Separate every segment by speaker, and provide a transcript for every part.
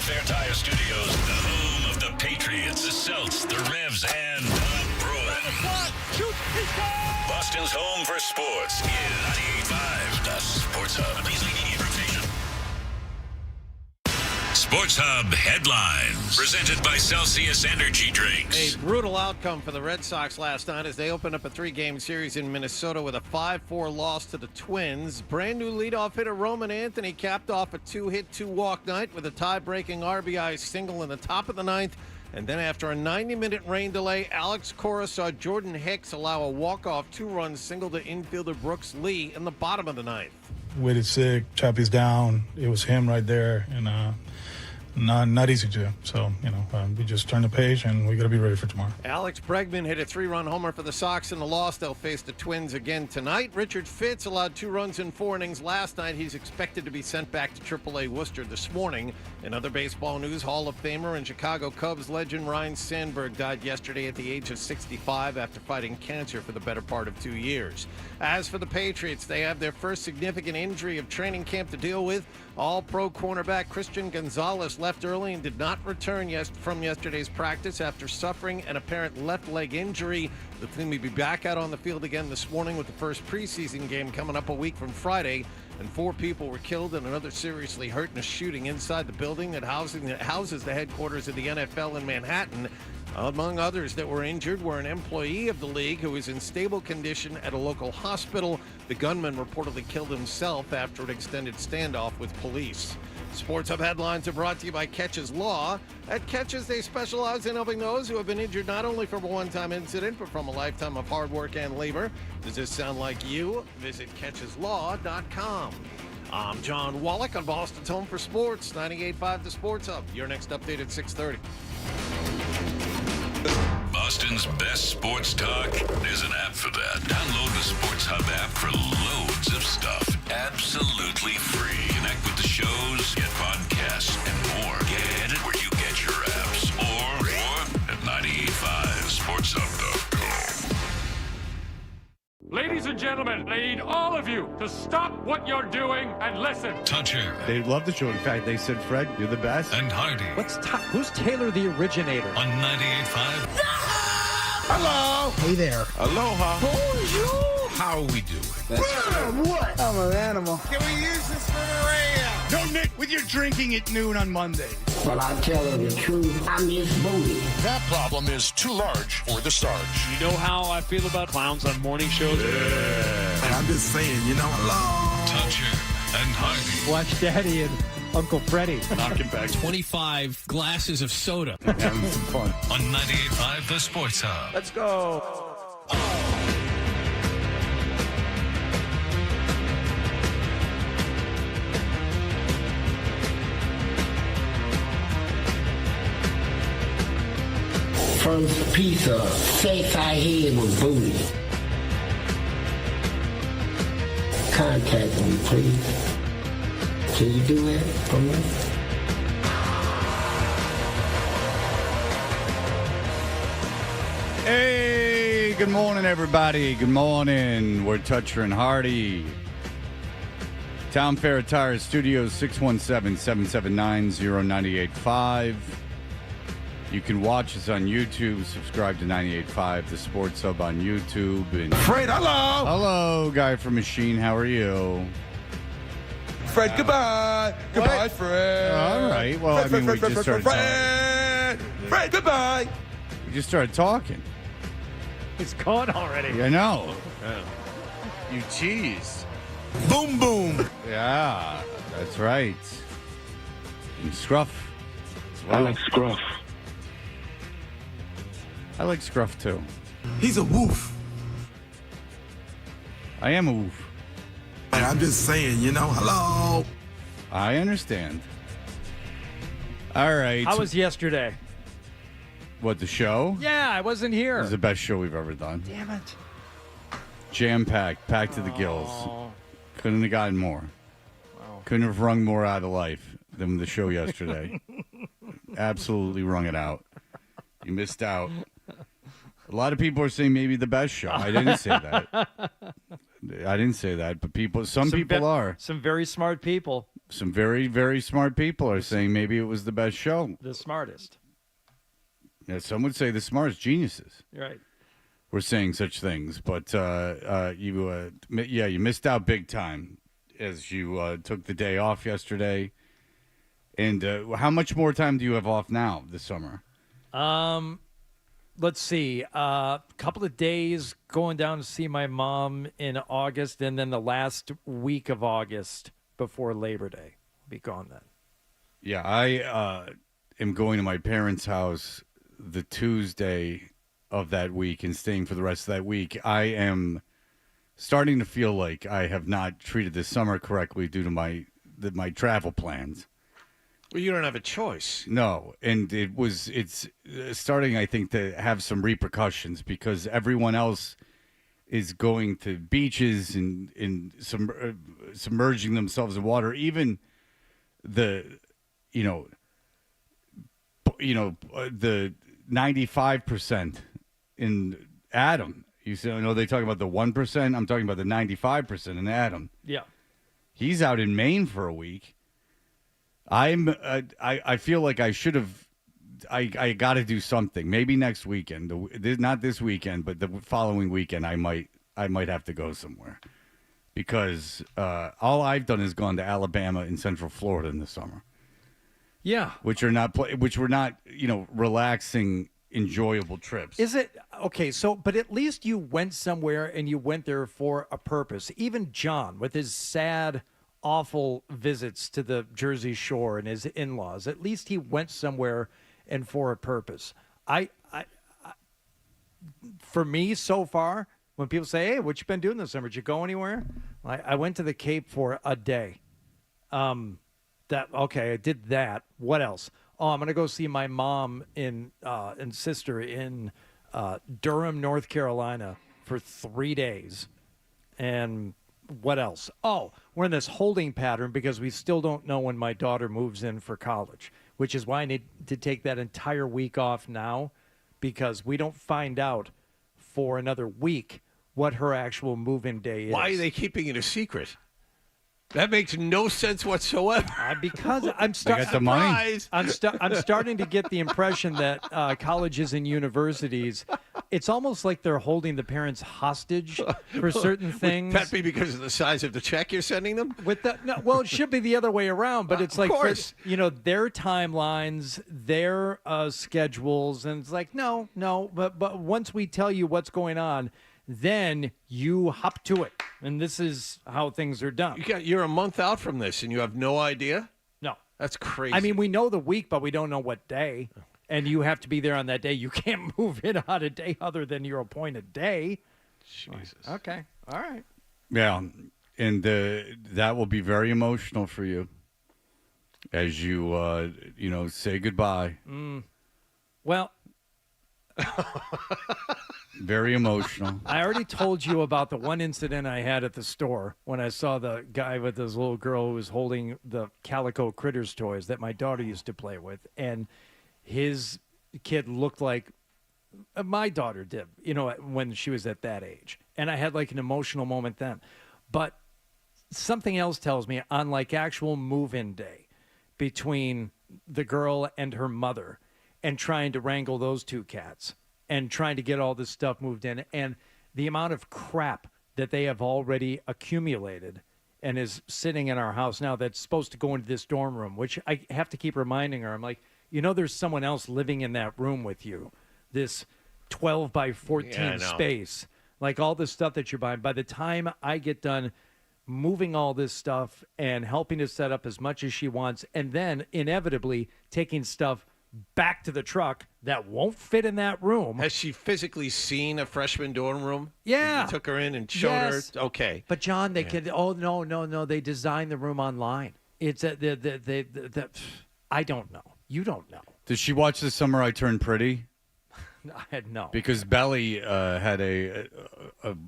Speaker 1: Fair Tire Studios, the home of the Patriots, the Celts, the Revs, and the Bruins. Boston's home for sports is 98.5, the Sports Hub. Beasley Media Group Station. Sports Hub headlines, presented by Celsius Energy Drinks.
Speaker 2: A brutal outcome for the Red Sox last night as they opened up a 3-game series in Minnesota with a 5-4 loss to the Twins. Brand new leadoff hitter Roman Anthony capped off a 2-hit, 2-walk night with a tie-breaking RBI single in the top of the ninth. And then after a 90-minute rain delay, Alex Cora saw Jordan Hicks allow a walk-off 2-run single to infielder Brooks Lee in the bottom of the ninth.
Speaker 3: Waited sick, Choppy's down. It was him right there, and not easy to do. So, we just turn the page, and we got to be ready for tomorrow.
Speaker 2: Alex Bregman hit a 3-run homer for the Sox in the loss. They'll face the Twins again tonight. Richard Fitz allowed 2 runs in 4 innings last night. He's expected to be sent back to AAA Worcester this morning. In other baseball news, Hall of Famer and Chicago Cubs legend Ryne Sandberg died yesterday at the age of 65 after fighting cancer for the better part of 2 years. As for the Patriots, they have their first significant injury of training camp to deal with. All-pro cornerback Christian Gonzalez left early and did not return from yesterday's practice after suffering an apparent left leg injury. The team will be back out on the field again this morning with the first preseason game coming up a week from Friday. And 4 people were killed and another seriously hurt in a shooting inside the building that houses the headquarters of the NFL in Manhattan. Among others that were injured were an employee of the league who was in stable condition at a local hospital. The gunman reportedly killed himself after an extended standoff with police. Sports Hub headlines are brought to you by Catches Law. At Catches, they specialize in helping those who have been injured not only from a one-time incident, but from a lifetime of hard work and labor. Does this sound like you? Visit CatchesLaw.com. I'm John Wallach on Boston's Home for Sports, 98.5 The Sports Hub. Your next update at 6:30.
Speaker 1: Boston's best sports talk. There's an app for that. Download the Sports Hub app for loads of stuff. Absolutely free. Connect with the shows, get podcasts, and more. Get it where you get your apps. Or at 985sportshub.com.
Speaker 4: Ladies and gentlemen, I need all of you to stop what you're doing and listen.
Speaker 1: Toucher.
Speaker 5: They love the show. In fact, they said, Fred, you're the best.
Speaker 1: And Hardy.
Speaker 6: Who's Taylor the originator?
Speaker 1: On 98.5.
Speaker 5: Hello.
Speaker 6: Hey there.
Speaker 5: Aloha.
Speaker 6: Bonjour.
Speaker 5: How are we doing?
Speaker 6: What? I'm an animal.
Speaker 5: Can we use this for the radio? Don't Nick with your drinking at noon on Monday.
Speaker 7: Well, I tell her the truth, I'm just booty.
Speaker 8: That problem is too large for the Sarge.
Speaker 4: You know how I feel about clowns on morning shows?
Speaker 8: And I'm just saying, hello.
Speaker 1: Toucher and Hardy.
Speaker 6: Watch Daddy and Uncle Freddie.
Speaker 4: Knocking back
Speaker 9: 25 glasses of soda.
Speaker 5: Having some fun.
Speaker 1: On 98.5 The Sports Hub.
Speaker 5: Let's go.
Speaker 7: First piece of sex I had was booty. Contact me, please. Can you do that for me?
Speaker 5: Hey, good morning, everybody. Good morning. We're Toucher and Hardy. Town Fair Tire Studios, 617-779-0985. You can watch us on YouTube. Subscribe to 98.5 The Sports Hub on YouTube. And
Speaker 8: Fred, hello.
Speaker 5: hello, guy from Machine. How are you?
Speaker 8: Fred, goodbye. Goodbye, Fred.
Speaker 5: All right. Well, I mean, we just started talking.
Speaker 8: Fred, goodbye.
Speaker 5: We just started talking.
Speaker 6: It's gone already.
Speaker 5: I know.
Speaker 9: You teased.
Speaker 8: Boom, boom.
Speaker 5: Yeah, that's right. And Scruff.
Speaker 7: I like scruff.
Speaker 5: I like Scruff, too.
Speaker 8: He's a woof.
Speaker 5: I am a woof.
Speaker 8: And I'm just saying, hello.
Speaker 5: I understand. All right.
Speaker 6: How was yesterday?
Speaker 5: What, the show?
Speaker 6: Yeah, I wasn't here.
Speaker 5: It was the best show we've ever done.
Speaker 6: Damn it.
Speaker 5: Jam-packed, packed to the gills. Couldn't have gotten more.
Speaker 6: Wow.
Speaker 5: Couldn't have wrung more out of life than the show yesterday. Absolutely wrung it out. You missed out. A lot of people are saying maybe the best show. I didn't say that. I didn't say that, but some people are.
Speaker 6: Some very smart people.
Speaker 5: Some very, very smart people are saying maybe it was the best show.
Speaker 6: The smartest.
Speaker 5: Yeah, some would say the smartest geniuses.
Speaker 6: Right.
Speaker 5: Were saying such things, but you missed out big time as you took the day off yesterday. And how much more time do you have off now this summer?
Speaker 6: Let's see. A couple of days going down to see my mom in August, and then the last week of August before Labor Day. I'll be gone then.
Speaker 5: Yeah, I am going to my parents' house the Tuesday of that week and staying for the rest of that week. I am starting to feel like I have not treated this summer correctly due to my travel plans.
Speaker 2: Well, you don't have a choice.
Speaker 5: No, and it's starting, I think, to have some repercussions because everyone else is going to beaches and submerging themselves in water. Even the 95% in Adam. You know they talk about the 1%. I'm talking about the 95% in Adam.
Speaker 6: Yeah,
Speaker 5: he's out in Maine for a week. I feel like I should have. I got to do something. Maybe next weekend. Not this weekend, but the following weekend. I might have to go somewhere because all I've done is gone to Alabama and Central Florida in the summer.
Speaker 6: Yeah,
Speaker 5: which were not relaxing, enjoyable trips.
Speaker 6: Is it okay? So, but at least you went somewhere and you went there for a purpose. Even John, with his sad, awful visits to the Jersey Shore and his in-laws, at least he went somewhere and for a purpose. For me, so far, when people say, "Hey, what you been doing this summer? Did you go anywhere?" I went to the Cape for a day. I did that. What else? Oh, I'm going to go see my mom and sister in Durham, North Carolina for 3 days. And what else? Oh, we're in this holding pattern because we still don't know when my daughter moves in for college, which is why I need to take that entire week off now because we don't find out for another week what her actual move-in day is.
Speaker 2: Why are they keeping it a secret? That makes no sense whatsoever.
Speaker 6: Because I'm starting to get the impression that colleges and universities, it's almost like they're holding the parents hostage for certain things.
Speaker 2: Would that be because of the size of the check you're sending them?
Speaker 6: Well, it should be the other way around, but it's like, their timelines, their schedules, and it's like, no, but once we tell you what's going on, then you hop to it. And this is how things are done.
Speaker 2: You're a month out from this, and you have no idea?
Speaker 6: No.
Speaker 2: That's crazy.
Speaker 6: I mean, we know the week, but we don't know what day. And you have to be there on that day. You can't move in on a day other than your appointed day.
Speaker 2: Jesus.
Speaker 6: Okay. All right.
Speaker 5: Yeah. And that will be very emotional for you as you, say goodbye.
Speaker 6: Well,
Speaker 5: very emotional.
Speaker 6: I already told you about the one incident I had at the store when I saw the guy with this little girl who was holding the Calico Critters toys that my daughter used to play with. And his kid looked like my daughter did, when she was at that age. And I had like an emotional moment then. But something else tells me on like actual move-in day between the girl and her mother and trying to wrangle those two cats and trying to get all this stuff moved in, and the amount of crap that they have already accumulated and is sitting in our house now that's supposed to go into this dorm room, which I have to keep reminding her. I'm like, there's someone else living in that room with you, this 12 by 14 space, like all this stuff that you're buying. By the time I get done moving all this stuff and helping to set up as much as she wants, and then inevitably taking stuff back to the truck that won't fit in that room.
Speaker 2: Has she physically seen a freshman dorm room?
Speaker 6: Yeah.
Speaker 2: You took her in and showed her? Okay.
Speaker 6: But, John, they could, no, they designed the room online. It's I don't know. You don't know.
Speaker 5: Did she watch The Summer I Turned Pretty?
Speaker 6: No.
Speaker 5: Because Belly had a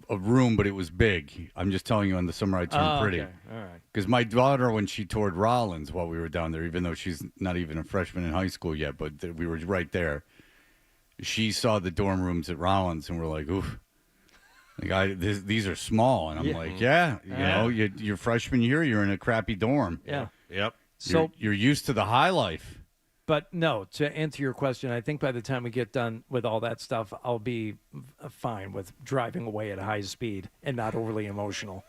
Speaker 5: room, but it was big. I'm just telling you on The Summer I Turned Pretty.
Speaker 6: Okay. All right.
Speaker 5: Because my daughter, when she toured Rollins while we were down there, even though she's not even a freshman in high school yet, but we were right there, she saw the dorm rooms at Rollins, and we're like, oof. These are small. And I'm like, you're freshman year, you're in a crappy dorm.
Speaker 6: Yeah.
Speaker 2: Yep.
Speaker 6: So
Speaker 5: You're used to the high life.
Speaker 6: But no, to answer your question, I think by the time we get done with all that stuff, I'll be fine with driving away at high speed and not overly emotional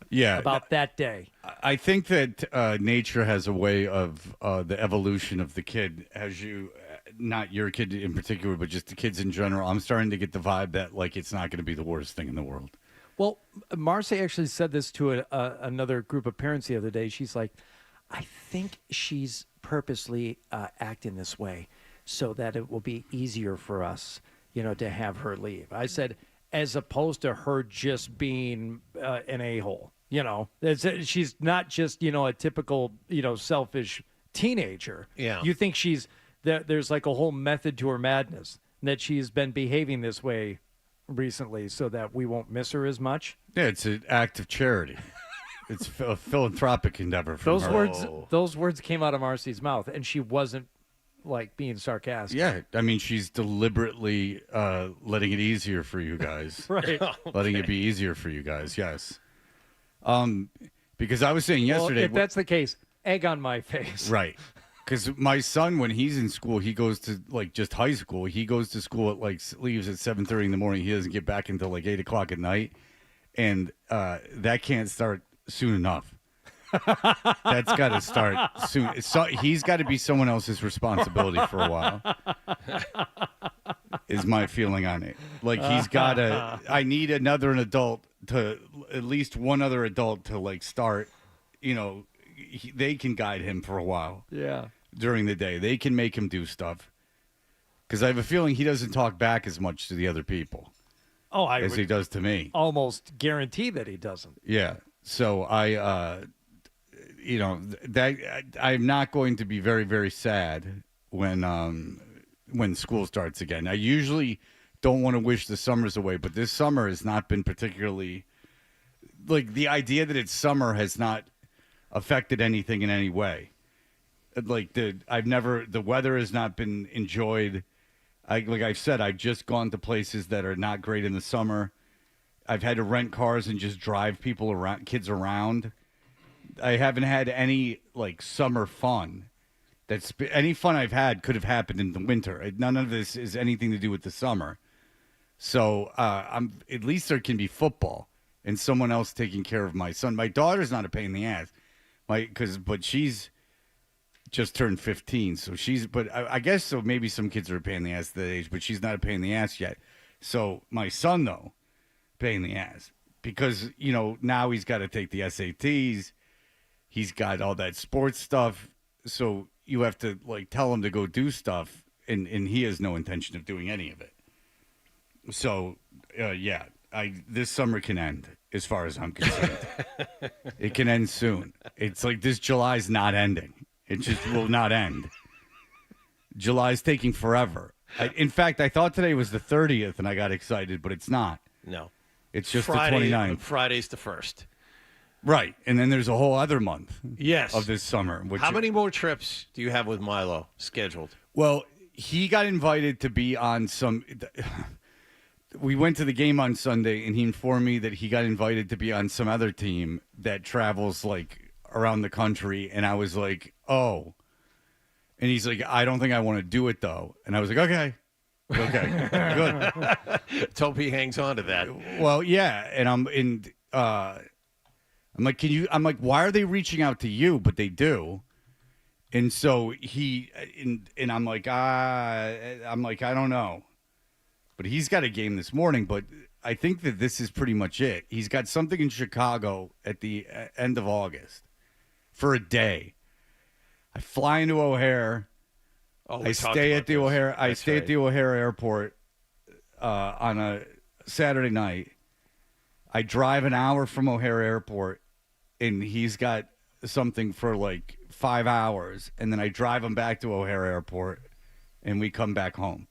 Speaker 5: Yeah.
Speaker 6: about that day.
Speaker 5: I think that nature has a way of the evolution of the kid, as you, not your kid in particular, but just the kids in general. I'm starting to get the vibe that like it's not going to be the worst thing in the world.
Speaker 6: Well, Marcy actually said this to another group of parents the other day. She's like, I think she's purposely acting this way so that it will be easier for us, to have her leave. I said, as opposed to her just being an a-hole, she's not just, a typical, selfish teenager.
Speaker 2: Yeah.
Speaker 6: You think there's like a whole method to her madness, that she's been behaving this way recently so that we won't miss her as much.
Speaker 5: Yeah, it's an act of charity. It's a philanthropic endeavor from her.
Speaker 6: Those words came out of Marcy's mouth, and she wasn't like being sarcastic.
Speaker 5: Yeah, I mean, she's deliberately letting it easier for you guys.
Speaker 6: Right.
Speaker 5: Letting it be easier for you guys, yes. Because I was saying yesterday...
Speaker 6: Well, if that's the case, egg on my face.
Speaker 5: Right. Because my son, when he's in school, he goes to, just high school. He goes to school at, leaves at 7:30 in the morning. He doesn't get back until, 8 o'clock at night. And that can't start soon enough. That's got to start soon. He's got to be someone else's responsibility for a while, is my feeling on it. He's got to... I need another adult to... At least one other adult to, start, they can guide him for a while.
Speaker 6: Yeah.
Speaker 5: During the day. They can make him do stuff. Because I have a feeling he doesn't talk back as much to the other people.
Speaker 6: Oh,
Speaker 5: as he does to me.
Speaker 6: Almost guarantee that he doesn't.
Speaker 5: Yeah. So I'm not going to be very, very sad when school starts again. I usually don't want to wish the summers away, but this summer has not been particularly... the idea that it's summer has not affected anything in any way. The weather has not been enjoyed. I've said, I've just gone to places that are not great in the summer. I've had to rent cars and just drive kids around. I haven't had any summer fun. Any fun I've had could have happened in the winter. None of this is anything to do with the summer. So at least there can be football and someone else taking care of my son. My daughter's not a pain in the ass, but she's just turned 15, so I guess so. Maybe some kids are a pain in the ass at that age, but she's not a pain in the ass yet. So my son, though, pain in the ass, because now he's got to take the SATs. He's got all that sports stuff, so you have to tell him to go do stuff, and he has no intention of doing any of it. So this summer can end as far as I'm concerned. It can end soon. It's this July's not ending. It just will not end. July's taking forever. In fact, I thought today was the 30th, and I got excited, but it's not.
Speaker 2: No.
Speaker 5: It's just
Speaker 2: Friday,
Speaker 5: the 29th.
Speaker 2: Friday's the 1st.
Speaker 5: Right, and then there's a whole other month
Speaker 2: yes.
Speaker 5: of this summer.
Speaker 2: How many more trips do you have with Milo scheduled?
Speaker 5: Well, he got invited to be on some... We went to the game on Sunday, and he informed me that he got invited to be on some other team that travels, around the country, and I was like, oh. And he's like, I don't think I want to do it, though. And I was like, okay, good.
Speaker 2: Let's hope he hangs on to that.
Speaker 5: Well, yeah, and I'm like, why are they reaching out to you? But they do. And so I'm like, I don't know. But he's got a game this morning, but I think that this is pretty much it. He's got something in Chicago at the end of August for a day. I fly into O'Hare. I stay at the O'Hare. I stay at the O'Hare Airport on a Saturday night. I drive an hour from O'Hare Airport, and he's got something for 5 hours, and then I drive him back to O'Hare Airport, and we come back home.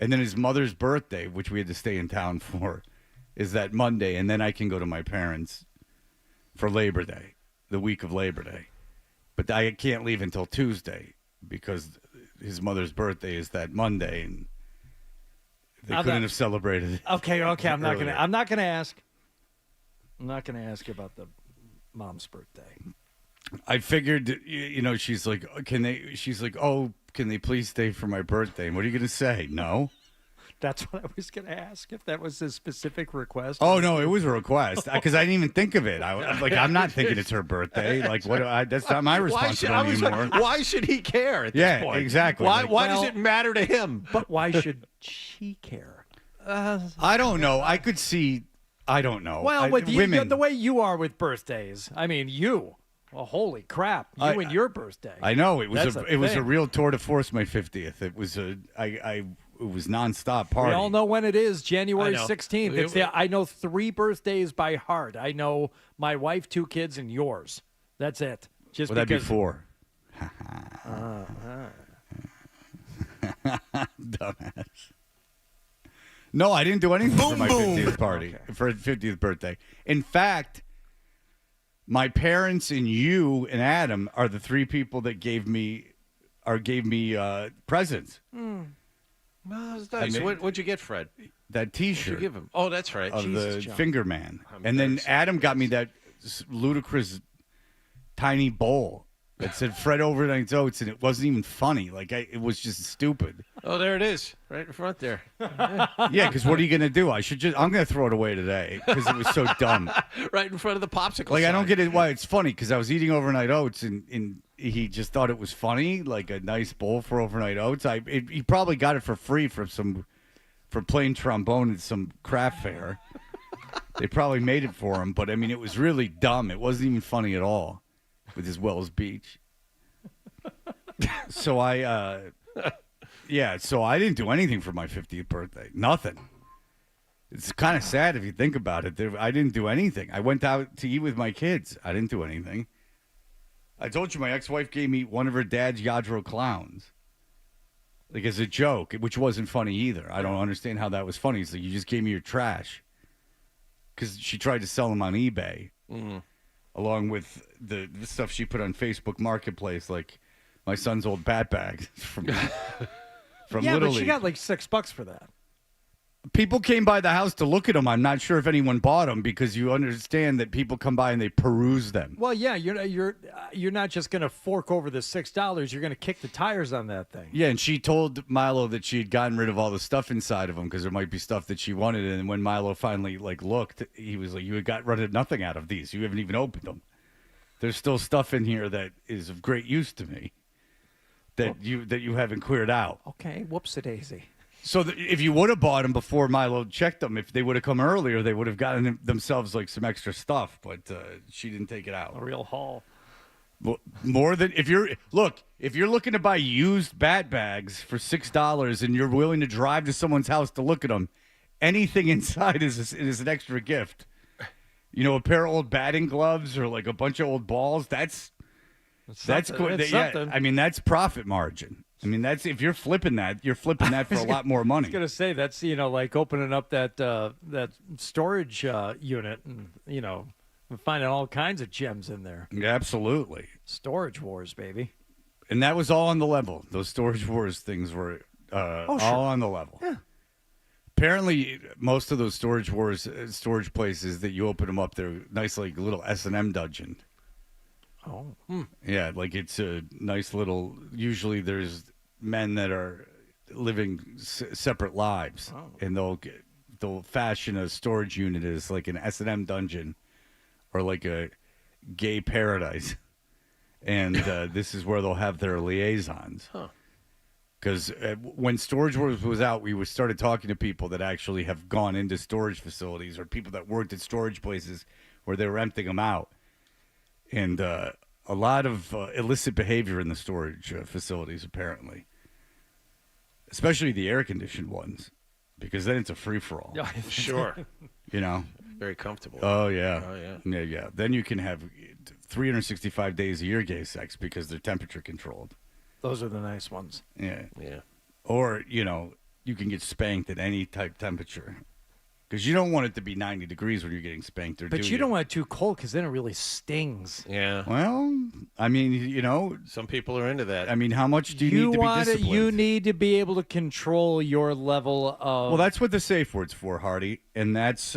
Speaker 5: And then his mother's birthday, which we had to stay in town for, is that Monday, and then I can go to my parents for Labor Day, the week of Labor Day. But I can't leave until Tuesday because his mother's birthday is that Monday, and they couldn't have celebrated it.
Speaker 6: Okay. I'm not gonna ask. I'm not gonna ask about the mom's birthday.
Speaker 5: I figured, she's like, oh, can they please stay for my birthday? And what are you going to say? No?
Speaker 6: That's what I was going to ask, if that was a specific request.
Speaker 5: Oh, no, it was a request because I didn't even think of it. I'm not thinking it's her birthday. Like, that's not my responsibility anymore.
Speaker 2: Why should he care at this point?
Speaker 5: Yeah, exactly.
Speaker 2: Why does it matter to him?
Speaker 6: But why should she care?
Speaker 5: I don't know. I could see, I don't know.
Speaker 6: Well, with
Speaker 5: women,
Speaker 6: the way you are with birthdays, I mean, you. Well, holy crap! You and your birthday.
Speaker 5: I know it was a
Speaker 6: thing.
Speaker 5: real tour de force. My 50th. It was it was nonstop party.
Speaker 6: We all know when it is, January 16th. I know 3 birthdays by heart. I know my wife, 2 kids, and yours. That's it. Just
Speaker 5: that'd be
Speaker 6: because
Speaker 5: 4. Dumbass. No, I didn't do anything for my 50th party, for 50th birthday. In fact, my parents and you and Adam are the 3 people that gave me presents.
Speaker 2: Well, that's nice. What'd you get, Fred?
Speaker 5: That T-shirt.
Speaker 2: What'd you give him? Oh, that's right.
Speaker 5: Of
Speaker 2: Jesus,
Speaker 5: the
Speaker 2: John.
Speaker 5: Finger Man. And then Adam got me that ludicrous tiny bowl that said Fred Overnight's Oats, and it wasn't even funny. Like, it was just stupid.
Speaker 2: Oh, there it is, right in front there.
Speaker 5: Yeah, because what are you going to do? I'm going to throw it away today because it was so dumb.
Speaker 2: Right in front of the popsicle
Speaker 5: Like,
Speaker 2: sign.
Speaker 5: I don't get it why it's funny, because I was eating overnight oats, and he just thought it was funny, like a nice bowl for overnight oats. He probably got it for free for playing trombone at some craft fair. They probably made it for him, but I mean, it was really dumb. It wasn't even funny at all with his Wells Beach. So I didn't do anything for my 50th birthday. Nothing. It's kind of sad if you think about it. I didn't do anything. I went out to eat with my kids. I didn't do anything. I told you my ex-wife gave me one of her dad's Yadro clowns. Like, as a joke, which wasn't funny either. I don't understand how that was funny. It's like, you just gave me your trash. Because she tried to sell them on eBay. Mm-hmm. Along with the stuff she put on Facebook Marketplace, like my son's old bat bags from Little League.
Speaker 6: She got like $6 for that.
Speaker 5: People came by the house to look at them. I'm not sure if anyone bought them, because you understand that people come by and they peruse them.
Speaker 6: Well, yeah, you're not just going to fork over the $6. You're going to kick the tires on that thing.
Speaker 5: Yeah, and she told Milo that she had gotten rid of all the stuff inside of them because there might be stuff that she wanted. And when Milo finally looked, he was like, "You had got rid of nothing out of these. You haven't even opened them. There's still stuff in here that is of great use to me that you haven't cleared out."
Speaker 6: Okay, whoops-a-daisy.
Speaker 5: So if you would have bought them before Milo checked them, if they would have come earlier, they would have gotten themselves like some extra stuff. But she didn't take it out.
Speaker 6: A real haul.
Speaker 5: Well, more than if you're looking to buy used bat bags for $6 and you're willing to drive to someone's house to look at them, anything inside is an extra gift. You know, a pair of old batting gloves or like a bunch of old balls. That's cool. Yeah, I mean, that's profit margin. I mean, that's if you're flipping that for a lot more money.
Speaker 6: I was gonna say that's like opening up that storage unit and finding all kinds of gems in there.
Speaker 5: Yeah, absolutely.
Speaker 6: Storage wars, baby.
Speaker 5: And that was all on the level. Those storage wars things were all on the level.
Speaker 6: Yeah.
Speaker 5: Apparently, most of those storage places that you open them up, they're nice, like little S&M dungeon.
Speaker 6: Oh.
Speaker 5: Yeah, like it's a nice little. Usually, there's men that are living separate lives, and they'll fashion a storage unit as like an S&M dungeon, or like a gay paradise, and this is where they'll have their liaisons. Because when Storage Wars was out, we started talking to people that actually have gone into storage facilities or people that worked at storage places where they were emptying them out. And a lot of illicit behavior in the storage facilities, apparently. Especially the air-conditioned ones, because then it's a free-for-all.
Speaker 2: Sure.
Speaker 5: You know?
Speaker 2: Very comfortable.
Speaker 5: Oh, yeah.
Speaker 2: Oh, yeah.
Speaker 5: Yeah. Then you can have 365 days a year gay sex because they're temperature-controlled.
Speaker 6: Those are the nice ones.
Speaker 5: Yeah.
Speaker 2: Yeah.
Speaker 5: Or, you can get spanked at any type temperature. Because you don't want it to be 90 degrees when you're getting spanked.
Speaker 6: But you don't want it too cold because then it really stings.
Speaker 2: Yeah.
Speaker 5: Well, I mean,
Speaker 2: some people are into that.
Speaker 5: I mean, how much do you need to be disciplined?
Speaker 6: You need to be able to control your level of...
Speaker 5: Well, that's what the safe word's for, Hardy. And that's,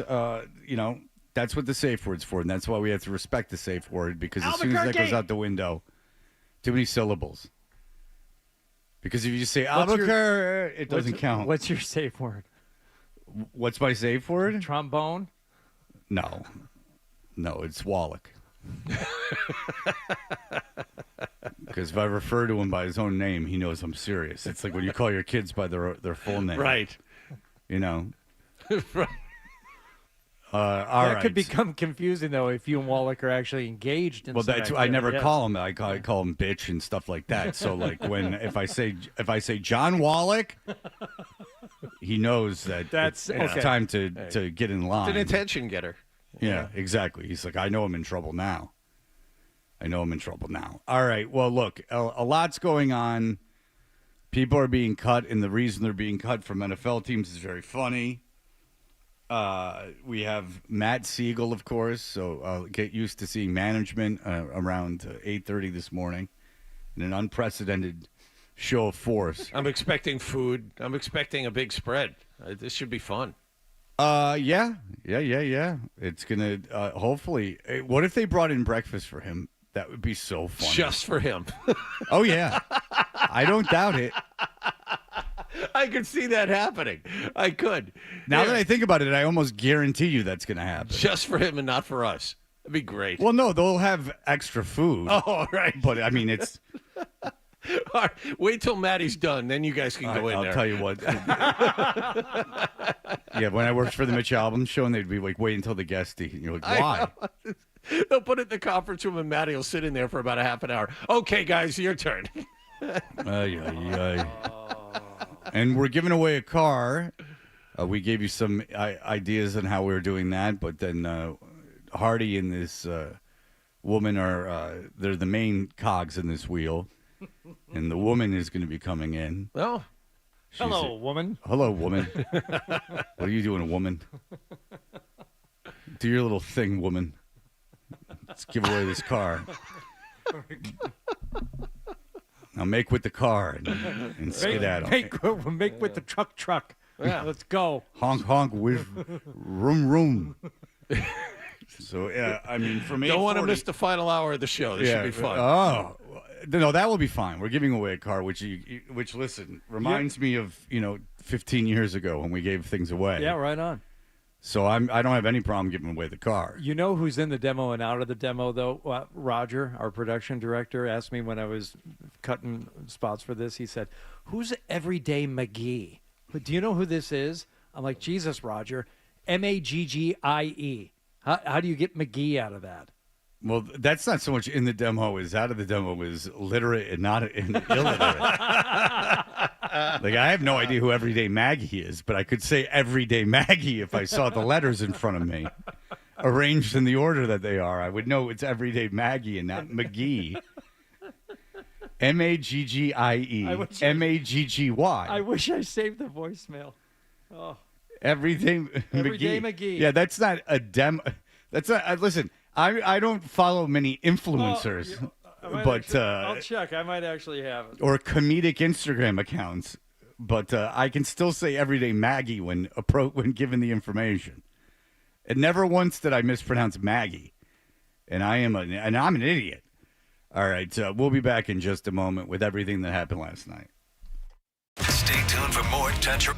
Speaker 5: That's what the safe word's for, and that's why we have to respect the safe word, because as soon as that goes out the window, too many syllables. Because if you just say Albuquerque, it doesn't count.
Speaker 6: What's your safe word?
Speaker 5: What's my safe word?
Speaker 6: Trombone?
Speaker 5: No, it's Wallach. Because if I refer to him by his own name, he knows I'm serious. It's like when you call your kids by their full name.
Speaker 2: Right.
Speaker 5: You know?
Speaker 2: Right.
Speaker 5: All right.
Speaker 6: That could become confusing, though, if you and Wallach are actually engaged in
Speaker 5: Well,
Speaker 6: some
Speaker 5: that's I
Speaker 6: activity.
Speaker 5: never
Speaker 6: Yes.
Speaker 5: call him. I call him bitch and stuff like that. So like if I say John Wallach, he knows that
Speaker 6: That's
Speaker 5: it's
Speaker 6: okay.
Speaker 5: time to get in line.
Speaker 2: It's an attention getter.
Speaker 5: Yeah, exactly. He's like, I know I'm in trouble now. All right. Well, look, a lot's going on. People are being cut, and the reason they're being cut from NFL teams is very funny. We have Mattie Seagull, of course, so I'll get used to seeing management around 8:30 this morning in an unprecedented show of force.
Speaker 2: I'm expecting food. I'm expecting a big spread. This should be fun.
Speaker 5: Yeah. It's gonna hopefully. What if they brought in breakfast for him? That would be so fun.
Speaker 2: Just for him.
Speaker 5: Oh yeah, I don't doubt it.
Speaker 2: I could see that happening. I could.
Speaker 5: Now that I think about it, I almost guarantee you that's going to happen.
Speaker 2: Just for him and not for us. That'd be great.
Speaker 5: Well, no, they'll have extra food.
Speaker 2: Oh, right.
Speaker 5: But I mean, it's.
Speaker 2: All right, wait till Maddie's done, then you guys can go in
Speaker 5: I'll
Speaker 2: there.
Speaker 5: tell you what. Yeah, when I worked for the Mitch Album Show, and they'd be like, "Wait until the guests eat," and you're like, "Why?"
Speaker 2: They'll put it in the conference room, and Maddie will sit in there for about a half an hour. Okay, guys, your turn.
Speaker 5: And we're giving away a car. We gave you some ideas on how we were doing that, but then Hardy and this woman they're the main cogs in this wheel, and the woman is going to be coming in.
Speaker 2: Well,
Speaker 6: Hello, woman.
Speaker 5: Hello, woman. What are you doing, woman? Do your little thing, woman. Let's give away this car. Now make with the car and skedaddle.
Speaker 6: Make with the truck.
Speaker 2: Yeah.
Speaker 6: Let's go.
Speaker 5: Honk, honk, with room. So, yeah, I mean, from 8:40.
Speaker 2: Don't want to miss the final hour of the show. This should be fun.
Speaker 5: Oh, no, that will be fine. We're giving away a car, which listen, reminds me of, 15 years ago when we gave things away.
Speaker 6: Yeah, right on.
Speaker 5: So I don't have any problem giving away the car.
Speaker 6: You know who's in the demo and out of the demo, though? Roger, our production director, asked me when I was cutting spots for this. He said, "Who's Everyday McGee? Do you know who this is?" I'm like, "Jesus, Roger. Maggie. How do you get McGee out of that?"
Speaker 5: Well, that's not so much in the demo as out of the demo is literate and not illiterate. Like, I have no idea who Everyday Maggie is, but I could say Everyday Maggie if I saw the letters in front of me, arranged in the order that they are. I would know it's Everyday Maggie and not McGee. Maggie. Maggy.
Speaker 6: I wish I saved the voicemail. Oh.
Speaker 5: Everyday
Speaker 6: McGee.
Speaker 5: Yeah, that's not a demo. That's not. Listen, I don't follow many influencers,
Speaker 6: I'll check. I might actually have it.
Speaker 5: or comedic Instagram accounts, but I can still say Everyday Maggie when given the information. And never once did I mispronounce Maggie, and I'm an idiot. All right, we'll be back in just a moment with everything that happened last night.
Speaker 1: Stay tuned for more Touch.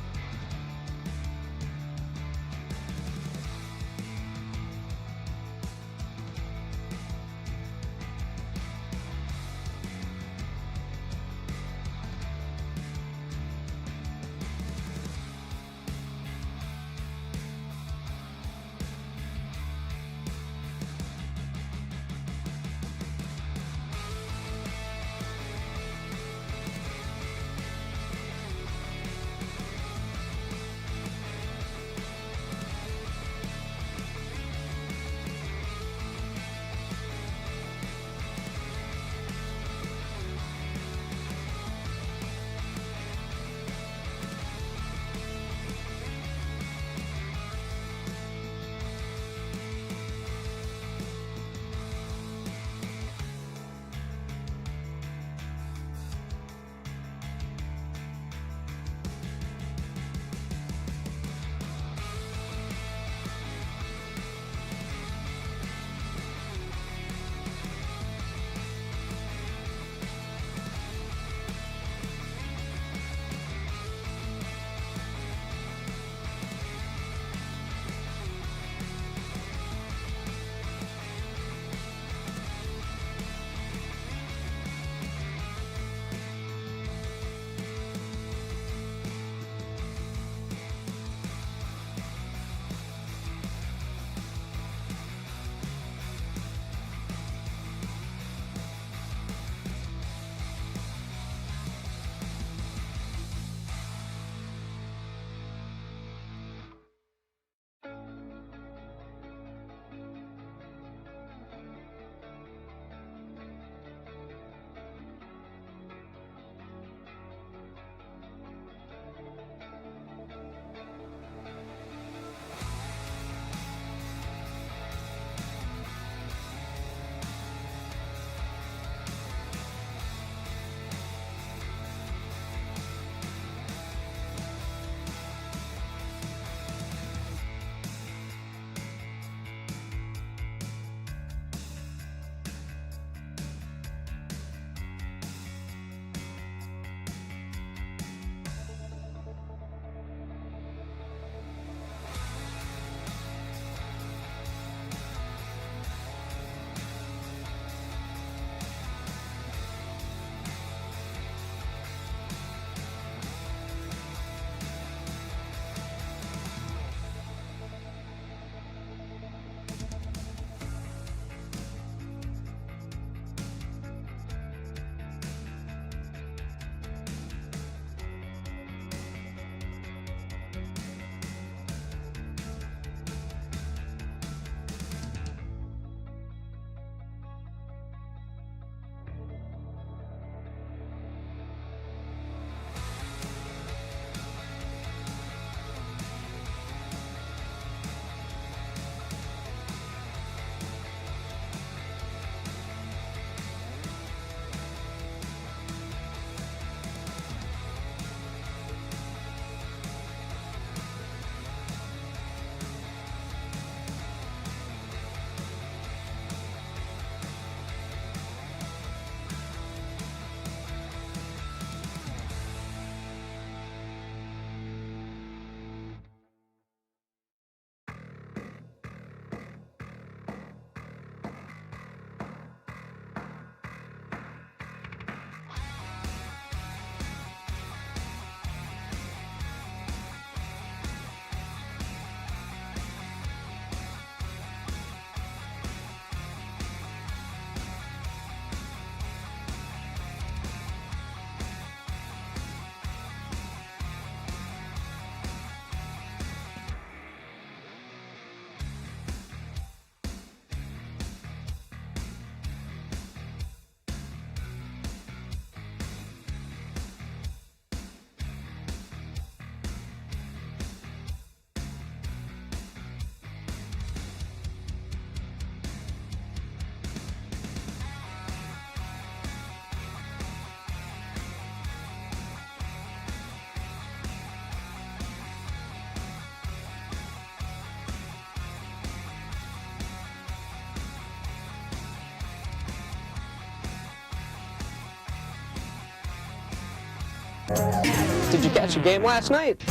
Speaker 10: Did you catch the game last night?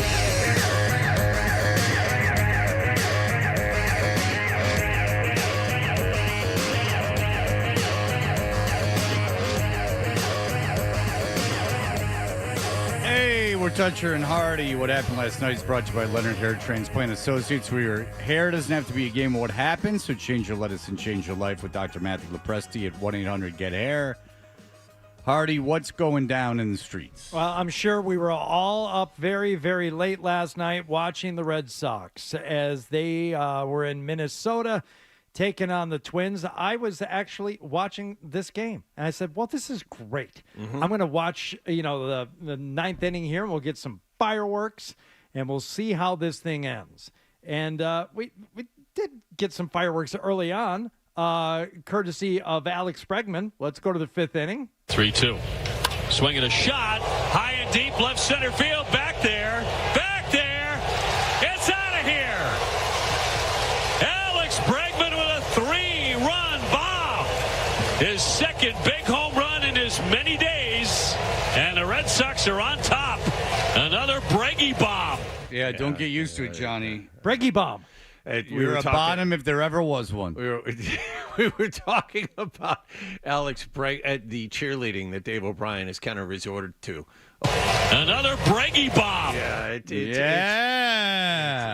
Speaker 5: Hey, we're Toucher and Hardy. What happened last night is brought to you by Leonard Hair Transplant Associates, where your hair doesn't have to be a game of what happened, so change your lettuce and change your life with Dr. Matthew Lepresti at 1-800-GET-HAIR. Hardy, what's going down in the streets?
Speaker 6: Well, I'm sure we were all up very, very late last night watching the Red Sox as they were in Minnesota taking on the Twins. I was actually watching this game, and I said, well, this is great. I'm going to watch, the ninth inning here, and we'll get some fireworks, and we'll see how this thing ends. And we did get some fireworks early on, courtesy of Alex Bregman. Let's go to the fifth inning.
Speaker 11: 3-2. Swinging a shot, high and deep, left center field, back there, it's out of here. Alex Bregman with a 3-run bomb. His second big home run in as many days, and the Red Sox are on top. Another Breggy bomb.
Speaker 5: Yeah, don't get used to it, Johnny.
Speaker 6: Breggy bomb.
Speaker 5: You're a bottom if there ever was one.
Speaker 2: We were talking about Alex the cheerleading that Dave O'Brien has kind of resorted to.
Speaker 11: Another Breggy bomb.
Speaker 2: Yeah,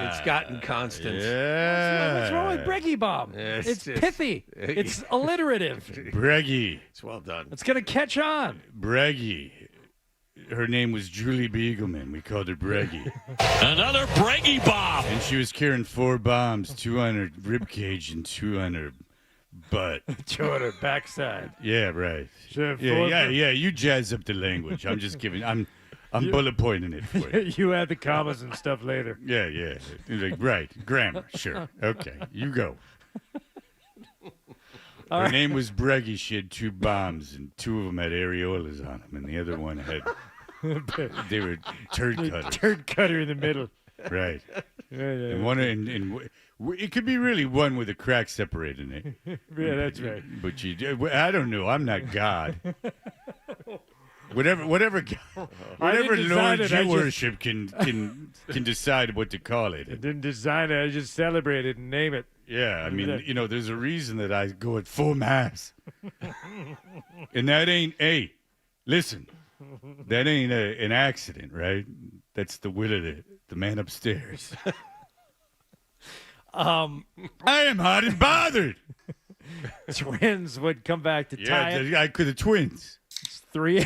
Speaker 2: it's gotten constant.
Speaker 5: Yeah.
Speaker 6: What's wrong with Breggy bomb? It's pithy. It's alliterative.
Speaker 5: Breggy.
Speaker 2: It's well done.
Speaker 6: It's going to catch on.
Speaker 5: Breggy. Her name was Julie Beagleman. We called her Breggy.
Speaker 11: Another Breggy bomb.
Speaker 5: And she was carrying 4 bombs, 2 on her ribcage and 2 on her butt.
Speaker 6: 2 on her backside.
Speaker 5: Yeah, right. Yeah. You jazz up the language. I'm just giving. I'm bullet pointing it for you.
Speaker 6: You add the commas and stuff later.
Speaker 5: Yeah. Like, right. Grammar. Sure. Okay. You go. Her name was Breggy. She had 2 bombs, and 2 of them had areolas on them, and the other one had. They were turd cutters.
Speaker 6: Turd cutter in the middle.
Speaker 5: Right.
Speaker 6: Yeah.
Speaker 5: And one, and it could be really one with a crack separating it.
Speaker 6: Yeah, that's right.
Speaker 5: But I don't know. I'm not God. Whatever Lord you worship can decide what to call it.
Speaker 6: I didn't design it. I just celebrate it and name it.
Speaker 5: Yeah, I mean, there's a reason that I go at full mass. And that ain't, listen, that ain't an accident, right? That's the will of the man upstairs. I am hot and bothered.
Speaker 6: Twins would come back to tie it.
Speaker 5: Yeah, the Twins.
Speaker 6: It's 3.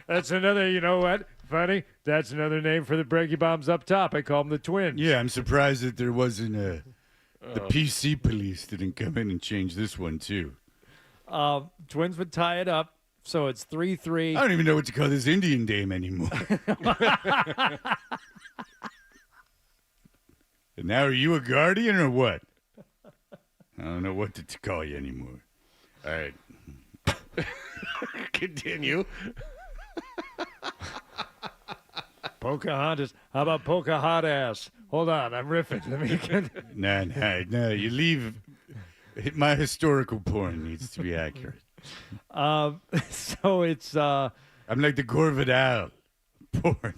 Speaker 6: That's another, you know what? Funny. That's another name for the Breggy bombs up top. I call them the Twins.
Speaker 5: Yeah, I'm surprised that there wasn't the PC police didn't come in and change this one, too.
Speaker 6: Twins would tie it up, so it's 3-3.
Speaker 5: I don't even know what to call this Indian dame anymore. And now are you a guardian or what? I don't know what to call you anymore. All right.
Speaker 2: Continue.
Speaker 6: Pocahontas. How about Pocahontas? Hold on, I'm riffing. Let me get...
Speaker 5: No. You leave. My historical porn needs to be accurate.
Speaker 6: So it's...
Speaker 5: I'm like the Gore Vidal porn.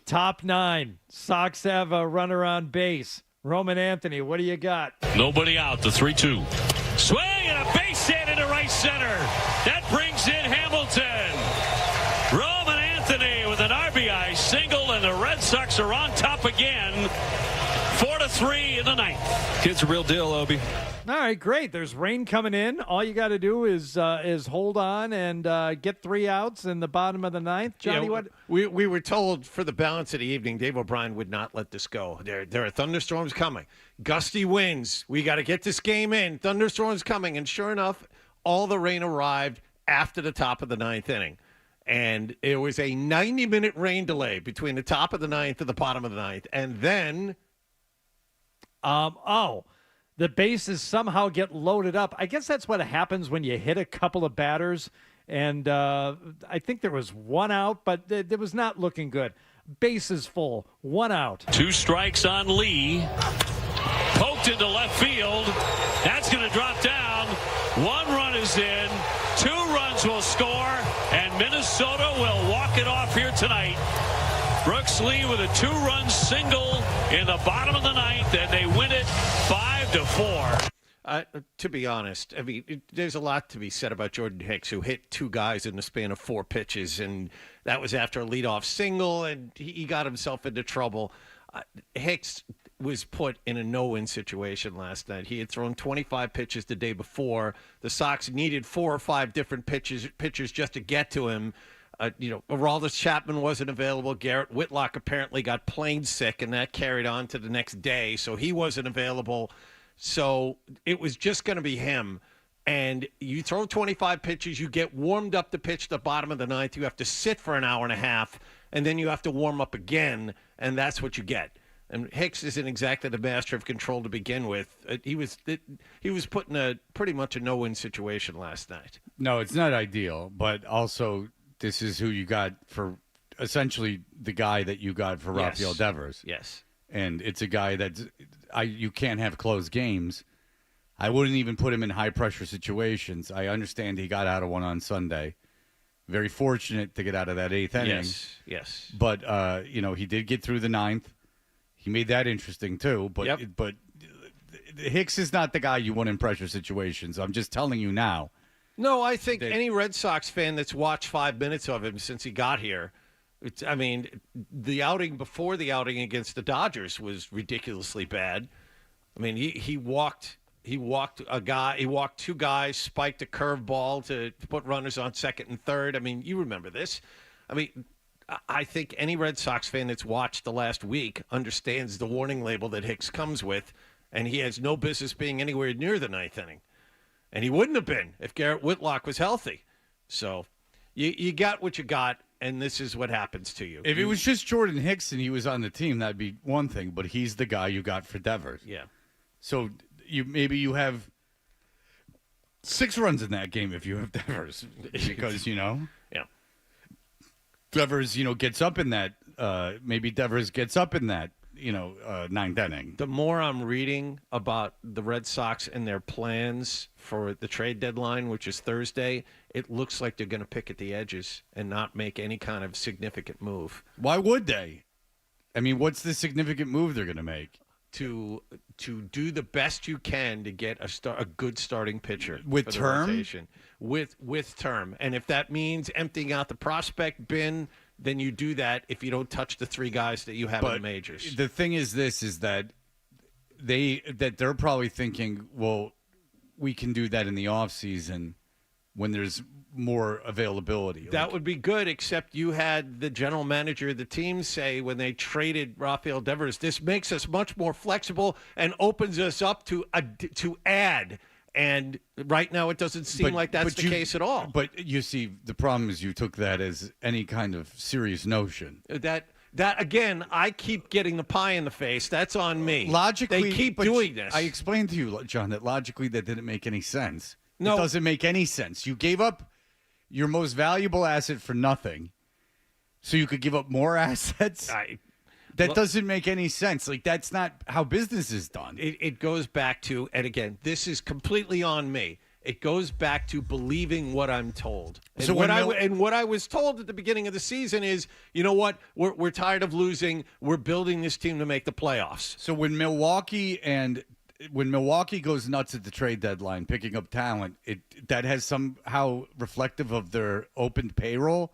Speaker 6: Top 9. Sox have a runner on base. Roman Anthony, what do you got?
Speaker 11: Nobody out. The 3-2. Swing and a base hit into right center. That brings in Hamilton. Roman Anthony with an RBI single, and the Red Sox are on top again. 4-3 in the ninth.
Speaker 9: Kid's a real deal, Obi.
Speaker 6: All right, great. There's rain coming in. All you got to do is hold on and get 3 outs in the bottom of the ninth. Johnny, what?
Speaker 2: We were told for the balance of the evening, Dave O'Brien would not let this go. There are thunderstorms coming. Gusty winds. We got to get this game in. Thunderstorms coming. And sure enough, all the rain arrived after the top of the ninth inning. And it was a 90-minute rain delay between the top of the ninth and the bottom of the ninth. And then...
Speaker 6: the bases somehow get loaded up. I guess that's what happens when you hit a couple of batters. And I think there was 1 out, but it was not looking good. Bases full, 1 out.
Speaker 11: 2 strikes on Lee. Poked into left field. That's going to drop down. 1 run is in. 2 runs Patriots will score, and Minnesota will walk it off here tonight. Brooks Lee with a 2-run single in the bottom of the ninth, and they win it 5-4.
Speaker 2: To be honest, I mean, there's a lot to be said about Jordan Hicks, who hit 2 guys in the span of 4 pitches, and that was after a leadoff single, and he got himself into trouble. Hicks was put in a no-win situation last night. He had thrown 25 pitches the day before. The Sox needed 4 or 5 different pitchers just to get to him. Aroldis Chapman wasn't available. Garrett Whitlock apparently got plain sick, and that carried on to the next day, so he wasn't available. So it was just going to be him. And you throw 25 pitches, you get warmed up to pitch the bottom of the ninth. You have to sit for an hour and a half, and then you have to warm up again, and that's what you get. And Hicks isn't exactly the master of control to begin with. He was put in a pretty much a no-win situation last night.
Speaker 5: No, it's not ideal, but also this is who you got for essentially the guy that you got for Rafael Devers.
Speaker 2: Yes.
Speaker 5: And it's a guy that you can't have close games. I wouldn't even put him in high-pressure situations. I understand he got out of one on Sunday. Very fortunate to get out of that 8th inning.
Speaker 2: Yes.
Speaker 5: But, he did get through the 9th. He made that interesting, too. But Hicks is not the guy you want in pressure situations. I'm just telling you now.
Speaker 2: No, I think any Red Sox fan that's watched 5 minutes of him since he got here, the outing before the outing against the Dodgers was ridiculously bad. I mean, he walked 2 guys, spiked a curveball to put runners on second and third. I mean, you remember this. I mean, I think any Red Sox fan that's watched the last week understands the warning label that Hicks comes with, and he has no business being anywhere near the 9th inning. And he wouldn't have been if Garrett Whitlock was healthy. So you got what you got. And this is what happens to you.
Speaker 5: If it was just Jordan Hicks and he was on the team, that'd be one thing. But he's the guy you got for Devers.
Speaker 2: Yeah.
Speaker 5: So you have 6 runs in that game if you have Devers, because
Speaker 2: Yeah.
Speaker 5: Devers gets up in that. Maybe Devers gets up in that 9th inning.
Speaker 2: The more I'm reading about the Red Sox and their plans for the trade deadline, which is Thursday, it looks like they're going to pick at the edges and not make any kind of significant move.
Speaker 5: Why would they? I mean, what's the significant move they're going to make?
Speaker 2: To do the best you can to get a good starting pitcher
Speaker 5: with
Speaker 2: for the
Speaker 5: term.
Speaker 2: rotation. With term, and if that means emptying out the prospect bin, then you do that. If you don't touch the 3 guys that you have in the majors.
Speaker 5: The thing is, that they're probably thinking, well, we can do that in the off season when there's more availability.
Speaker 2: That would be good, except you had the general manager of the team say when they traded Rafael Devers, this makes us much more flexible and opens us up to add. And right now it doesn't seem like that's the case at all.
Speaker 5: But you see, the problem is you took that as any kind of serious notion.
Speaker 2: That again, I keep getting the pie in the face. That's on me.
Speaker 5: Logically,
Speaker 2: they keep doing this.
Speaker 5: I explained to you, John, that logically that didn't make any sense.
Speaker 2: No.
Speaker 5: It doesn't make any sense. You gave up your most valuable asset for nothing, so you could give up more assets. That doesn't make any sense. Like, that's not how business is done.
Speaker 2: It goes back to, and again, this is completely on me. It goes back to believing what I'm told. And,
Speaker 5: so
Speaker 2: what I was told at the beginning of the season is, you know what? We're tired of losing. We're building this team to make the playoffs.
Speaker 5: So when Milwaukee goes nuts at the trade deadline, picking up talent, that has somehow reflective of their opened payroll.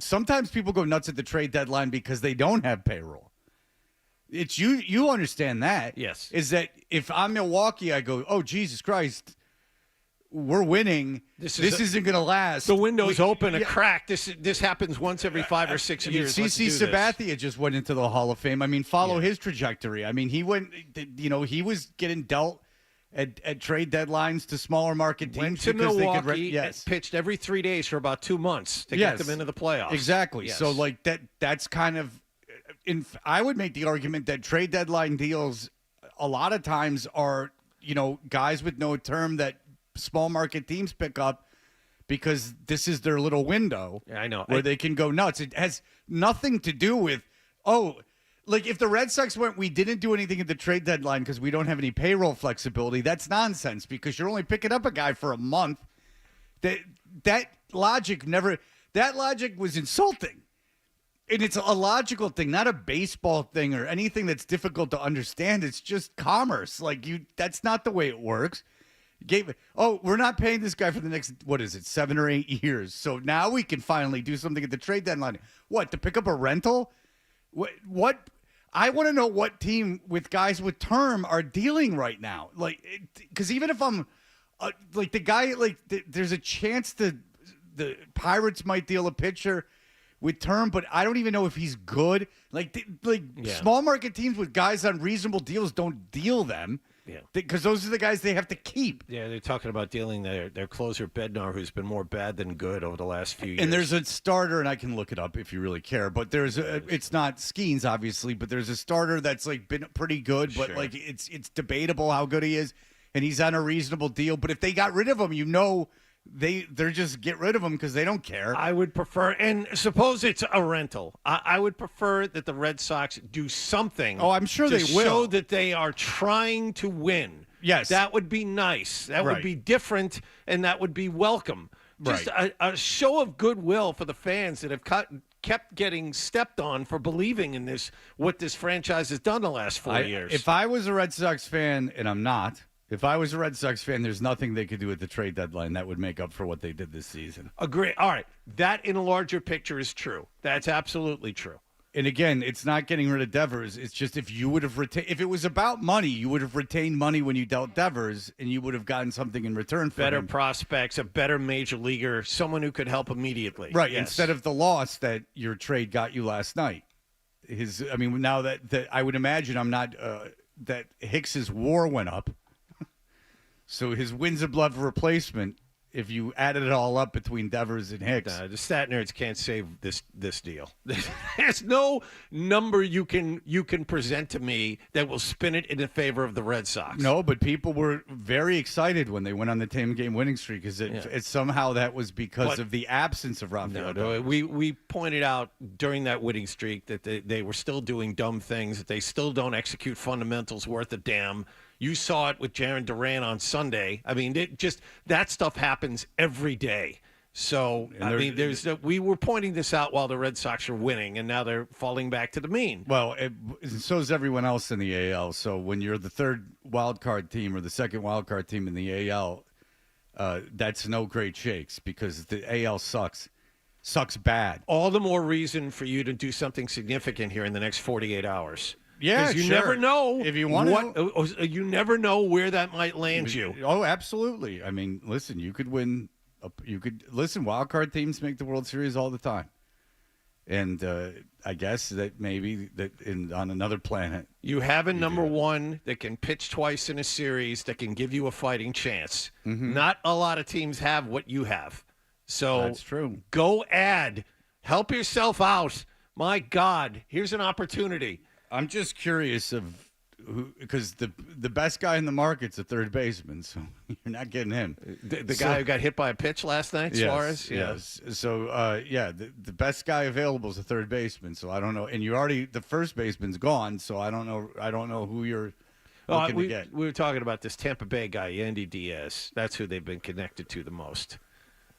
Speaker 5: Sometimes people go nuts at the trade deadline because they don't have payroll. It's you understand that.
Speaker 2: Yes.
Speaker 5: Is that if I'm Milwaukee, I go, oh, Jesus Christ, we're winning. This isn't going to last.
Speaker 2: The window's open, a crack. This happens once every 5 or 6 years.
Speaker 5: CC Sabathia just went into the Hall of Fame. I mean, follow his trajectory. I mean, he went, he was getting dealt at trade deadlines to smaller market teams.
Speaker 2: Went to Milwaukee and pitched every 3 days for about 2 months to get them into the playoffs.
Speaker 5: Exactly.
Speaker 2: Yes.
Speaker 5: So, like, that's kind of I would make the argument that trade deadline deals a lot of times are, guys with no term that small market teams pick up because this is their little window.
Speaker 2: Yeah, I know.
Speaker 5: Where they can go nuts. It has nothing to do with, like if the Red Sox we didn't do anything at the trade deadline because we don't have any payroll flexibility, that's nonsense because you're only picking up a guy for a month That logic was insulting. And it's a logical thing, not a baseball thing or anything that's difficult to understand. It's just commerce. That's not the way it works. We're not paying this guy for the next, 7 or 8 years. So now we can finally do something at the trade deadline. What, to pick up a rental? What? I want to know what team with guys with term are dealing right now. Because even if I'm the guy, there's a chance the Pirates might deal a pitcher with term, but I don't even know if he's good. Small market teams with guys on reasonable deals don't deal them. Yeah, because those are the guys they have to keep.
Speaker 2: Yeah, they're talking about dealing their closer Bednar, who's been more bad than good over the last few years.
Speaker 5: And there's a starter, and I can look it up if you really care. But it's not Skeens, obviously, but there's a starter that's been pretty good, but
Speaker 2: Sure.
Speaker 5: it's debatable how good he is, and he's on a reasonable deal. But if they got rid of him, they're just get rid of him because they don't care.
Speaker 2: I would prefer, and suppose it's a rental. I would prefer that the Red Sox do something.
Speaker 5: Oh, I'm sure they will.
Speaker 2: Show that they are trying to win.
Speaker 5: Yes.
Speaker 2: That would be nice. That
Speaker 5: Right.
Speaker 2: would be different, and that would be welcome. Just a show of goodwill for the fans that have kept getting stepped on for believing in what this franchise has done the last 4 years.
Speaker 5: If I was a Red Sox fan, and I'm not, if I was a Red Sox fan, there's nothing they could do at the trade deadline that would make up for what they did this season.
Speaker 2: Agree. All right. That in a larger picture is true. That's absolutely true.
Speaker 5: And again, it's not getting rid of Devers. It's just if you would have if it was about money, you would have retained money when you dealt Devers, and you would have gotten something in return for
Speaker 2: better
Speaker 5: him.
Speaker 2: prospects, a better major leaguer, someone who could help immediately.
Speaker 5: Right.
Speaker 2: Yes.
Speaker 5: Instead of the loss that your trade got you last night. Now that I would imagine that Hicks's WAR went up. So his wins above replacement, if you added it all up between Devers and Hicks.
Speaker 2: The stat nerds can't save this deal. There's no number you can present to me that will spin it in favor of the Red Sox.
Speaker 5: No, but people were very excited when they went on the 10-game winning streak because it somehow that was because of the absence of Rafael.
Speaker 2: No, we pointed out during that winning streak that they were still doing dumb things, that they still don't execute fundamentals worth a damn. You saw it with Jarren Duran on Sunday. That stuff happens every day. So, we were pointing this out while the Red Sox are winning, and now they're falling back to the mean.
Speaker 5: Well, so is everyone else in the AL. So when you're the third wild card team or the second wild card team in the AL, that's no great shakes because the AL sucks bad.
Speaker 2: All the more reason for you to do something significant here in the next 48 hours.
Speaker 5: Yeah,
Speaker 2: you never know
Speaker 5: if you want
Speaker 2: you never know where that might land you.
Speaker 5: Oh, absolutely. Listen, you could win. Wild card teams make the World Series all the time, and I guess that maybe on another planet
Speaker 2: you have a number one that can pitch twice in a series that can give you a fighting chance. Mm-hmm. Not a lot of teams have what you have, so
Speaker 5: that's true.
Speaker 2: Go help yourself out. My God, here's an opportunity.
Speaker 5: I'm just curious because the best guy in the market's a third baseman, so you're not getting him.
Speaker 2: The guy who got hit by a pitch last night, Suarez?
Speaker 5: Yes. So, the best guy available is a third baseman, so I don't know. And the first baseman's gone, so I don't know who you're looking to get.
Speaker 2: We were talking about this Tampa Bay guy, Yandy Diaz. That's who they've been connected to the most.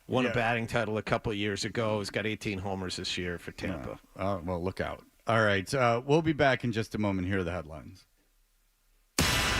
Speaker 2: Won a batting title a couple of years ago. He's got 18 homers this year for Tampa.
Speaker 5: Well, look out. All right, we'll be back in just a moment. Here are the headlines.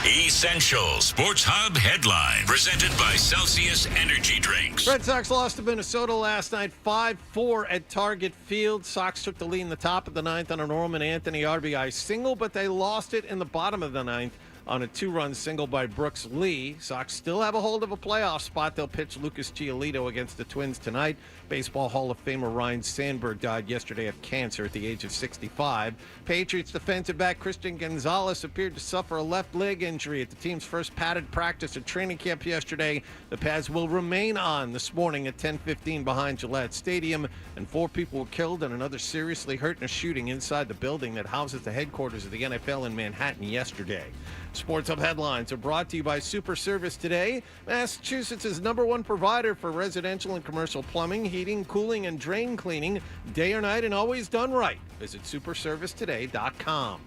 Speaker 1: Essential Sports Hub headline presented by Celsius Energy Drinks.
Speaker 2: Red Sox lost to Minnesota last night 5-4 at Target Field. Sox took the lead in the top of the ninth on a Norman Anthony RBI single, but they lost it in the bottom of the ninth on a 2-run single by Brooks Lee. Sox still have a hold of a playoff spot. They'll pitch Lucas Giolito against the Twins tonight. Baseball Hall of Famer Ryan Sandberg died yesterday of cancer at the age of 65. Patriots defensive back Christian Gonzalez appeared to suffer a left leg injury at the team's first padded practice at training camp yesterday. The pads will remain on this morning at 10:15 behind Gillette Stadium, and 4 people were killed and another seriously hurt in a shooting inside the building that houses the headquarters of the NFL in Manhattan yesterday. Sports Hub headlines are brought to you by Super Service Today, Massachusetts' #1 provider for residential and commercial plumbing, heating, cooling, and drain cleaning, day or night, and always done right. Visit superservicetoday.com.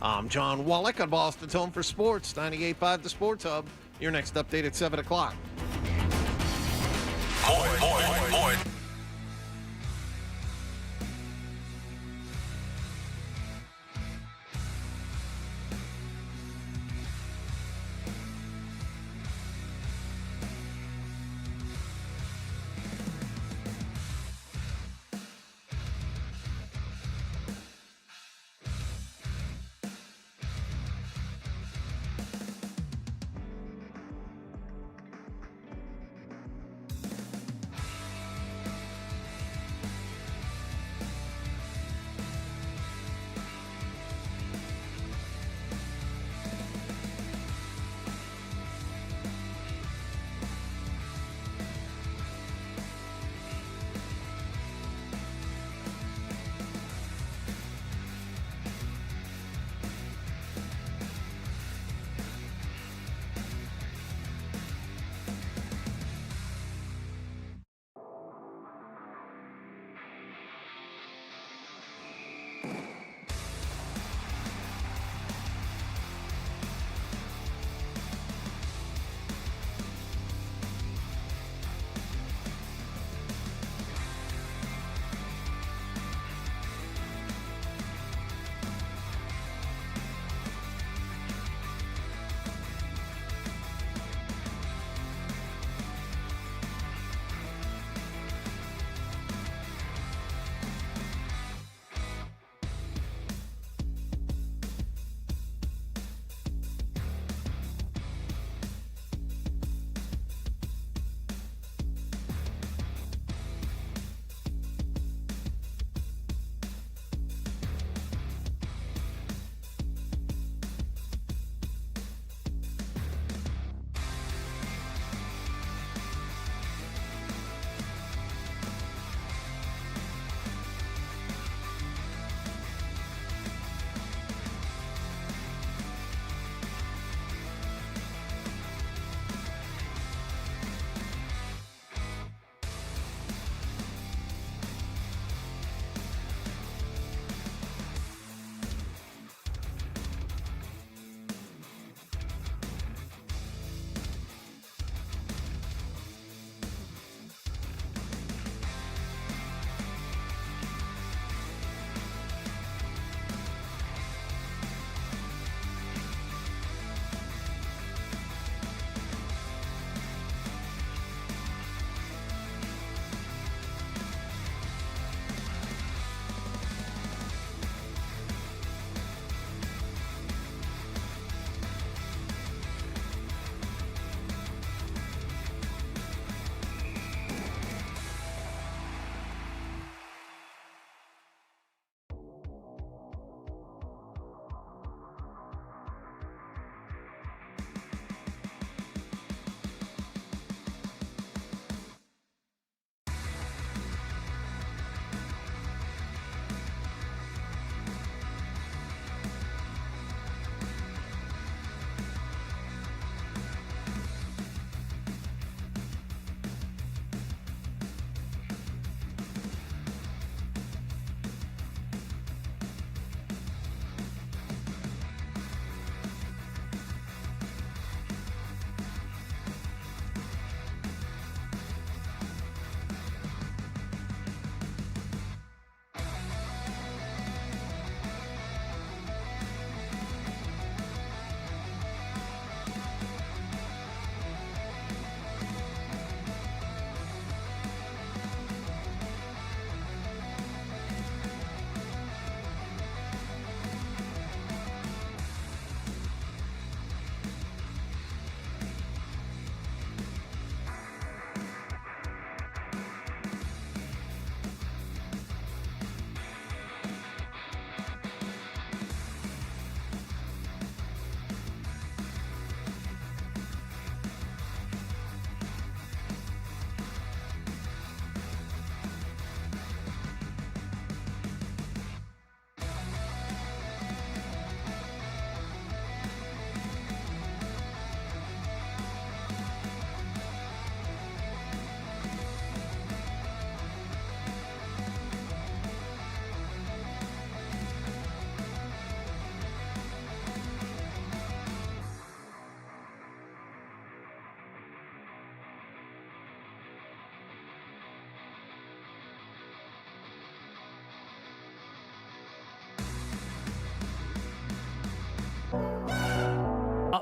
Speaker 2: I'm John Wallach on Boston's Home for Sports, 98.5 The Sports Hub. Your next update at 7 o'clock.
Speaker 1: More.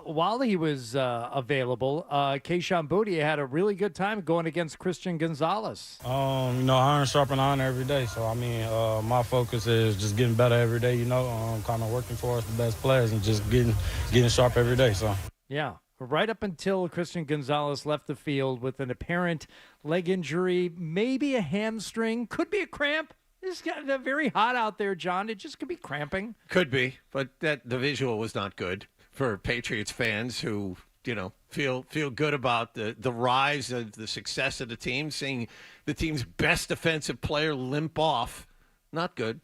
Speaker 6: While he was available, Keyshawn Boutte had a really good time going against Christian Gonzalez.
Speaker 12: Iron sharpen iron every day. So, my focus is just getting better every day, kind of working towards the best players and just getting sharp every day. So,
Speaker 6: yeah. Right up until Christian Gonzalez left the field with an apparent leg injury, maybe a hamstring, could be a cramp. It's very hot out there, John. It just could be cramping.
Speaker 2: Could be, but the visual was not good for Patriots fans who, feel good about the rise of the success of the team, seeing the team's best defensive player limp off. Not good.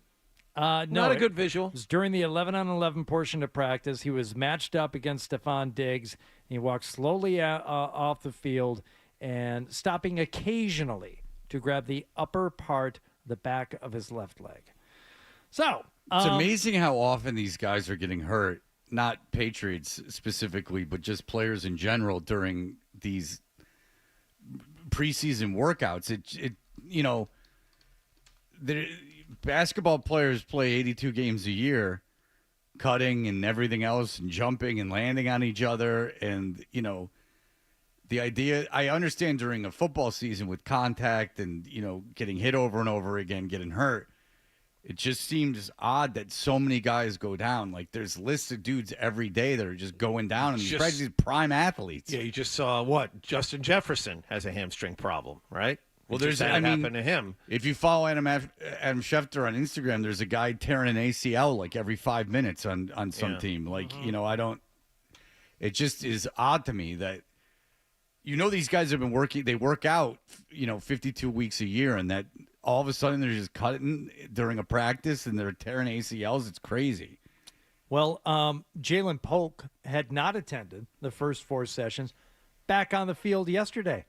Speaker 6: No,
Speaker 2: not a good visual.
Speaker 6: It was during the 11-on-11 portion of practice. He was matched up against Stephon Diggs. He walked slowly off the field and stopping occasionally to grab the upper part, the back of his left leg. So
Speaker 5: it's amazing how often these guys are getting hurt. Not Patriots specifically, but just players in general during these preseason workouts. Basketball players play 82 games a year, cutting and everything else and jumping and landing on each other. And, the idea, I understand during a football season with contact and, getting hit over and over again, getting hurt. It just seems odd that so many guys go down. Like, there's lists of dudes every day that are just going down, and these prime athletes.
Speaker 2: Yeah, you just saw Justin Jefferson has a hamstring problem, right?
Speaker 5: Well,
Speaker 2: happened to him.
Speaker 5: If you follow Adam Schefter on Instagram, there's a guy tearing an ACL like every 5 minutes on some team. Like, it just is odd to me that, these guys have been working, they work out, 52 weeks a year, and that all of a sudden they're just cutting during a practice and they're tearing ACLs. It's crazy.
Speaker 6: Well, Jalen Pulk had not attended the first 4 sessions. Back on the field yesterday.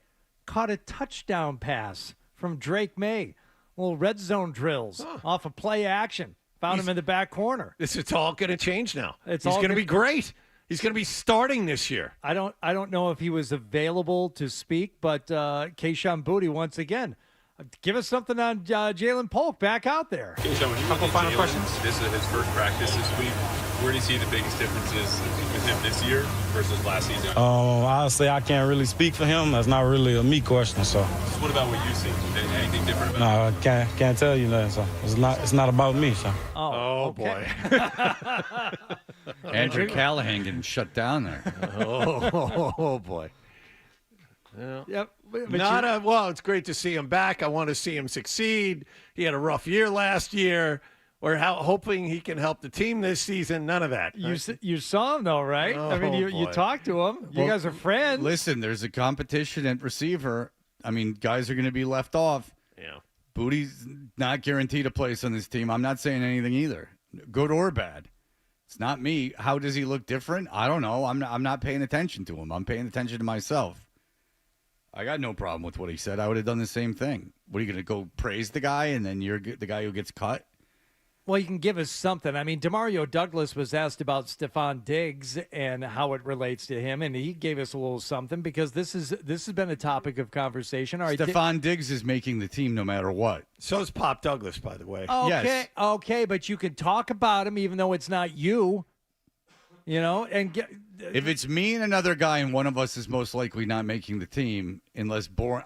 Speaker 6: Caught a touchdown pass from Drake May. Little red zone drills off of play action. Found him in the back corner.
Speaker 2: It's all going to change now. He's going to be great. He's going to be starting this year.
Speaker 6: I don't know if he was available to speak, but Keyshawn Boutte once again. Give us something on Jalen Polk back out there.
Speaker 13: Keyshawn, when you look at Jalen, this is his first practice this week. Where do you see the biggest differences with him this year versus last season?
Speaker 12: I'll say I can't really speak for him. That's not really a me question. So.
Speaker 13: What about what you see? Anything different about
Speaker 12: No, I can't tell you that. So it's not about me. So.
Speaker 2: Oh boy.
Speaker 5: Andrew Callahan getting shut down there.
Speaker 2: Oh boy. Yeah. Yep. Well, it's great to see him back. I want to see him succeed. He had a rough year last year. We're hoping he can help the team this season. None of that.
Speaker 6: You saw him, though, right?
Speaker 2: Oh,
Speaker 6: you talked to him. You guys are friends.
Speaker 5: Listen, there's a competition at receiver. Guys are going to be left off.
Speaker 2: Yeah.
Speaker 5: Bootie's not guaranteed a place on this team. I'm not saying anything either, good or bad. It's not me. How does he look different? I don't know. I'm not paying attention to him. I'm paying attention to myself. I got no problem with what he said. I would have done the same thing. What are you going to go praise the guy and then you're the guy who gets cut?
Speaker 6: Well, you can give us something. DeMario Douglas was asked about Stephon Diggs and how it relates to him, and he gave us a little something because this has been a topic of conversation. All right,
Speaker 5: Stephon Diggs is making the team no matter what.
Speaker 2: So is Pop Douglas, by the way.
Speaker 6: Okay,
Speaker 5: yes.
Speaker 6: Okay, but you can talk about him even though it's not you.
Speaker 5: If it's me and another guy and one of us is most likely not making the team unless born.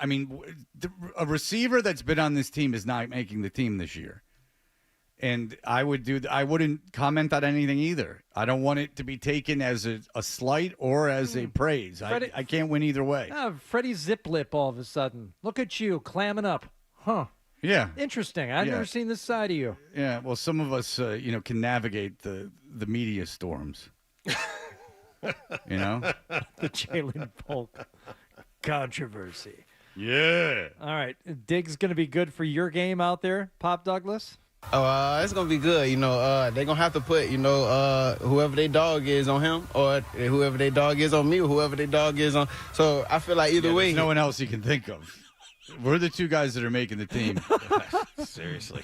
Speaker 5: A receiver that's been on this team is not making the team this year. And I wouldn't comment on anything either. I don't want it to be taken as a slight or as a praise. I can't win either way.
Speaker 6: Freddie Zip Lip all of a sudden. Look at you clamming up. Huh.
Speaker 5: Yeah.
Speaker 6: Interesting. I've never seen this side of you.
Speaker 5: Yeah. Well, some of us, can navigate the media storms. The
Speaker 6: Jalen Polk controversy.
Speaker 5: Yeah.
Speaker 6: All right. Diggs going to be good for your game out there, Pop Douglas?
Speaker 12: It's gonna be good. They're gonna have to put, whoever their dog is on him, or whoever their dog is on me, or whoever their dog is on. So I feel like either way,
Speaker 5: there's no one else you can think of. We're the two guys that are making the team.
Speaker 2: Seriously.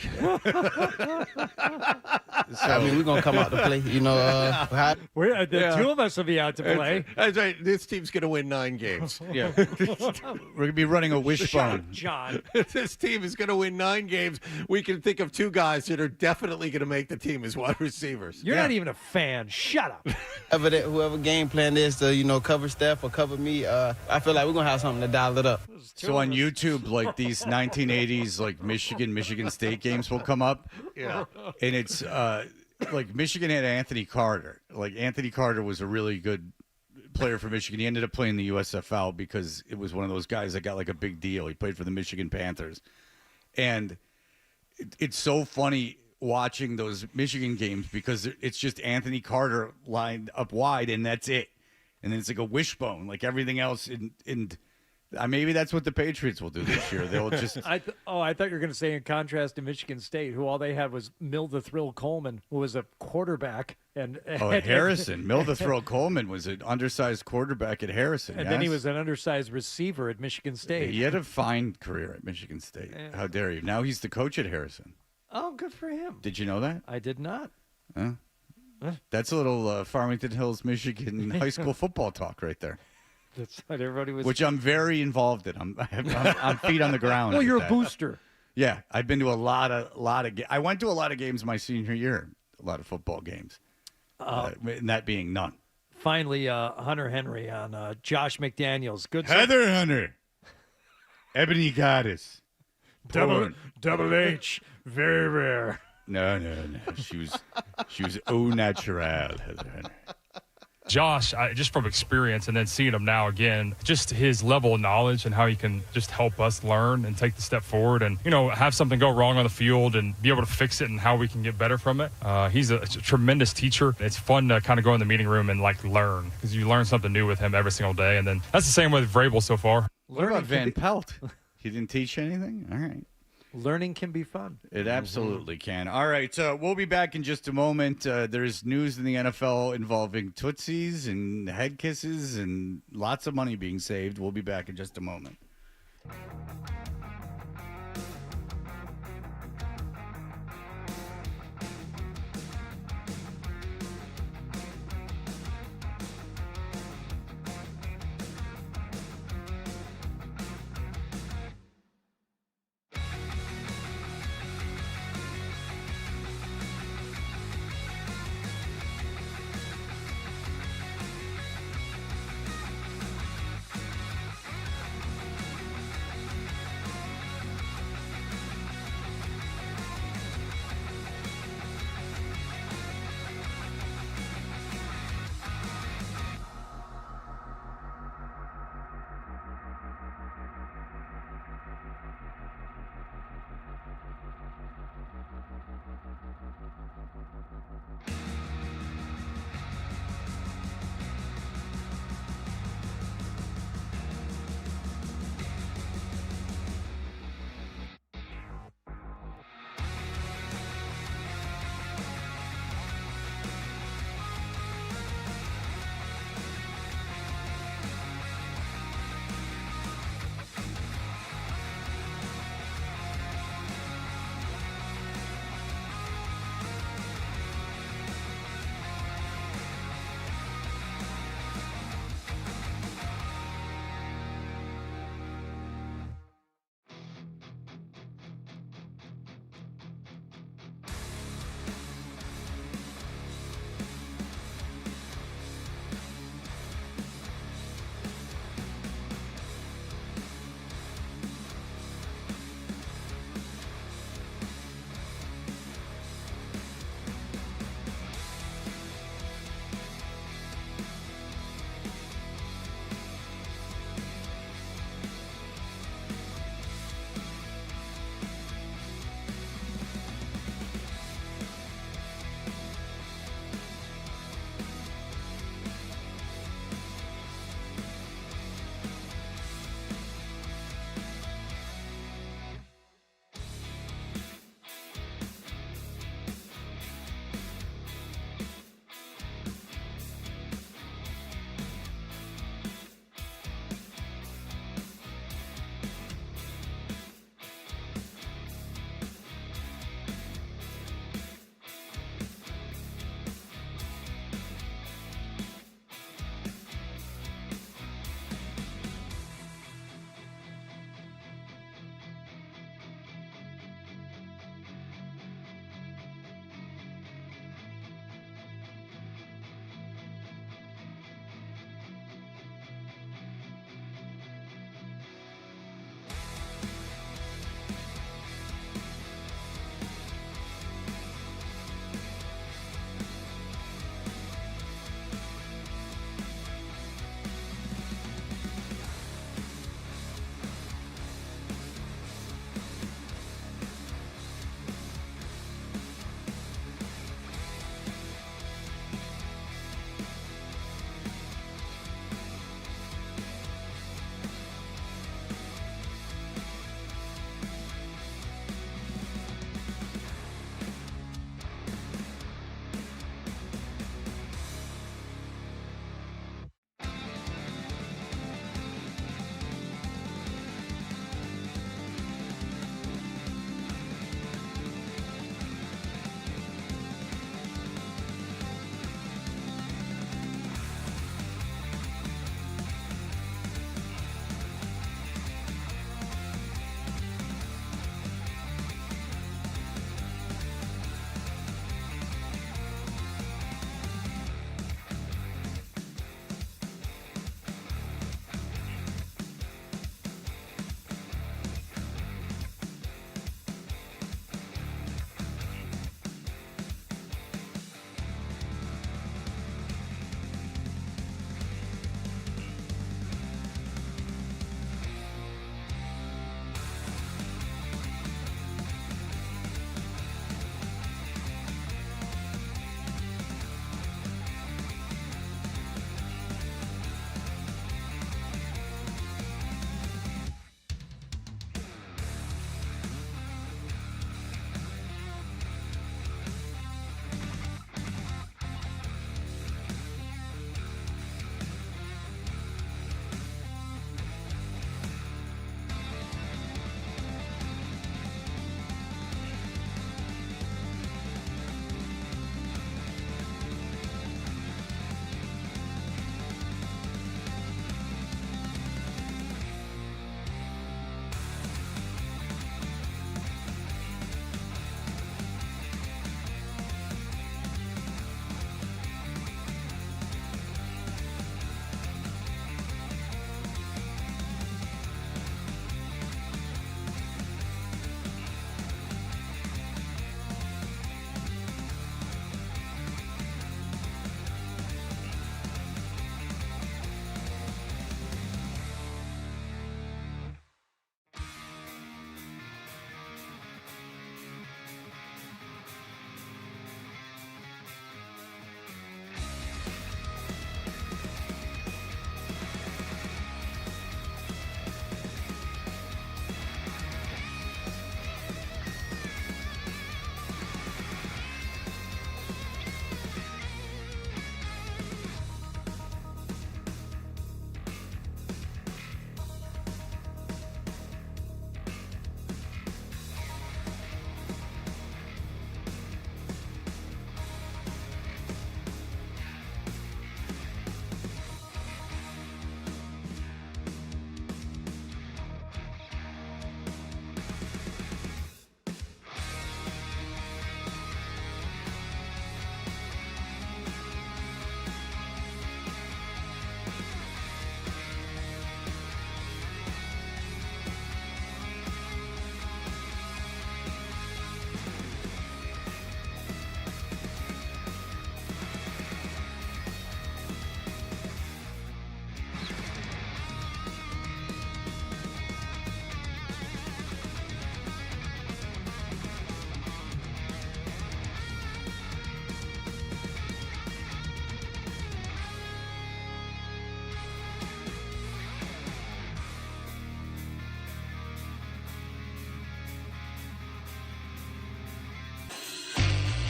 Speaker 14: I mean, we're going to come out to play. You know,
Speaker 6: the two of us will be out to play.
Speaker 2: That's right. This team's going to win 9 games.
Speaker 5: Yeah. We're going to be running a wishbone.
Speaker 6: John.
Speaker 2: This team is going to win 9 games. We can think of 2 guys that are definitely going to make the team as wide receivers.
Speaker 6: You're not even a fan. Shut up.
Speaker 14: Whoever game plan is to, cover Steph or cover me, I feel like we're going to have something to dial it up.
Speaker 5: So on YouTube, like these 1980s, like Michigan State games will come up.
Speaker 2: Yeah.
Speaker 5: And it's like Michigan had Anthony Carter. Like Anthony Carter was a really good player for Michigan. He ended up playing the USFL because it was one of those guys that got like a big deal. He played for the Michigan Panthers. And it's so funny watching those Michigan games because it's just Anthony Carter lined up wide and that's it. And then it's like a wishbone, like everything else in maybe that's what the Patriots will do this year. They'll just.
Speaker 6: I thought you were going to say in contrast to Michigan State, who all they had was Mill the Thrill Coleman, who was a quarterback, and
Speaker 5: Harrison. Mill the Thrill Coleman was an undersized quarterback at Harrison,
Speaker 6: and then he was an undersized receiver at Michigan State.
Speaker 5: He had a fine career at Michigan State.
Speaker 6: Yeah.
Speaker 5: How dare you? Now he's the coach at Harrison.
Speaker 6: Oh, good for him.
Speaker 5: Did you know that?
Speaker 6: I did not.
Speaker 5: Huh? That's a little Farmington Hills, Michigan high school football talk right there.
Speaker 6: That's what everybody was.
Speaker 5: Which I'm very involved in. I'm feet on the ground.
Speaker 6: Well, you're
Speaker 5: with
Speaker 6: a
Speaker 5: that.
Speaker 6: booster.
Speaker 5: Yeah, I've been to a lot of. I went to a lot of games my senior year. A lot of football games, and that being none.
Speaker 6: Finally, Hunter Henry on Josh McDaniels. Good.
Speaker 5: Heather Hunter, Ebony Goddess,
Speaker 6: Double H, very rare.
Speaker 5: No. She was au naturel, Heather Hunter.
Speaker 13: Josh, just from experience and then seeing him now again, just his level of knowledge and how he can just help us learn and take the step forward and, have something go wrong on the field and be able to fix it and how we can get better from it. He's a tremendous teacher. It's fun to kind of go in the meeting room and learn because you learn something new with him every single day. And then that's the same with Vrabel so far.
Speaker 5: What about Van Pelt? He didn't teach anything? All right.
Speaker 6: Learning can be fun.
Speaker 5: It absolutely can. All right, we'll be back in just a moment. There's news in the NFL involving Tootsies and head kisses and lots of money being saved. We'll be back in just a moment.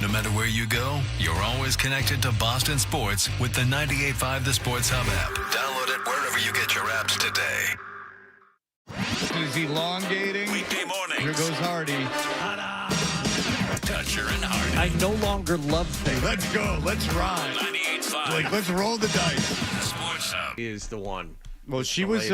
Speaker 15: No matter where you go, you're always connected to Boston sports with the 98.5 The Sports Hub app. Download it wherever you get your apps today.
Speaker 5: He's elongating.
Speaker 1: Weekday mornings.
Speaker 5: Here goes Hardy.
Speaker 1: Dutcher and Hardy.
Speaker 6: I no longer love things.
Speaker 5: Let's go. Let's ride.
Speaker 1: 98.5.
Speaker 5: Like, let's roll the dice.
Speaker 1: Sports Hub.
Speaker 2: Is the one.
Speaker 5: Well, she was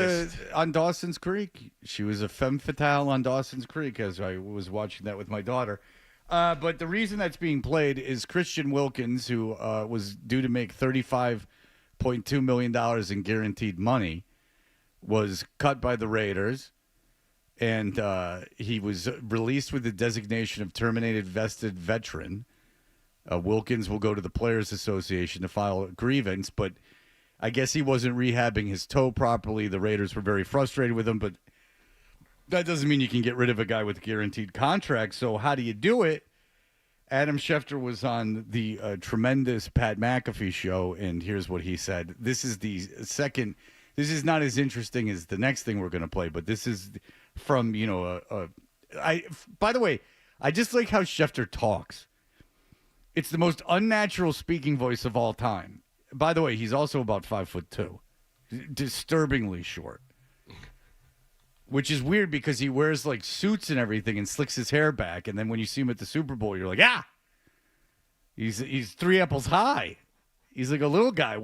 Speaker 5: on Dawson's Creek. She was a femme fatale on Dawson's Creek as I was watching that with my daughter. But the reason that's being played is Christian Wilkins, who was due to make $35.2 million in guaranteed money, was cut by the Raiders, and he was released with the designation of terminated vested veteran. Wilkins will go to the Players Association to file a grievance, but I guess he wasn't rehabbing his toe properly. The Raiders were very frustrated with him, but that doesn't mean you can get rid of a guy with a guaranteed contract. So how do you do it? Adam Schefter was on the tremendous Pat McAfee show, and here's what he said. This is the second. This is not as interesting as the next thing we're going to play, but this is from, by the way, I just like how Schefter talks. It's the most unnatural speaking voice of all time. By the way, he's also about 5'2", disturbingly short. Which is weird because he wears like suits and everything and slicks his hair back, and then when you see him at the Super Bowl, you're like, he's 3 apples high. He's like a little guy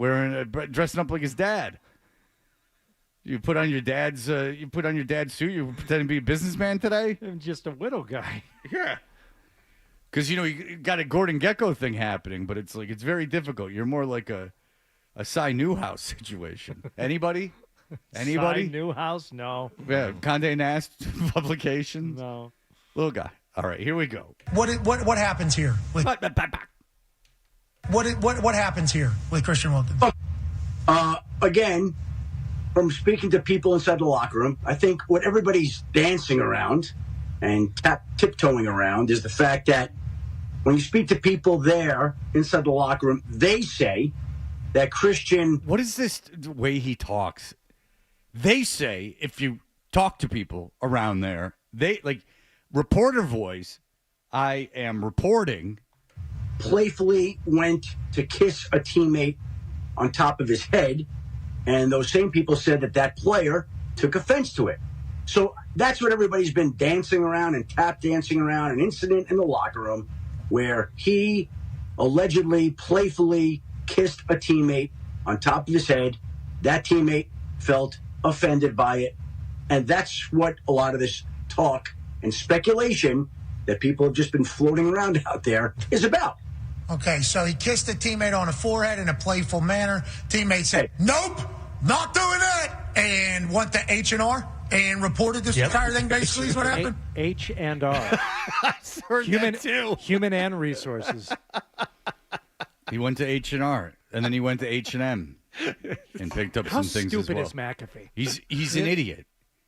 Speaker 5: dressing up like his dad. You put on your dad's suit. You pretend to be a businessman today.
Speaker 6: I'm just a widow guy.
Speaker 5: Yeah. Because you got a Gordon Gekko thing happening, but it's like it's very difficult. You're more like a Cy Newhouse situation. Anybody? Anybody?
Speaker 6: Cy Newhouse? No.
Speaker 5: Yeah, Condé Nast publications.
Speaker 6: No.
Speaker 5: Little guy. All right, here we go.
Speaker 16: What happens here? What happens here with Christian Wilkins?
Speaker 17: Again, from speaking to people inside the locker room, I think what everybody's dancing around and tiptoeing around is the fact that when you speak to people there inside the locker room, they say that Christian...
Speaker 5: What is this way he talks? They say, if you talk to people around there, they, like, reporter voice, I am reporting...
Speaker 17: playfully went to kiss a teammate on top of his head, and those same people said that player took offense to it. So that's what everybody's been dancing around and tap dancing around, an incident in the locker room where he allegedly playfully kissed a teammate on top of his head. That teammate felt offended by it. And that's what a lot of this talk and speculation that people have just been floating around out there is about.
Speaker 16: Okay, so he kissed a teammate on the forehead in a playful manner. Teammate said, nope, not doing that, and went to H&R and reported this entire thing, basically, is what happened?
Speaker 6: H&R.
Speaker 2: I heard that too.
Speaker 6: Human and resources.
Speaker 5: He went to H&R, and then he went to H&M and picked up some things as well.
Speaker 6: How stupid is McAfee?
Speaker 5: He's an idiot.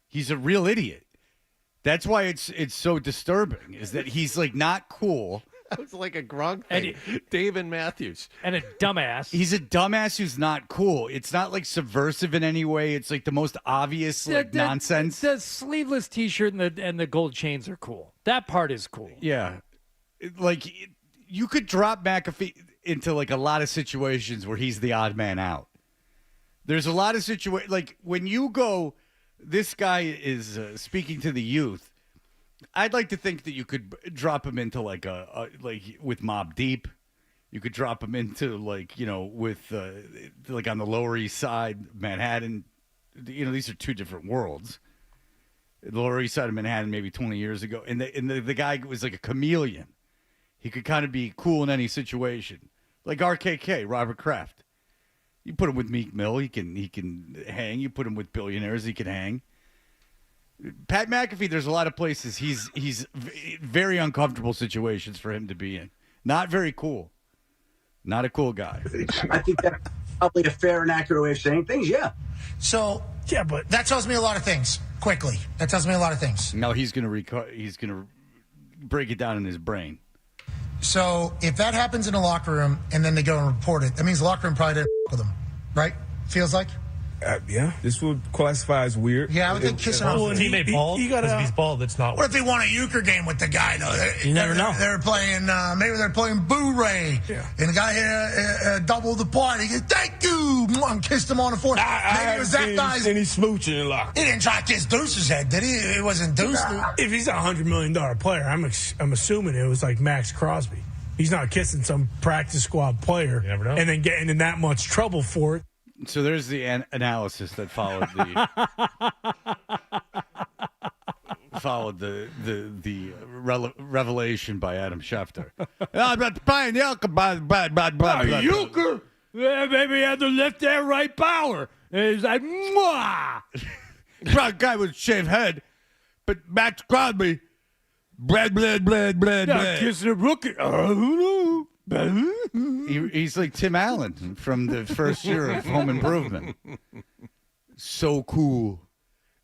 Speaker 5: He's a real idiot. That's why it's so disturbing, is that he's, like, not cool.
Speaker 2: It's like a Gronk thing. Dave and Matthews.
Speaker 6: And a dumbass.
Speaker 5: He's a dumbass who's not cool. It's not, like, subversive in any way. It's, like, the most obvious, nonsense.
Speaker 6: The sleeveless T-shirt and the gold chains are cool. That part is cool.
Speaker 5: Yeah. You could drop McAfee into, like, a lot of situations where he's the odd man out. There's a lot of situations, like, when you go, this guy is speaking to the youth, I'd like to think that you could drop him into like with Mobb Deep. You could drop him into with like on the Lower East Side, Manhattan. These are two different worlds. The Lower East Side of Manhattan, maybe 20 years ago, and the guy was like a chameleon. He could kind of be cool in any situation, like RKK, Robert Kraft. You put him with Meek Mill, he can hang. You put him with billionaires, he can hang. Pat McAfee, there's a lot of places he's very uncomfortable situations for him to be in. Not very cool. Not a cool guy.
Speaker 17: I think that's probably a fair and accurate way of saying things, yeah.
Speaker 16: So, yeah, but that tells me a lot of things, quickly. That tells me a lot of things.
Speaker 5: No, he's going to break it down in his brain.
Speaker 16: So, if that happens in the locker room and then they go and report it, that means the locker room probably didn't with them, right? Feels like?
Speaker 8: Yeah, this would classify as weird.
Speaker 16: Yeah, I would think kissing off.
Speaker 18: Well, teammate bald. If he's bald, that's not.
Speaker 16: What if he won a euchre game with the guy? Though
Speaker 18: You never know.
Speaker 16: They're playing. Maybe they're playing Boo Ray, and the guy hit double the party. He goes, "Thank you," and kissed him on the forehead. Maybe it was that guy's.
Speaker 8: Any smooching in locker.
Speaker 16: He didn't try to kiss Deuce's head, did he? It wasn't Deuce.
Speaker 18: If he's a $100 million player, I'm assuming it was like Max Crosby. He's not kissing some practice squad player and then getting in that much trouble for it.
Speaker 5: So there's the analysis that followed the revelation by Adam Schefter.
Speaker 6: Euchre. Yeah, maybe he had the left and right power. And he's like, mwah.
Speaker 5: Guy with a shaved head, but Max Crosby, bread.
Speaker 6: Kissing a rookie.
Speaker 5: He's like Tim Allen from the first year of Home Improvement. So cool.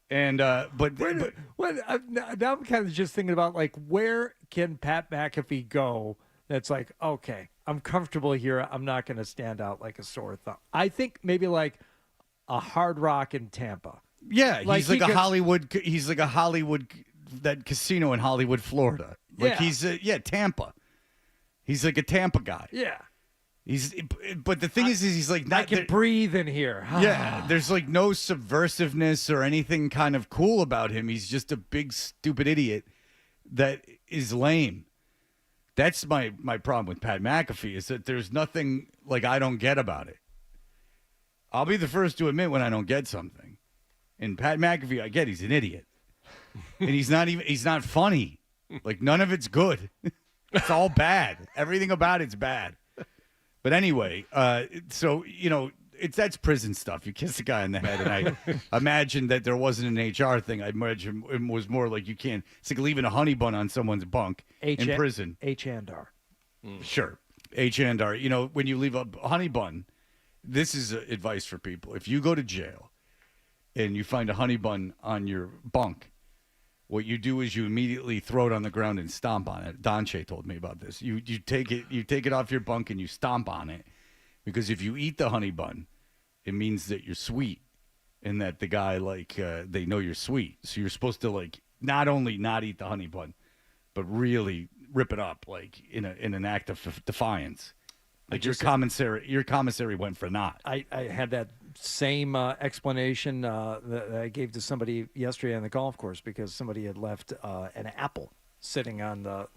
Speaker 5: And now
Speaker 6: I'm kind of just thinking about like where can Pat McAfee go? That's like, okay, I'm comfortable here. I'm not going to stand out like a sore thumb. I think maybe like a Hard Rock in Tampa.
Speaker 5: Yeah,
Speaker 6: Like
Speaker 5: he's like
Speaker 6: he
Speaker 5: a
Speaker 6: could-
Speaker 5: Hollywood. He's like a Hollywood, that casino in Hollywood, Florida. Like
Speaker 6: Yeah.
Speaker 5: he's Tampa. He's like a Tampa guy.
Speaker 6: Yeah.
Speaker 5: But the thing is he's like not.
Speaker 6: I can breathe in here.
Speaker 5: Yeah, there's like no subversiveness or anything kind of cool about him. He's just a big stupid idiot that is lame. That's my problem with Pat McAfee, is that there's nothing like I don't get about it. I'll be the first to admit when I don't get something. And Pat McAfee, I get he's an idiot. And he's not funny. Like none of it's good. It's all bad. Everything about it's bad. But anyway, so that's prison stuff. You kiss a guy in the head, and I imagine that there wasn't an HR thing. I imagine it was more like you can't. It's like leaving a honey bun on someone's bunk in prison.
Speaker 6: H&R.
Speaker 5: Sure, H&R. When you leave a honey bun, this is advice for people. If you go to jail and you find a honey bun on your bunk, what you do is you immediately throw it on the ground and stomp on it. Donche told me about this. You take it off your bunk and you stomp on it, because if you eat the honey bun, it means that you're sweet, and that the guy they know you're sweet. So you're supposed to not only not eat the honey bun, but really rip it up in an act of defiance. Like your commissary went for naught.
Speaker 6: I had that same explanation that I gave to somebody yesterday on the golf course, because somebody had left an apple sitting on the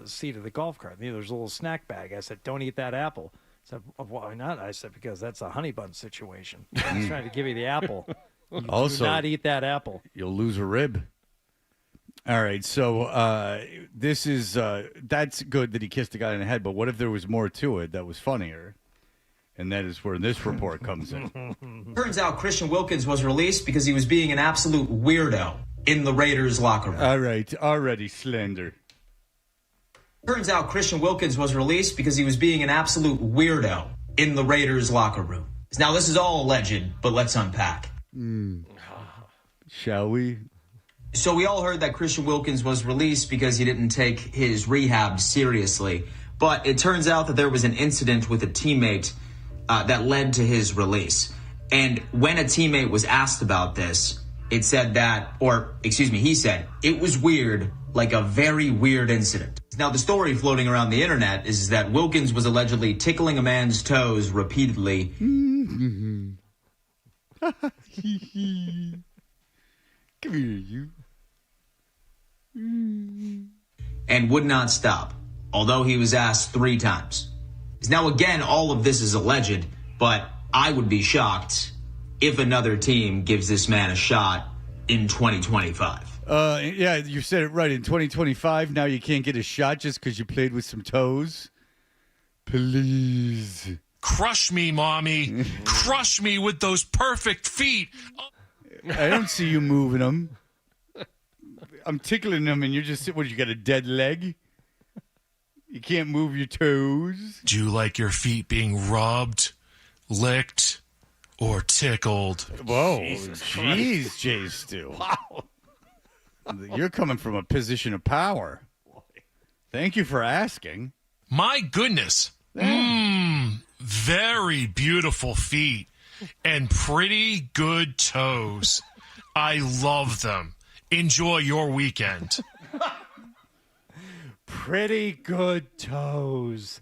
Speaker 6: seat of the golf cart. There's a little snack bag. I said, "Don't eat that apple." I said, "Why not?" I said, "Because that's a honey bun situation. I was trying to give you the apple. You
Speaker 5: Also,
Speaker 6: do not eat that apple.
Speaker 5: You'll lose a rib." All right, so this is that's good that he kissed a guy in the head, but what if there was more to it that was funnier? And that is where this report comes in.
Speaker 19: Turns out Christian Wilkins was released because he was being an absolute weirdo in the Raiders locker room.
Speaker 5: All right, already slender.
Speaker 19: Turns out Christian Wilkins was released because he was being an absolute weirdo in the Raiders locker room. Now, this is all alleged, but let's unpack.
Speaker 5: Shall we?
Speaker 19: So we all heard that Christian Wilkins was released because he didn't take his rehab seriously. But it turns out that there was an incident with a teammate that led to his release. And when a teammate was asked about this, it said he said, it was weird, like a very weird incident. Now, the story floating around the internet is that Wilkins was allegedly tickling a man's toes repeatedly.
Speaker 5: Come here, you.
Speaker 19: And would not stop, although he was asked 3 times. Now, again, all of this is alleged, but I would be shocked if another team gives this man a shot in 2025.
Speaker 5: Yeah, you said it right. In 2025, now you can't get a shot just because you played with some toes. Please.
Speaker 20: Crush me, mommy. Crush me with those perfect feet.
Speaker 5: I don't see you moving them. I'm tickling them, and you're just, you got a dead leg? You can't move your toes?
Speaker 20: Do you like your feet being rubbed, licked, or tickled?
Speaker 5: Whoa. Jeez, Jay Stu.
Speaker 2: Wow.
Speaker 5: You're coming from a position of power. Thank you for asking.
Speaker 20: My goodness. Very beautiful feet. and pretty good toes. I love them. Enjoy your weekend.
Speaker 5: Pretty good toes.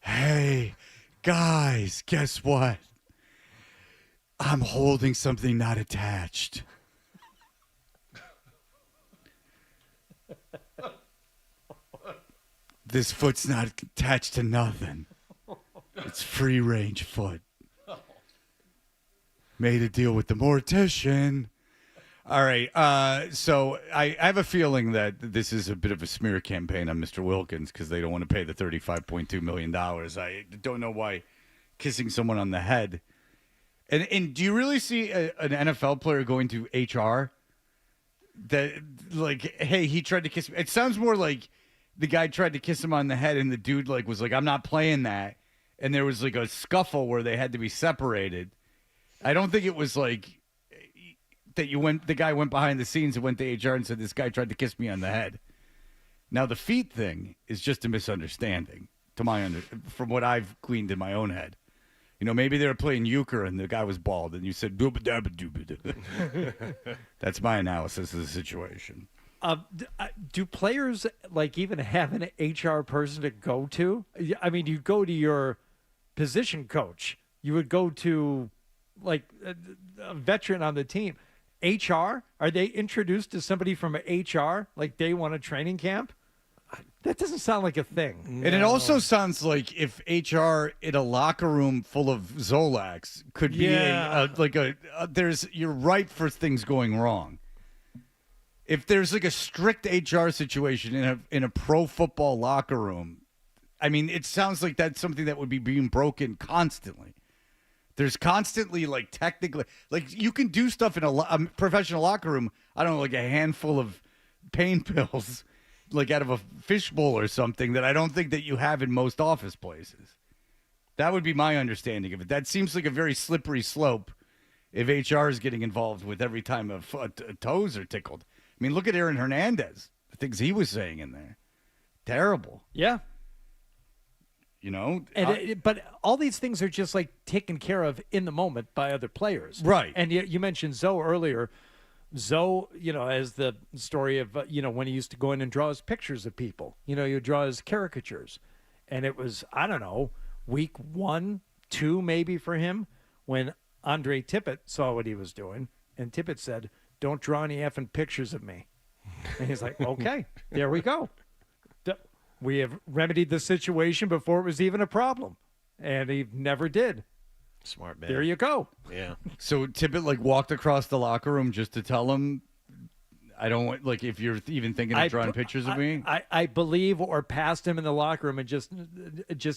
Speaker 5: Hey, guys, guess what? I'm holding something not attached. This foot's not attached to nothing. It's free range foot. Made a deal with the mortician. All right. So I have a feeling that this is a bit of a smear campaign on Mr. Wilkins because they don't want to pay the $35.2 million. I don't know why kissing someone on the head. And do you really see an NFL player going to HR that, like, hey, he tried to kiss me? It sounds more like the guy tried to kiss him on the head and the dude like was like, I'm not playing that. And there was like a scuffle where they had to be separated. I don't think it was like that the guy went behind the scenes and went to HR and said, this guy tried to kiss me on the head. Now, the feet thing is just a misunderstanding from what I've gleaned in my own head. You know, maybe they were playing euchre and the guy was bald and you said, dooba dabba dooba. That's my analysis of the situation.
Speaker 6: Do players like even have an HR person to go to? I mean, you go to your position coach. You would go to like a veteran on the team. HR? Are they introduced to somebody from HR like day one of training camp? That doesn't sound like a thing.
Speaker 5: And it also sounds like if HR in a locker room full of Zolax could be you're ripe for things going wrong. If there's like a strict HR situation in a pro football locker room, I mean, it sounds like that's something that would be being broken constantly. There's constantly like technically, like you can do stuff in a professional locker room. I don't know, like a handful of pain pills, like out of a fishbowl or something that I don't think that you have in most office places. That would be my understanding of it. That seems like a very slippery slope if HR is getting involved with every time toes are tickled. I mean, look at Aaron Hernandez, the things he was saying in there. Terrible.
Speaker 6: Yeah.
Speaker 5: You know?
Speaker 6: But all these things are just like taken care of in the moment by other players.
Speaker 5: Right.
Speaker 6: And you mentioned Zoe earlier. Zoe, as the story of, when he used to go in and draw his pictures of people. He would draw his caricatures. And it was, I don't know, week 1, 2 maybe for him when Andre Tippett saw what he was doing. And Tippett said, don't draw any effing pictures of me. And he's like, okay, there we go. We have remedied the situation before it was even a problem. And he never did.
Speaker 2: Smart man.
Speaker 6: There you go.
Speaker 2: Yeah.
Speaker 5: So Tippett walked across the locker room just to tell him, I don't want, if you're even thinking of drawing pictures of me.
Speaker 6: I believe, or passed him in the locker room and just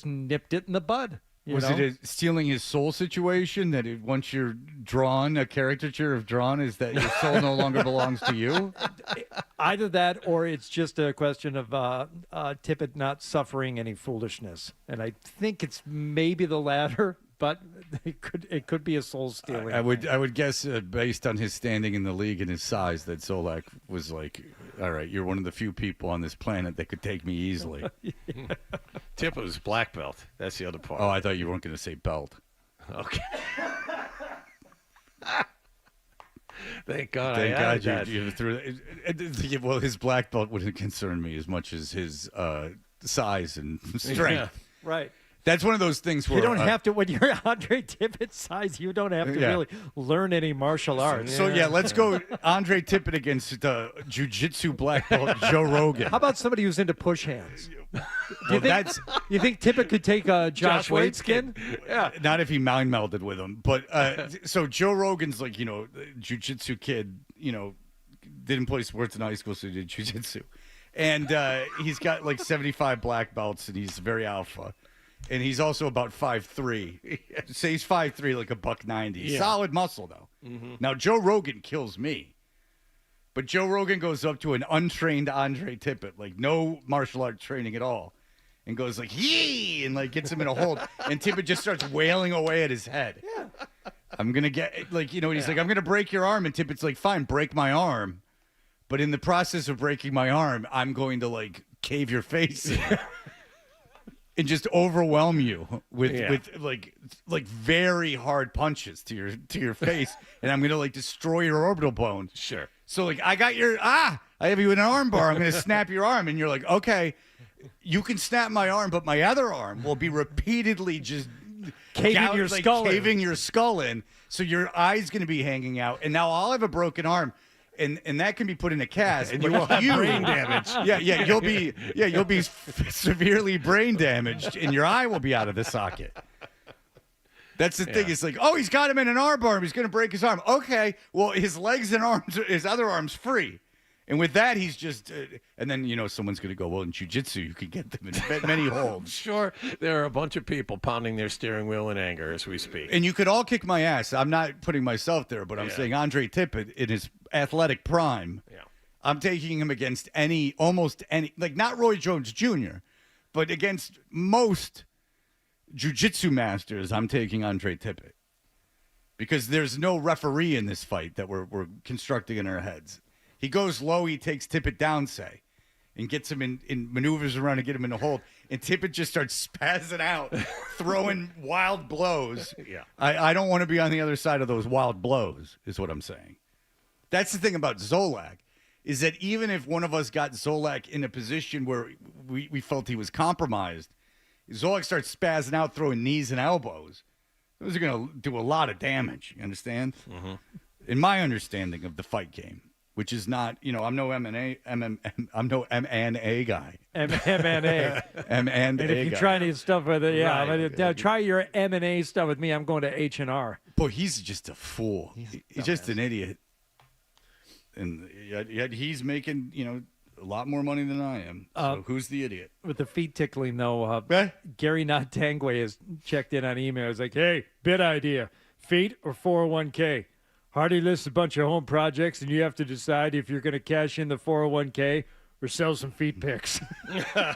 Speaker 6: nipped it in the bud.
Speaker 5: Was it a stealing his soul situation that once you're drawn, a caricature of drawn, is that your soul no longer belongs to you?
Speaker 6: Either that or it's just a question of Tippett not suffering any foolishness. And I think it's maybe the latter, but it could be a soul stealing.
Speaker 5: I would guess based on his standing in the league and his size that Solak was like, all right, you're one of the few people on this planet that could take me easily.
Speaker 2: Tippett was black belt. That's the other part.
Speaker 5: Oh, I thought you weren't going to say belt.
Speaker 2: Okay. Thank God.
Speaker 5: Thank God you threw that. Well, his black belt wouldn't concern me as much as his size and strength.
Speaker 6: Yeah, right.
Speaker 5: That's one of those things where
Speaker 6: you don't have to, when you're Andre Tippett's size, you don't have to really learn any martial arts.
Speaker 5: So, let's go Andre Tippett against jiu-jitsu black belt Joe Rogan.
Speaker 6: How about somebody who's into push hands? You think Tippett could take Josh Wade's skin?
Speaker 5: Yeah. Not if he mind melded with him. But so Joe Rogan's jiu-jitsu kid, didn't play sports in high school, so he did jiu-jitsu. And he's got 75 black belts, and he's very alpha. And he's also about 5'3". So he's 5'3", like a $190.
Speaker 2: Yeah.
Speaker 5: Solid muscle, though.
Speaker 2: Mm-hmm.
Speaker 5: Now, Joe Rogan kills me. But Joe Rogan goes up to an untrained Andre Tippett, no martial art training at all, and goes yee! And gets him in a hold. And Tippett just starts wailing away at his head.
Speaker 6: Yeah.
Speaker 5: I'm going to get, he's like, I'm going to break your arm. And Tippett's like, fine, break my arm. But in the process of breaking my arm, I'm going to, cave your face in. and just overwhelm you with like very hard punches to your face, and I'm gonna like destroy your orbital bone.
Speaker 2: Sure.
Speaker 5: So like I got your I have you in an arm bar. I'm gonna snap your arm, and you're like, okay, you can snap my arm, but my other arm will be repeatedly just
Speaker 6: caving your skull in.
Speaker 5: So your eye's gonna be hanging out, and now I'll have a broken arm. And that can be put in a cast,
Speaker 2: and you will have brain damage.
Speaker 5: You'll be severely brain damaged, and your eye will be out of the socket. That's the thing. It's like, oh, he's got him in an arm bar. He's going to break his arm. Okay, well, his legs and arms, his other arm's free, and with that, he's just. And then someone's going to go, well, in jiu-jitsu, you can get them in many holds.
Speaker 2: Sure, there are a bunch of people pounding their steering wheel in anger as we speak,
Speaker 5: and you could all kick my ass. I'm not putting myself there, but I'm saying Andre Tippett in his athletic prime.
Speaker 2: Yeah.
Speaker 5: I'm taking him against almost any, like not Roy Jones Jr., but against most jiu-jitsu masters, I'm taking Andre Tippett. Because there's no referee in this fight that we're constructing in our heads. He goes low, he takes Tippett down, say, and gets him in maneuvers around to get him in the hold. And Tippett just starts spazzing out, throwing wild blows.
Speaker 2: Yeah.
Speaker 5: I don't want to be on the other side of those wild blows, is what I'm saying. That's the thing about Zolak, is that even if one of us got Zolak in a position where we felt he was compromised, Zolak starts spazzing out, throwing knees and elbows. Those are going to do a lot of damage, you understand?
Speaker 2: Mm-hmm.
Speaker 5: In my understanding of the fight game, which is not, I'm no M&A guy.
Speaker 6: M&A.
Speaker 5: M&A
Speaker 6: And if you
Speaker 5: guy.
Speaker 6: try any stuff with it,
Speaker 5: Right.
Speaker 6: try your M&A stuff with me. I'm going to H&R.
Speaker 5: Boy, he's just a fool. He's just an idiot. And yet he's making, a lot more money than I am. So who's the idiot?
Speaker 6: With the feet tickling, though, Gary Notangwe has checked in on email. He's like, hey, bid idea, feet or 401k? Hardy lists a bunch of home projects, and you have to decide if you're going to cash in the 401k or sell some feet pics. I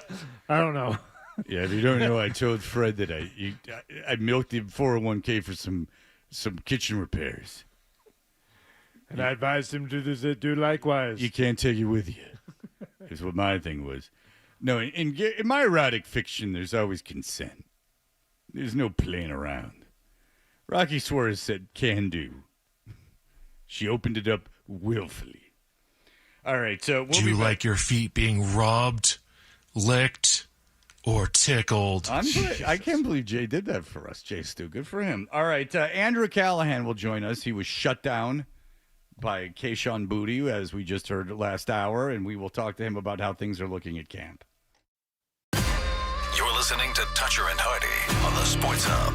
Speaker 6: don't know.
Speaker 5: Yeah, if you don't know, I told Fred that I milked the 401k for some kitchen repairs.
Speaker 6: And I advised him to do likewise.
Speaker 5: You can't take it with you, is what my thing was. No, in my erotic fiction, there's always consent. There's no playing around. Rocky Suarez said, can do. She opened it up willfully. All right, so
Speaker 20: do you like your feet being rubbed, licked, or tickled?
Speaker 5: I can't believe Jay did that for us, Jay Stu. Good for him. All right, Andrew Callahan will join us. He was shut down by Keishon Booty, as we just heard last hour, and we will talk to him about how things are looking at camp.
Speaker 15: You're listening to Toucher and Hardy on the Sports Hub.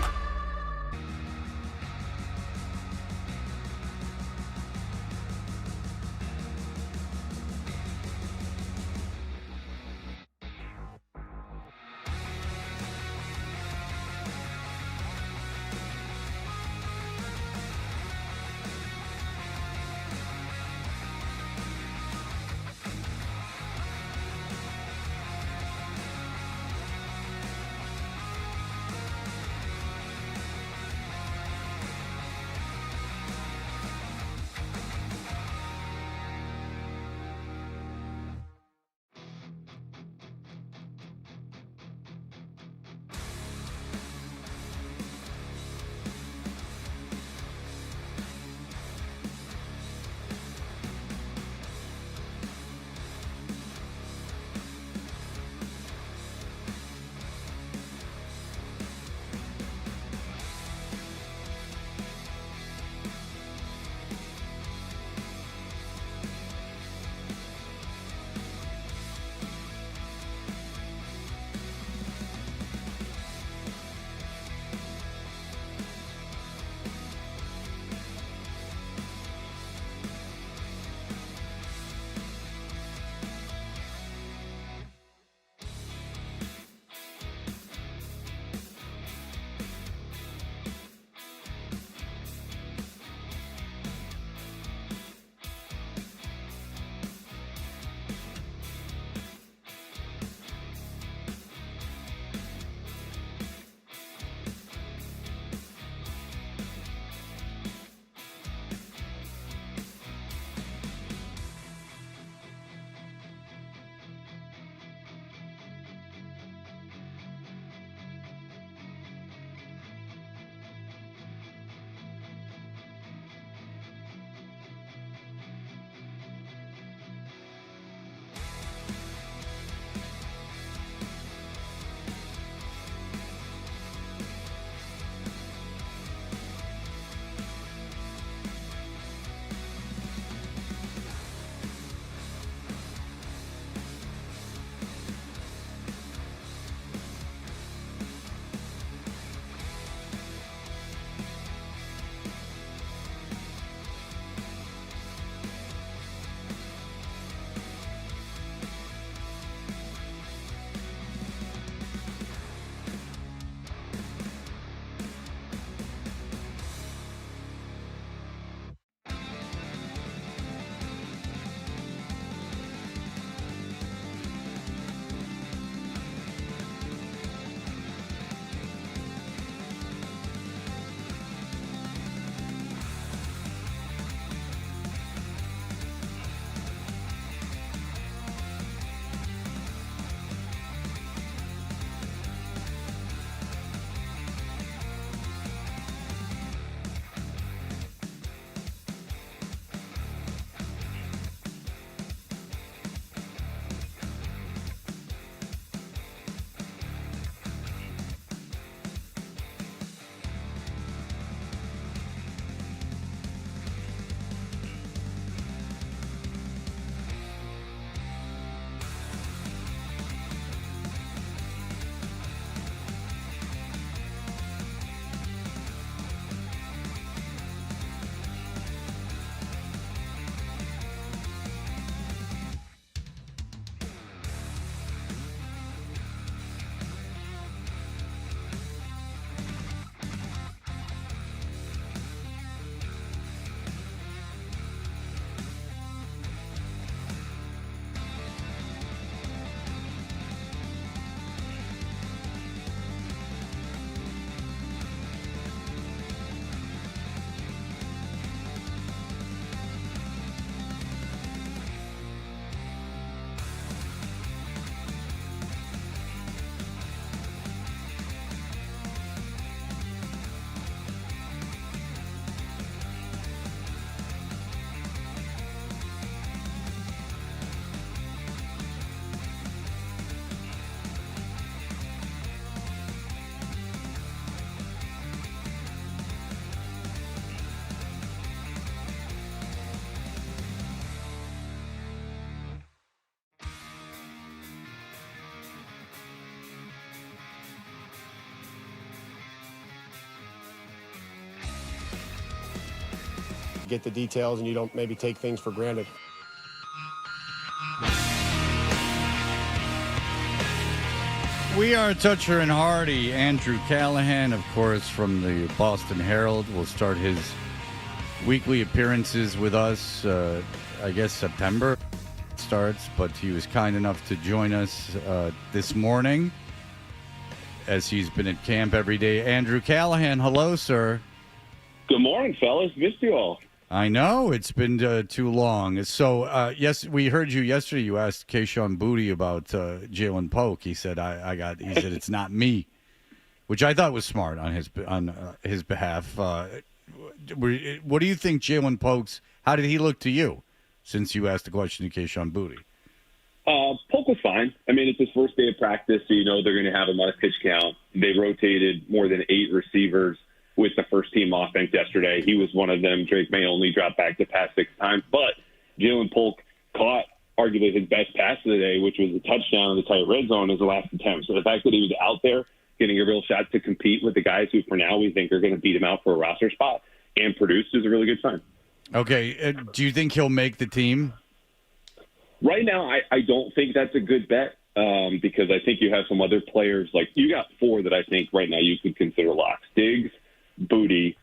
Speaker 21: get the details and you don't maybe take things for granted.
Speaker 5: We are Toucher and Hardy. Andrew Callahan, of course, from the Boston Herald, will start his weekly appearances with us, I guess September starts, but he was kind enough to join us this morning as he's been at camp every day. Andrew Callahan, hello, sir.
Speaker 22: Good morning, fellas. Missed you all.
Speaker 5: I know, it's been too long. So, yes, we heard you yesterday. You asked Keyshawn Booty about Jalen Pulk. He said, he said, it's not me, which I thought was smart on his behalf. What do you think Jalen Pulk's, how did he look to you since you asked the question to Keyshawn Booty?
Speaker 22: Pulk was fine. I mean, it's his first day of practice, so they're going to have him on a pitch count. They rotated more than 8 receivers with the first-team offense yesterday. He was one of them. Drake May only dropped back to pass 6 times. But Jalen Pulk caught arguably his best pass of the day, which was a touchdown in the tight red zone as the last attempt. So the fact that he was out there getting a real shot to compete with the guys who for now we think are going to beat him out for a roster spot and produce is a really good sign.
Speaker 5: Okay. Do you think he'll make the team?
Speaker 22: Right now, I don't think that's a good bet because I think you have some other players. Like, you got 4 that I think right now you could consider locks. Diggs, Booty,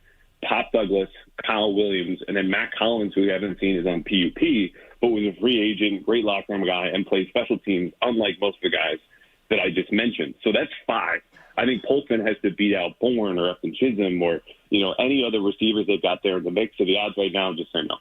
Speaker 22: Pop Douglas, Kyle Williams, and then Matt Collins, who we haven't seen, is on PUP, but was a free agent, great locker room guy, and plays special teams, unlike most of the guys that I just mentioned. So that's 5. I think Polkman has to beat out Bourne or Efton Chisholm or, any other receivers they've got there in the mix. So the odds right now just say no.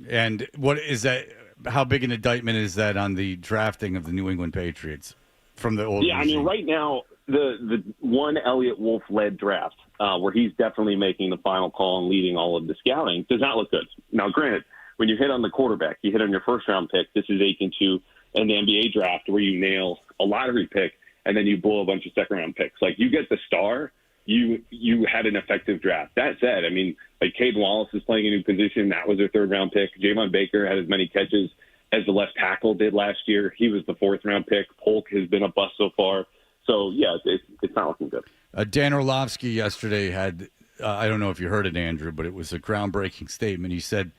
Speaker 5: And what is that? How big an indictment is that on the drafting of the New England Patriots from the old?
Speaker 22: Yeah, I mean, right now, the one Elliott Wolf-led draft, where he's definitely making the final call and leading all of the scouting, does not look good. Now, granted, when you hit on the quarterback, you hit on your first-round pick. This is akin to an NBA draft where you nail a lottery pick and then you blow a bunch of second-round picks. Like, you get the star, you had an effective draft. That said, I mean, like Caden Wallace is playing a new position. That was their 3rd-round pick. Javon Baker had as many catches as the left tackle did last year. He was the 4th-round pick. Polk has been a bust so far. So, yeah, it's not looking good.
Speaker 5: Dan Orlovsky yesterday had, I don't know if you heard it, Andrew, but it was a groundbreaking statement. He said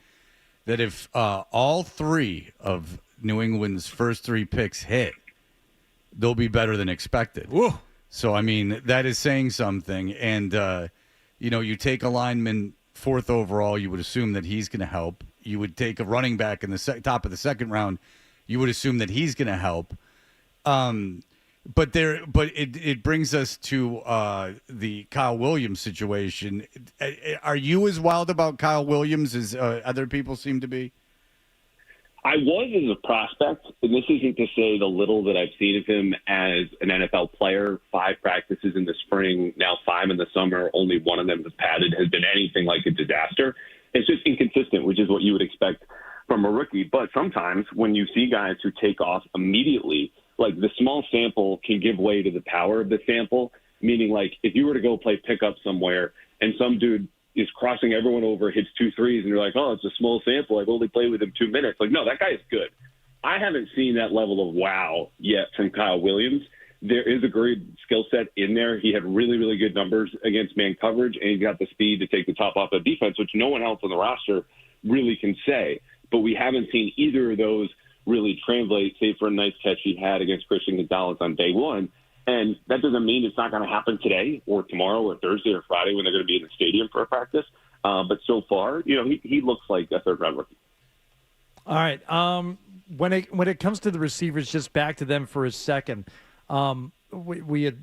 Speaker 5: that if all 3 of New England's first 3 picks hit, they'll be better than expected.
Speaker 6: Whoa.
Speaker 5: So, I mean, that is saying something. And, you take a lineman 4th overall, you would assume that he's going to help. You would take a running back in the top of the 2nd round, you would assume that he's going to help. But it brings us to the Kyle Williams situation. Are you as wild about Kyle Williams as other people seem to be?
Speaker 22: I was as a prospect, and this isn't to say the little that I've seen of him as an NFL player. 5 practices in the spring, now 5 in the summer. Only one of them was padded, has been anything like a disaster. It's just inconsistent, which is what you would expect from a rookie. But sometimes when you see guys who take off immediately, like the small sample can give way to the power of the sample, meaning like if you were to go play pickup somewhere and some dude is crossing everyone over, hits 2 threes, and you're like, oh, it's a small sample. I've only played with him 2 minutes. Like, no, that guy is good. I haven't seen that level of wow yet from Kyle Williams. There is a great skill set in there. He had really, really good numbers against man coverage, and he got the speed to take the top off the defense, which no one else on the roster really can say. But we haven't seen either of those really translate, save for a nice catch he had against Christian Gonzalez on day 1. And that doesn't mean it's not going to happen today or tomorrow or Thursday or Friday when they're going to be in the stadium for a practice. But so far, he looks like a 3rd-round rookie.
Speaker 6: All right. When it comes to the receivers, just back to them for a second. We had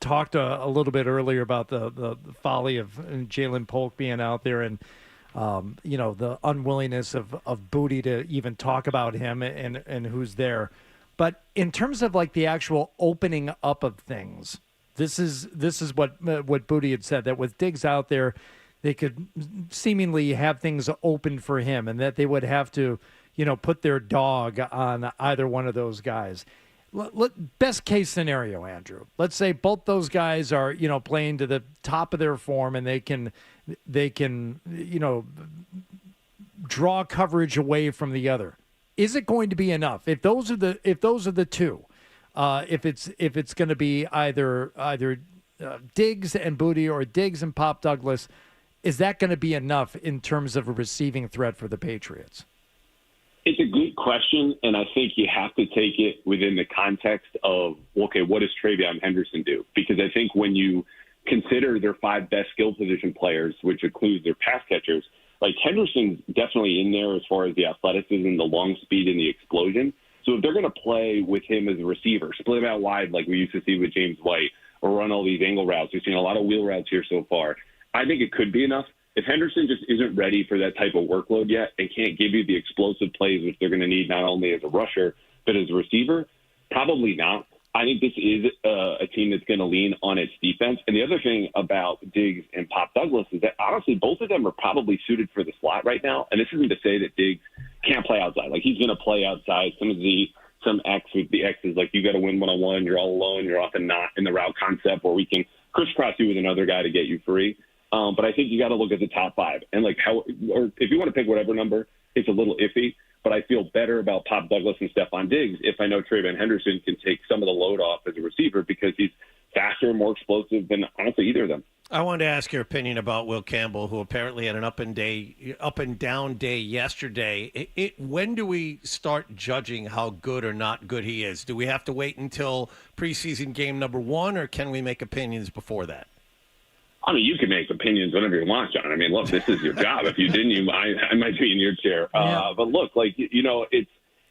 Speaker 6: talked a little bit earlier about the folly of Jalen Polk being out there and, the unwillingness of Booty to even talk about him and who's there. But in terms of like the actual opening up of things, this is what Booty had said, that with Diggs out there, they could seemingly have things open for him and that they would have to, put their dog on either one of those guys. Best case scenario, Andrew. Let's say both those guys are, playing to the top of their form and they can, draw coverage away from the other. Is it going to be enough? If those are the 2, if it's going to be either Diggs and Booty or Diggs and Pop Douglas, is that going to be enough in terms of a receiving threat for the Patriots?
Speaker 22: It's a good question, and I think you have to take it within the context of, okay, what does Travion Henderson do? Because I think when you consider their 5 best skill position players, which includes their pass catchers, like Henderson's definitely in there as far as the athleticism, the long speed, and the explosion. So if they're going to play with him as a receiver, split him out wide like we used to see with James White, or run all these angle routes, we've seen a lot of wheel routes here so far, I think it could be enough. If Henderson just isn't ready for that type of workload yet and can't give you the explosive plays which they're going to need not only as a rusher but as a receiver, probably not. I think this is a team that's going to lean on its defense. And the other thing about Diggs and Pop Douglas is that, honestly, both of them are probably suited for the slot right now. And this isn't to say that Diggs can't play outside. Like, he's going to play outside. Some X with the X is like, you got to win one-on-one. You're all alone. You're often not in the route concept where we can crisscross you with another guy to get you free. But I think you got to look at the top 5. And, like, or if you want to pick whatever number, it's a little iffy. But I feel better about Pop Douglas and Stephon Diggs if I know Travion Henderson can take some of the load off as a receiver because he's faster and more explosive than, honestly, either of them.
Speaker 2: I wanted to ask your opinion about Will Campbell, who apparently had an up and down day yesterday. When do we start judging how good or not good he is? Do we have to wait until preseason game number 1, or can we make opinions before that?
Speaker 22: I mean, you can make opinions whenever you want, John. I mean, look, this is your job. If you didn't, I might be in your chair.
Speaker 6: Yeah.
Speaker 22: But look, like,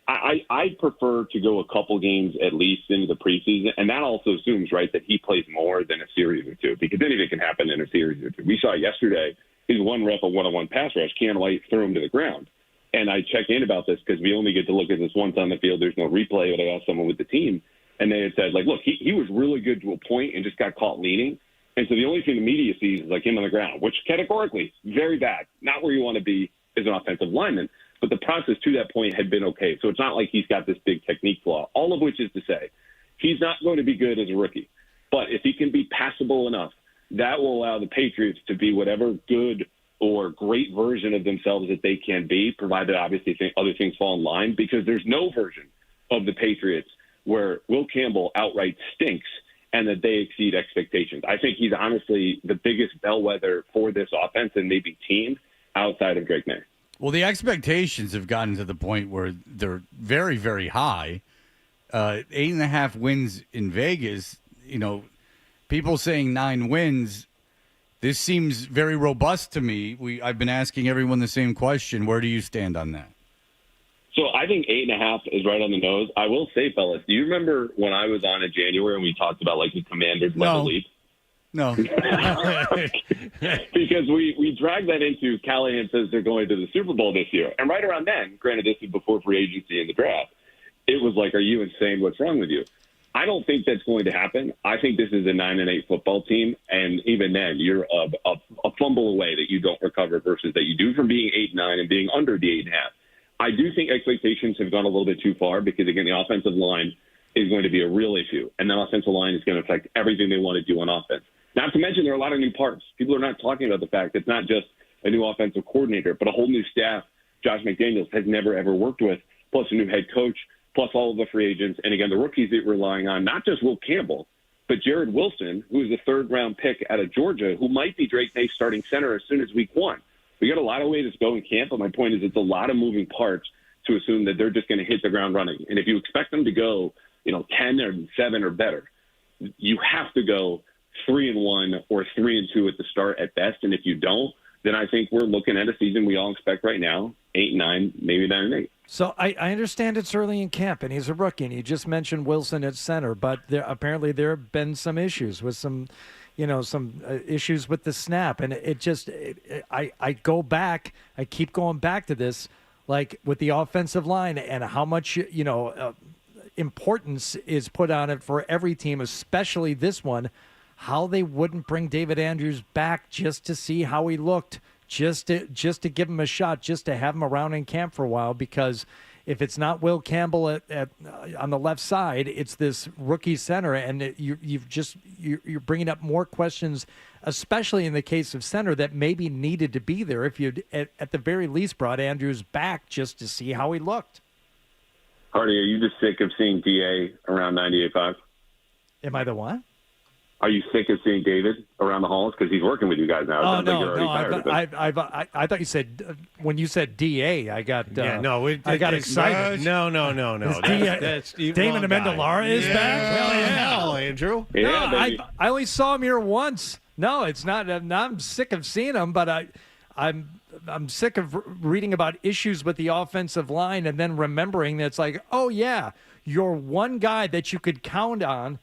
Speaker 22: I prefer to go a couple games at least into the preseason, and that also assumes, right, that he plays more than a series or two, because anything can happen in a series or two. We saw yesterday his one rep of one-on-one pass rush, Keanu White threw him to the ground. And I checked in about this because we only get to look at this once on the field. There's no replay, but I asked someone with the team, and they had said, like, look, he was really good to a point and just got caught leaning. And so the only thing the media sees is like him on the ground, which categorically, very bad, not where you want to be as an offensive lineman. But the process to that point had been okay. So it's not like he's got this big technique flaw, all of which is to say he's not going to be good as a rookie. But if he can be passable enough, that will allow the Patriots to be whatever good or great version of themselves that they can be, provided obviously other things fall in line, because there's no version of the Patriots where Will Campbell outright stinks and that they exceed expectations. I think he's honestly the biggest bellwether for this offense and maybe team outside of Drake May.
Speaker 5: Well, the expectations have gotten to the point where they're very, very high. 8.5 wins in Vegas, people saying 9 wins. This seems very robust to me. I've been asking everyone the same question. Where do you stand on that?
Speaker 22: So I think 8.5 is right on the nose. I will say, fellas, do you remember when I was on in January and we talked about like the Commanders led the league?
Speaker 5: No.
Speaker 22: Because we dragged that into Callahan says they're going to the Super Bowl this year. And right around then, granted this is before free agency and the draft, it was like, are you insane? What's wrong with you? I don't think that's going to happen. I think this is a 9-8 football team. And even then, you're a fumble away that you don't recover versus that you do from being 8-9 and being under the 8.5. I do think expectations have gone a little bit too far because, again, the offensive line is going to be a real issue. And that offensive line is going to affect everything they want to do on offense. Not to mention there are a lot of new parts. People are not talking about the fact that it's not just a new offensive coordinator, but a whole new staff Josh McDaniels has never, ever worked with, plus a new head coach, plus all of the free agents. And, again, the rookies that we're relying on, not just Will Campbell, but Jared Wilson, who is a third-round pick out of Georgia, who might be Drake May's starting center as soon as week 1. We got a lot of ways to go in camp, but my point is it's a lot of moving parts to assume that they're just going to hit the ground running. And if you expect them to go, 10 or 7 or better, you have to go 3-1 or 3-2 at the start at best. And if you don't, then I think we're looking at a season we all expect right now, 8-9, maybe 9-8.
Speaker 6: So I understand it's early in camp, and he's a rookie, and you just mentioned Wilson at center, but apparently there have been some issues with some issues with the snap, and I go back, I keep going back to this, like with the offensive line and how much importance is put on it for every team, especially this one. How they wouldn't bring David Andrews back just to see how he looked, just to give him a shot, just to have him around in camp for a while, because if it's not Will Campbell on the left side, it's this rookie center, and you're bringing up more questions, especially in the case of center that maybe needed to be there if you'd at the very least brought Andrews back just to see how he looked.
Speaker 22: Hardy, are you just sick of seeing DA around 98.5?
Speaker 6: Am I the what?
Speaker 22: Are you sick of seeing David around the halls? Because he's working with you guys now.
Speaker 6: Oh,
Speaker 22: It sounds like you're already tired of it.
Speaker 6: I thought you said when you said DA, I got I got
Speaker 2: it's
Speaker 6: excited.
Speaker 2: No. That's
Speaker 6: Damon Amendolara is back. Well,
Speaker 2: hell, Andrew.
Speaker 22: Yeah,
Speaker 6: No,
Speaker 22: baby.
Speaker 6: I only saw him here once. No, it's not. I'm sick of seeing him, but I'm sick of reading about issues with the offensive line and then remembering that it's like, oh yeah, your one guy that you could count on.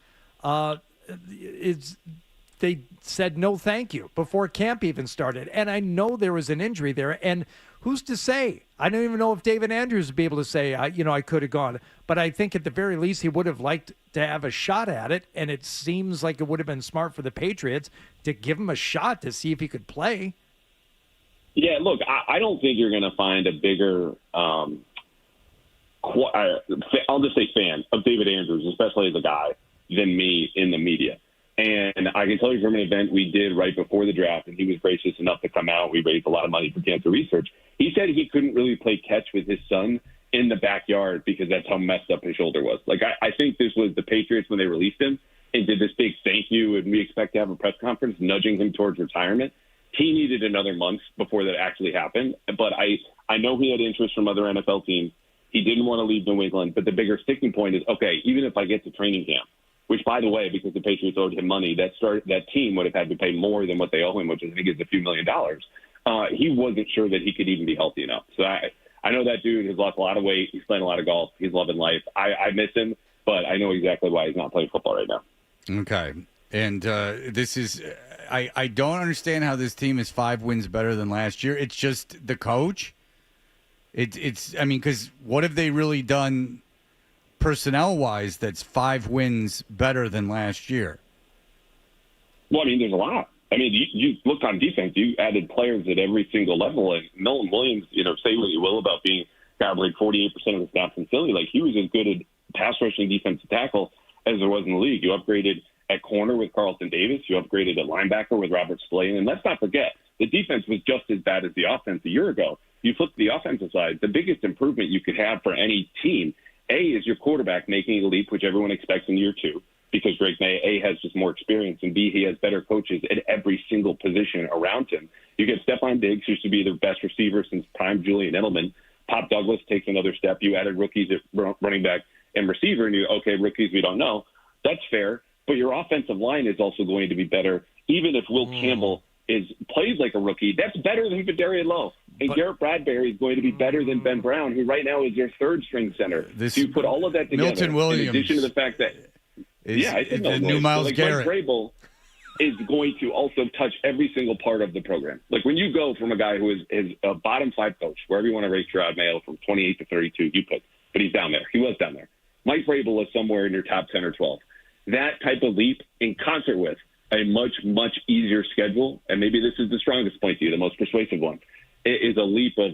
Speaker 6: They said no thank you before camp even started. And I know there was an injury there. And who's to say? I don't even know if David Andrews would be able to say, I could have gone. But I think at the very least he would have liked to have a shot at it. And it seems like it would have been smart for the Patriots to give him a shot to see if he could play.
Speaker 22: Yeah, look, I don't think you're going to find a bigger, I'll just say fan of David Andrews, especially as a guy, than me in the media. And I can tell you from an event we did right before the draft, and he was gracious enough to come out. We raised a lot of money for cancer research. He said he couldn't really play catch with his son in the backyard because that's how messed up his shoulder was. Like, I think this was the Patriots when they released him and did this big thank you, and we expect to have a press conference nudging him towards retirement. He needed another month before that actually happened. But I know he had interest from other NFL teams. He didn't want to leave New England. But the bigger sticking point is, okay, even if I get to training camp, which, by the way, because the Patriots owed him money, that team would have had to pay more than what they owe him, which I think is a few $1 million. He wasn't sure that he could even be healthy enough. So I know that dude has lost a lot of weight. He's playing a lot of golf. He's loving life. I miss him, but I know exactly why he's not playing football right now.
Speaker 5: Okay. And this is I don't understand how this team is 5 wins better than last year. It's just the coach. Because what have they really done personnel-wise that's 5 wins better than last year?
Speaker 22: Well, there's a lot. You look on defense. You added players at every single level. And Milton Williams, say what you will about being got like 48% of the snaps in Philly. Like, he was as good at pass rushing defensive tackle as there was in the league. You upgraded at corner with Carlton Davis. You upgraded at linebacker with Robert Spillane. And let's not forget, the defense was just as bad as the offense a year ago. You flip to the offensive side, the biggest improvement you could have for any team, A, is your quarterback making a leap, which everyone expects in year 2, because Drake May, A, has just more experience, and B, he has better coaches at every single position around him. You get Stephon Diggs, who used to be the best receiver since prime Julian Edelman. Pop Douglas takes another step. You added rookies at running back and receiver, and rookies we don't know. That's fair, but your offensive line is also going to be better, even if Will Campbell plays like a rookie. That's better than Fedarian Lowe. And Garrett Bradbury is going to be better than Ben Brown, who right now is your third-string center. So you put all of that together,
Speaker 5: Milton Williams,
Speaker 22: in addition to the fact that
Speaker 5: the new Miles Garrett.
Speaker 22: Mike Vrabel is going to also touch every single part of the program. Like, when you go from a guy who is a bottom 5 coach, wherever you want to rate Gerard Mayo from 28 to 32, you pick, but he's down there. He was down there. Mike Vrabel is somewhere in your top 10 or 12. That type of leap, in concert with a much, much easier schedule, and maybe this is the strongest point to you, the most persuasive one, it is a leap of,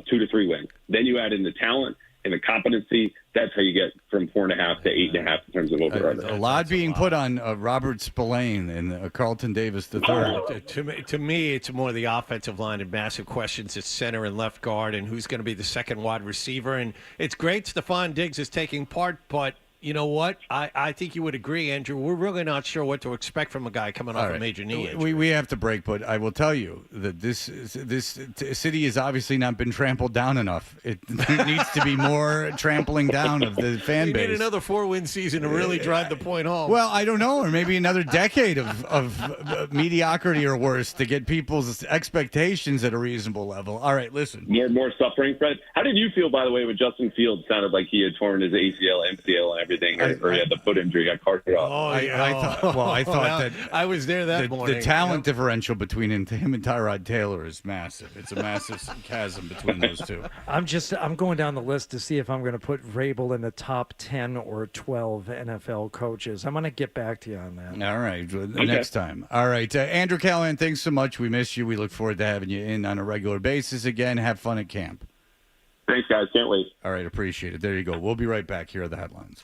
Speaker 22: 2 to 3 wins. Then you add in the talent and the competency. That's how you get from 4.5 to 8.5 in terms of over-under.
Speaker 5: A lot being put on Robert Spillane and Carlton Davis III.
Speaker 2: To me, it's more the offensive line and massive questions at center and left guard and who's going to be the second wide receiver. And it's great Stephon Diggs is taking part, but you know what? I think you would agree, Andrew. We're really not sure what to expect from a guy coming off a major knee injury.
Speaker 5: We have to break, but I will tell you that this city has obviously not been trampled down enough. It needs to be more trampling down of the fan base.
Speaker 2: We need another 4-win season to really drive the point home.
Speaker 5: Well, I don't know, or maybe another decade of mediocrity or worse to get people's expectations at a reasonable level. All right, listen.
Speaker 22: More suffering, Fred. How did you feel, by the way, when Justin Fields sounded like he had torn his ACL, MCL, and everything? Or he had the foot injury, got carted off.
Speaker 5: I thought that
Speaker 2: I was there that morning.
Speaker 5: The talent differential between him and Tyrod Taylor is massive. It's a massive chasm between those two.
Speaker 6: I'm going down the list to see if I'm going to put Vrabel in the top 10 or 12 NFL coaches. I'm going to get back to you on that.
Speaker 5: All right, next time. All right, Andrew Callahan, thanks so much. We miss you. We look forward to having you in on a regular basis again. Have fun at camp.
Speaker 22: Thanks, guys. Can't wait.
Speaker 5: All right, appreciate it. There you go. We'll be right back. Here are the headlines.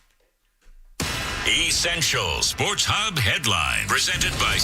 Speaker 1: Essential Sports Hub headline presented by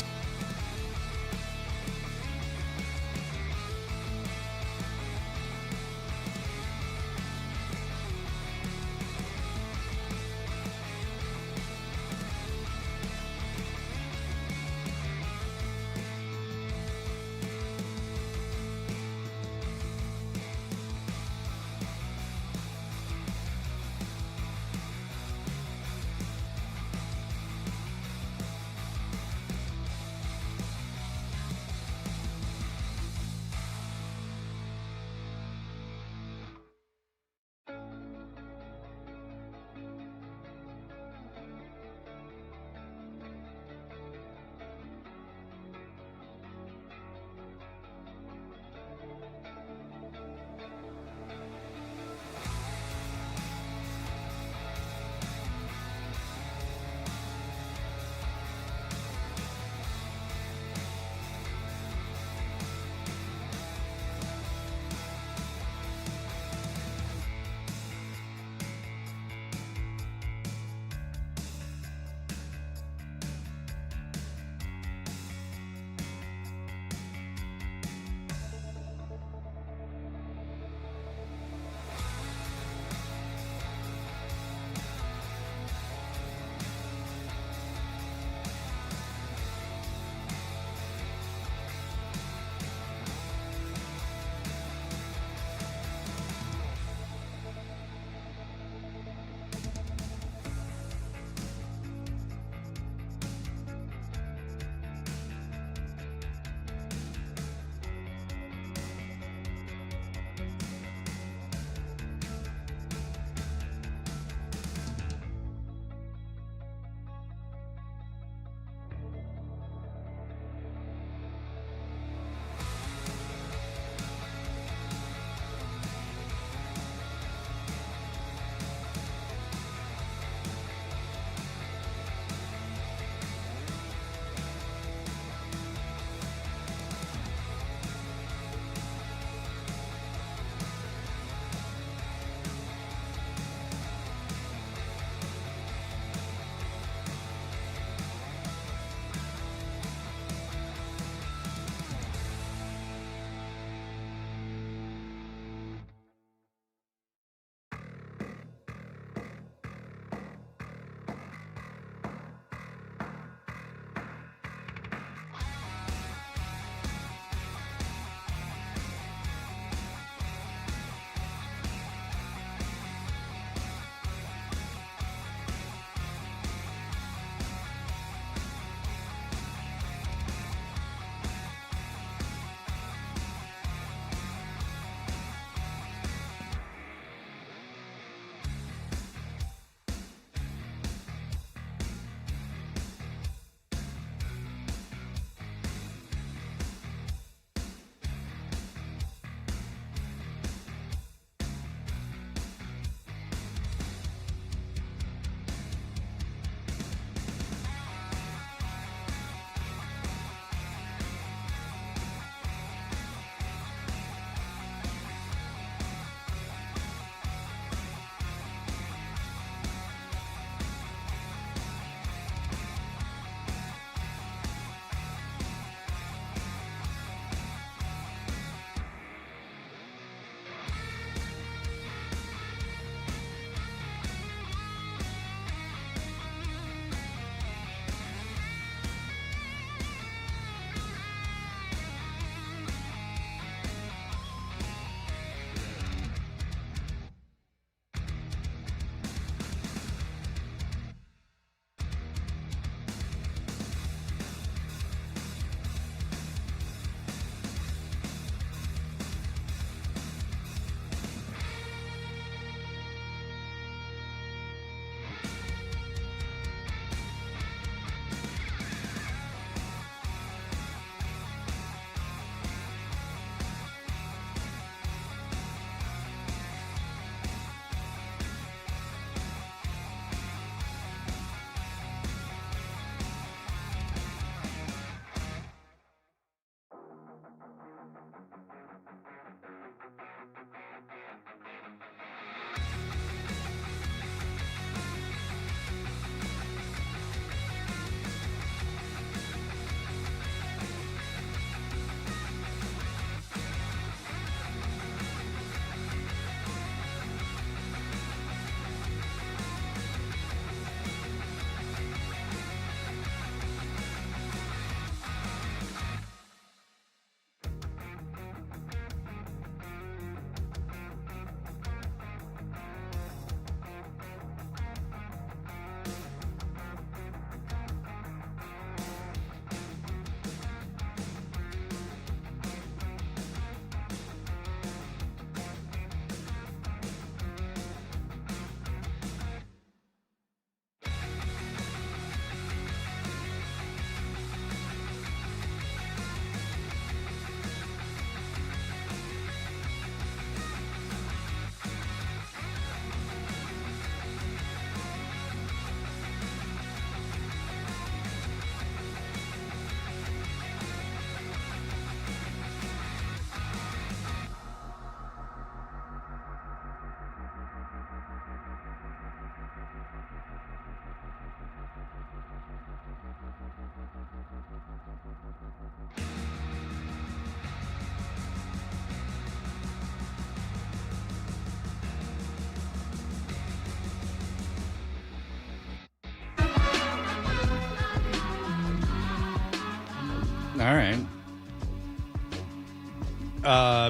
Speaker 5: right.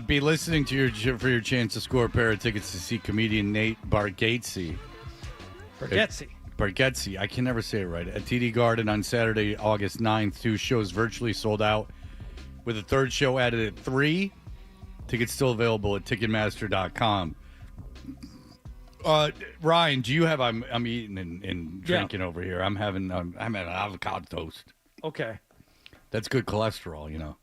Speaker 5: Be listening to for your chance to score a pair of tickets to see comedian Nate Bargatze. Bargatze. I can never say it right. At TD Garden on Saturday, August 9th. 2 shows virtually sold out, with a third show added at 3. Tickets still available at Ticketmaster.com. Ryan, do you have? I'm eating and drinking over here. I'm having an avocado toast.
Speaker 6: Okay.
Speaker 5: That's good cholesterol, you know.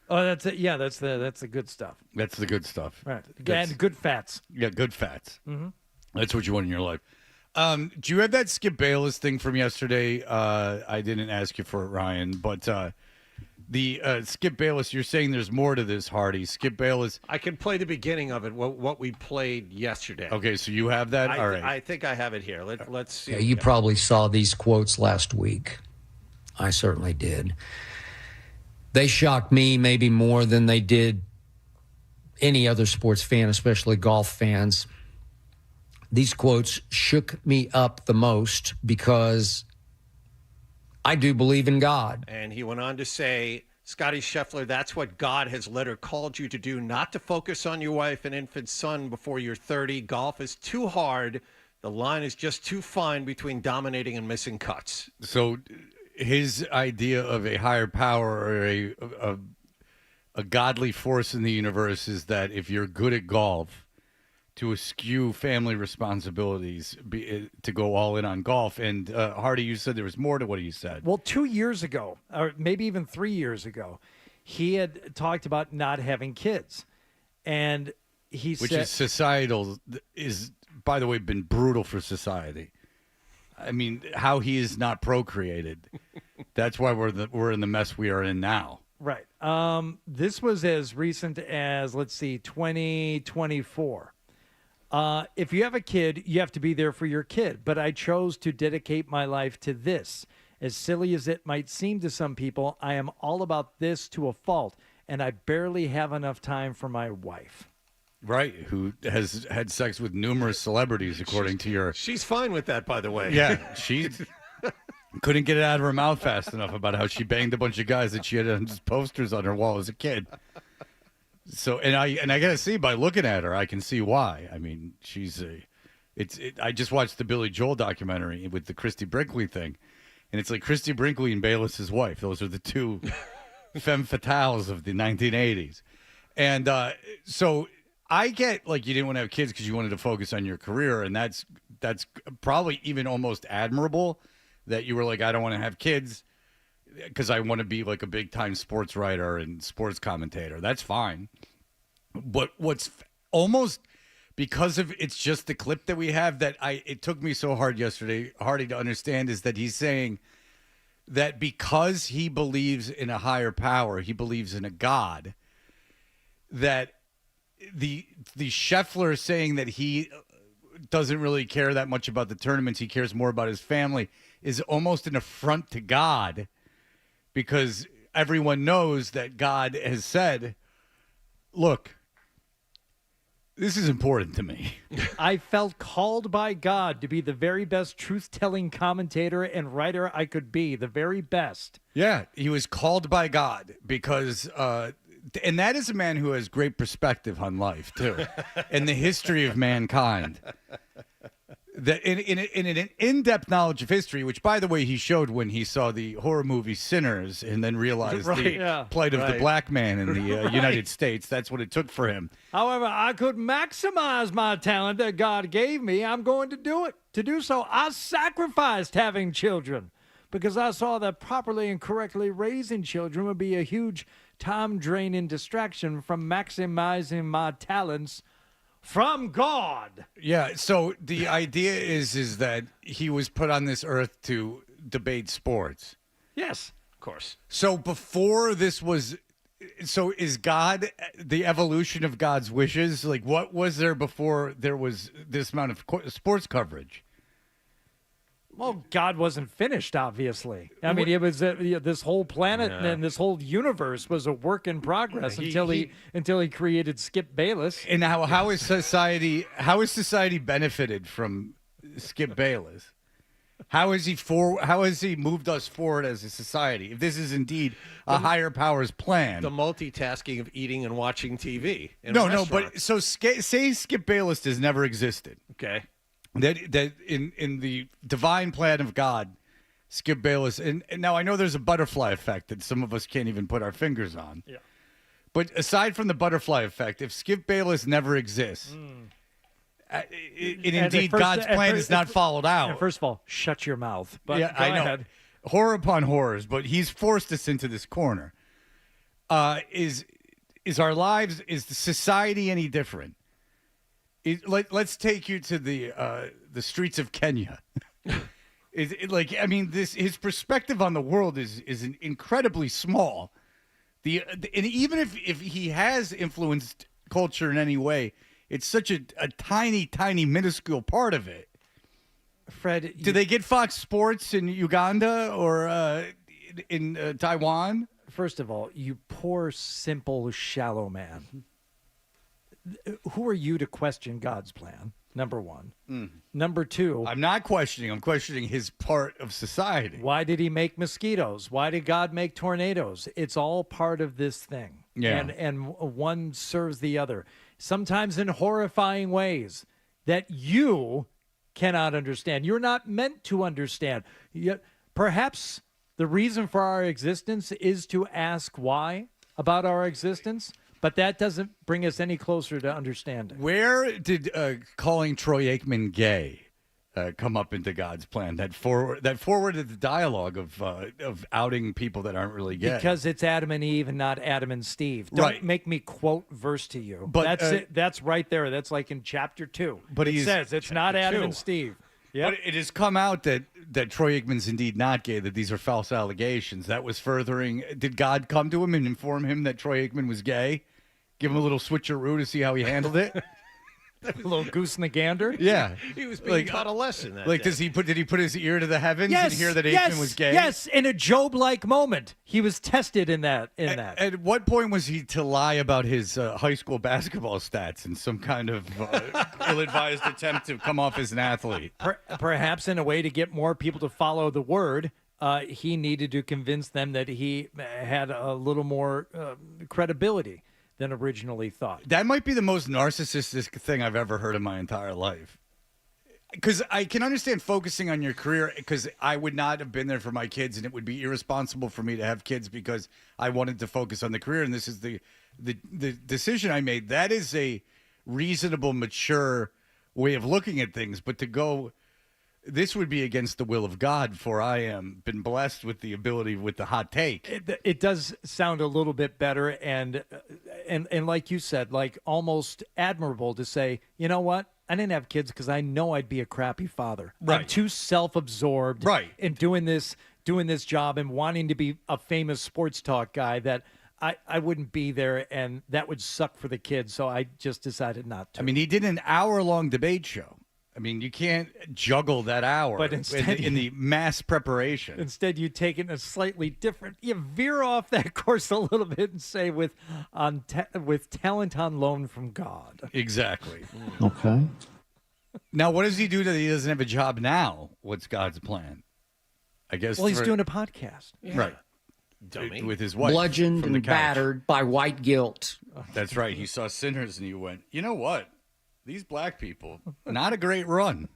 Speaker 6: Oh, that's it. Yeah, that's the good stuff.
Speaker 5: That's the good stuff.
Speaker 6: Right. And good fats.
Speaker 5: Yeah, good fats.
Speaker 6: Mm-hmm.
Speaker 5: That's what you want in your life. Do you have that Skip Bayless thing from yesterday? I didn't ask you for it, Ryan, but the Skip Bayless, you're saying there's more to this, Hardy. Skip Bayless.
Speaker 2: I can play the beginning of it, what we played yesterday.
Speaker 5: Okay, so you have that? All right.
Speaker 2: I think I have it here. Let's see.
Speaker 3: Yeah, you probably saw these quotes last week. I certainly did. They shocked me maybe more than they did any other sports fan, especially golf fans. These quotes shook me up the most because I do believe in God.
Speaker 2: And he went on to say, Scotty Scheffler, that's what God has later called you to do, not to focus on your wife and infant son before you're 30. Golf is too hard. The line is just too fine between dominating and missing cuts.
Speaker 5: So his idea of a higher power or a godly force in the universe is that if you're good at golf, to eschew family responsibilities, to go all in on golf. And Hardy, you said there was more to what he said.
Speaker 6: Well, 2 years ago, or maybe even 3 years ago, he had talked about not having kids. And he
Speaker 5: Which
Speaker 6: said...
Speaker 5: is societal, is, by the way, been brutal for society. I mean, how he is not procreated. That's why we're in the mess we are in now.
Speaker 6: Right. This was as recent as, let's see, 2024. If you have a kid, you have to be there for your kid. But I chose to dedicate my life to this. As silly as it might seem to some people, I am all about this to a fault, and I barely have enough time for my wife.
Speaker 5: Right, who has had sex with numerous celebrities, according to your...
Speaker 2: She's fine with that, by the way.
Speaker 5: Yeah, she couldn't get it out of her mouth fast enough about how she banged a bunch of guys that she had posters on her wall as a kid. So, and I gotta see, by looking at her, I can see why. I mean, I just watched the Billy Joel documentary with the Christy Brinkley thing, and it's like Christy Brinkley and Bayless's wife. Those are the two femme fatales of the 1980s. And so I get, like, you didn't want to have kids because you wanted to focus on your career, and that's probably even almost admirable that you were like, I don't want to have kids because I want to be like a big time sports writer and sports commentator. That's fine. But what's almost, because of it's just the clip that we have that it took me so hard yesterday, Hardy, to understand, is that he's saying that because he believes in a higher power, he believes in a God, that the Scheffler saying that he doesn't really care that much about the tournaments, he cares more about his family, is almost an affront to God, because everyone knows that God has said, look, this is important to me.
Speaker 6: I felt called by God to be the very best truth-telling commentator and writer I could be, the very best.
Speaker 5: Yeah, he was called by God because, and that is a man who has great perspective on life, too, and the history of mankind. That in an in-depth knowledge of history, which, by the way, he showed when he saw the horror movie Sinners and then realized the plight of the black man in the United States. That's what it took for him.
Speaker 6: However, I could maximize my talent that God gave me. I'm going to do it. To do so, I sacrificed having children because I saw that properly and correctly raising children would be a huge time-draining distraction from maximizing my talents from God.
Speaker 5: Yeah, so the idea is that he was put on this earth to debate sports.
Speaker 6: Yes, of course.
Speaker 5: So before this was, so is God the evolution of God's wishes? Like, what was there before there was this amount of sports coverage?
Speaker 6: Well, God wasn't finished, obviously. I mean, it was this whole planet and this whole universe was a work in progress until he created Skip Bayless.
Speaker 5: And how is society benefited from Skip Bayless? How has he moved us forward as a society? If this is indeed a higher powers plan,
Speaker 2: The multitasking of eating and watching TV. In a
Speaker 5: no,
Speaker 2: restaurant.
Speaker 5: but so say Skip Bayless has never existed.
Speaker 2: Okay.
Speaker 5: That in the divine plan of God, Skip Bayless, and now I know there's a butterfly effect that some of us can't even put our fingers on.
Speaker 6: Yeah.
Speaker 5: But aside from the butterfly effect, if Skip Bayless never exists, and indeed God's plan is not followed out.
Speaker 6: And first of all, shut your mouth. But
Speaker 5: yeah,
Speaker 6: go
Speaker 5: I know.
Speaker 6: ahead.
Speaker 5: Horror upon horrors, but he's forced us into this corner. Is our lives, is the society any different? Let's take you to the streets of Kenya. His perspective on the world is incredibly small. And even if he has influenced culture in any way, it's such a tiny, minuscule part of it.
Speaker 6: Fred,
Speaker 5: do they get Fox Sports in Uganda or in Taiwan?
Speaker 6: First of all, you poor, simple, shallow man. Who are you to question God's plan? Number one. Number two.
Speaker 5: I'm not questioning. I'm questioning his part of society.
Speaker 6: Why did he make mosquitoes? Why did God make tornadoes? It's all part of this thing.
Speaker 5: Yeah.
Speaker 6: And one serves the other. Sometimes in horrifying ways that you cannot understand. You're not meant to understand. Yet, perhaps the reason for our existence is to ask why about our existence. But that doesn't bring us any closer to understanding.
Speaker 5: Where did calling Troy Aikman gay come up into God's plan? That forwarded the dialogue of outing people that aren't really gay.
Speaker 6: Because it's Adam and Eve and not Adam and Steve. Don't make me quote verse to you.
Speaker 5: But
Speaker 6: that's it. That's right there. That's like in chapter 2.
Speaker 5: But
Speaker 6: it says it's not Adam and Steve. Yep.
Speaker 5: But it has come out that Troy Aikman's indeed not gay, that these are false allegations. That was furthering. Did God come to him and inform him that Troy Aikman was gay? Give him a little switcheroo to see how he handled it?
Speaker 6: A little goose in the gander?
Speaker 5: Yeah.
Speaker 2: He was being taught a lesson that day.
Speaker 5: Did he put his ear to the heavens and hear that
Speaker 6: yes,
Speaker 5: Aikman was gay?
Speaker 6: Yes, in a Job-like moment. He was tested in that.
Speaker 5: At what point was he to lie about his high school basketball stats in some kind of ill-advised attempt to come off as an athlete?
Speaker 6: Perhaps in a way to get more people to follow the word, he needed to convince them that he had a little more credibility than originally thought.
Speaker 5: That might be the most narcissistic thing I've ever heard in my entire life. Because I can understand focusing on your career, because I would not have been there for my kids, and it would be irresponsible for me to have kids because I wanted to focus on the career, and this is the decision I made. That is a reasonable, mature way of looking at things. But to go, this would be against the will of God, for I am been blessed with the ability, with the hot take.
Speaker 6: It does sound a little bit better, and like you said, like almost admirable to say, you know what? I didn't have kids because I know I'd be a crappy father.
Speaker 5: Right.
Speaker 6: I'm too self-absorbed in doing this job and wanting to be a famous sports talk guy that I wouldn't be there, and that would suck for the kids. So I just decided not to.
Speaker 5: I mean, he did an hour-long debate show. I mean, you can't juggle that hour
Speaker 6: But instead,
Speaker 5: in the mass preparation.
Speaker 6: Instead, you take it in a slightly different. You veer off that course a little bit and say with talent on loan from God.
Speaker 5: Exactly.
Speaker 3: Okay.
Speaker 5: Now, what does he do that he doesn't have a job now? What's God's plan? I guess.
Speaker 6: Well, he's doing a podcast.
Speaker 2: Yeah.
Speaker 5: Right.
Speaker 2: Dummy.
Speaker 5: With his wife.
Speaker 3: Bludgeoned
Speaker 5: from the
Speaker 3: and
Speaker 5: couch.
Speaker 3: battered by white guilt.
Speaker 5: That's right. He saw sinners and he went, you know what? These black people, not a great run.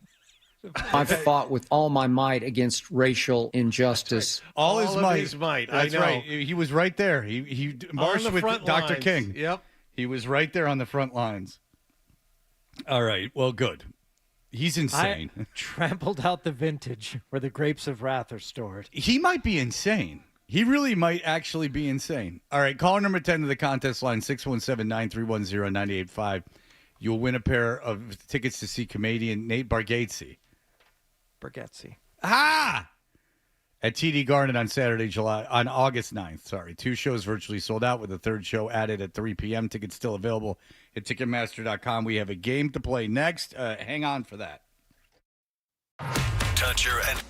Speaker 3: I've fought with all my might against racial injustice.
Speaker 5: All his
Speaker 2: of
Speaker 5: might.
Speaker 2: his might.
Speaker 5: That's
Speaker 2: I know.
Speaker 5: right. He was right there. He marched
Speaker 2: the
Speaker 5: with
Speaker 2: front
Speaker 5: Dr.
Speaker 2: lines.
Speaker 5: King.
Speaker 2: Yep.
Speaker 5: He was right there on the front lines. All right. Well, good. He's insane.
Speaker 6: I trampled out the vintage where the grapes of wrath are stored.
Speaker 5: He might be insane. He really might actually be insane. All right. Caller number 10 to the contest line, 617-931-0985. You'll win a pair of tickets to see comedian Nate Bargatze. Ah! At TD Garden on August 9th. Sorry. 2 shows virtually sold out with a third show added at 3 p.m. Tickets still available at Ticketmaster.com. We have a game to play next. Hang on for that.
Speaker 15: Touch your end.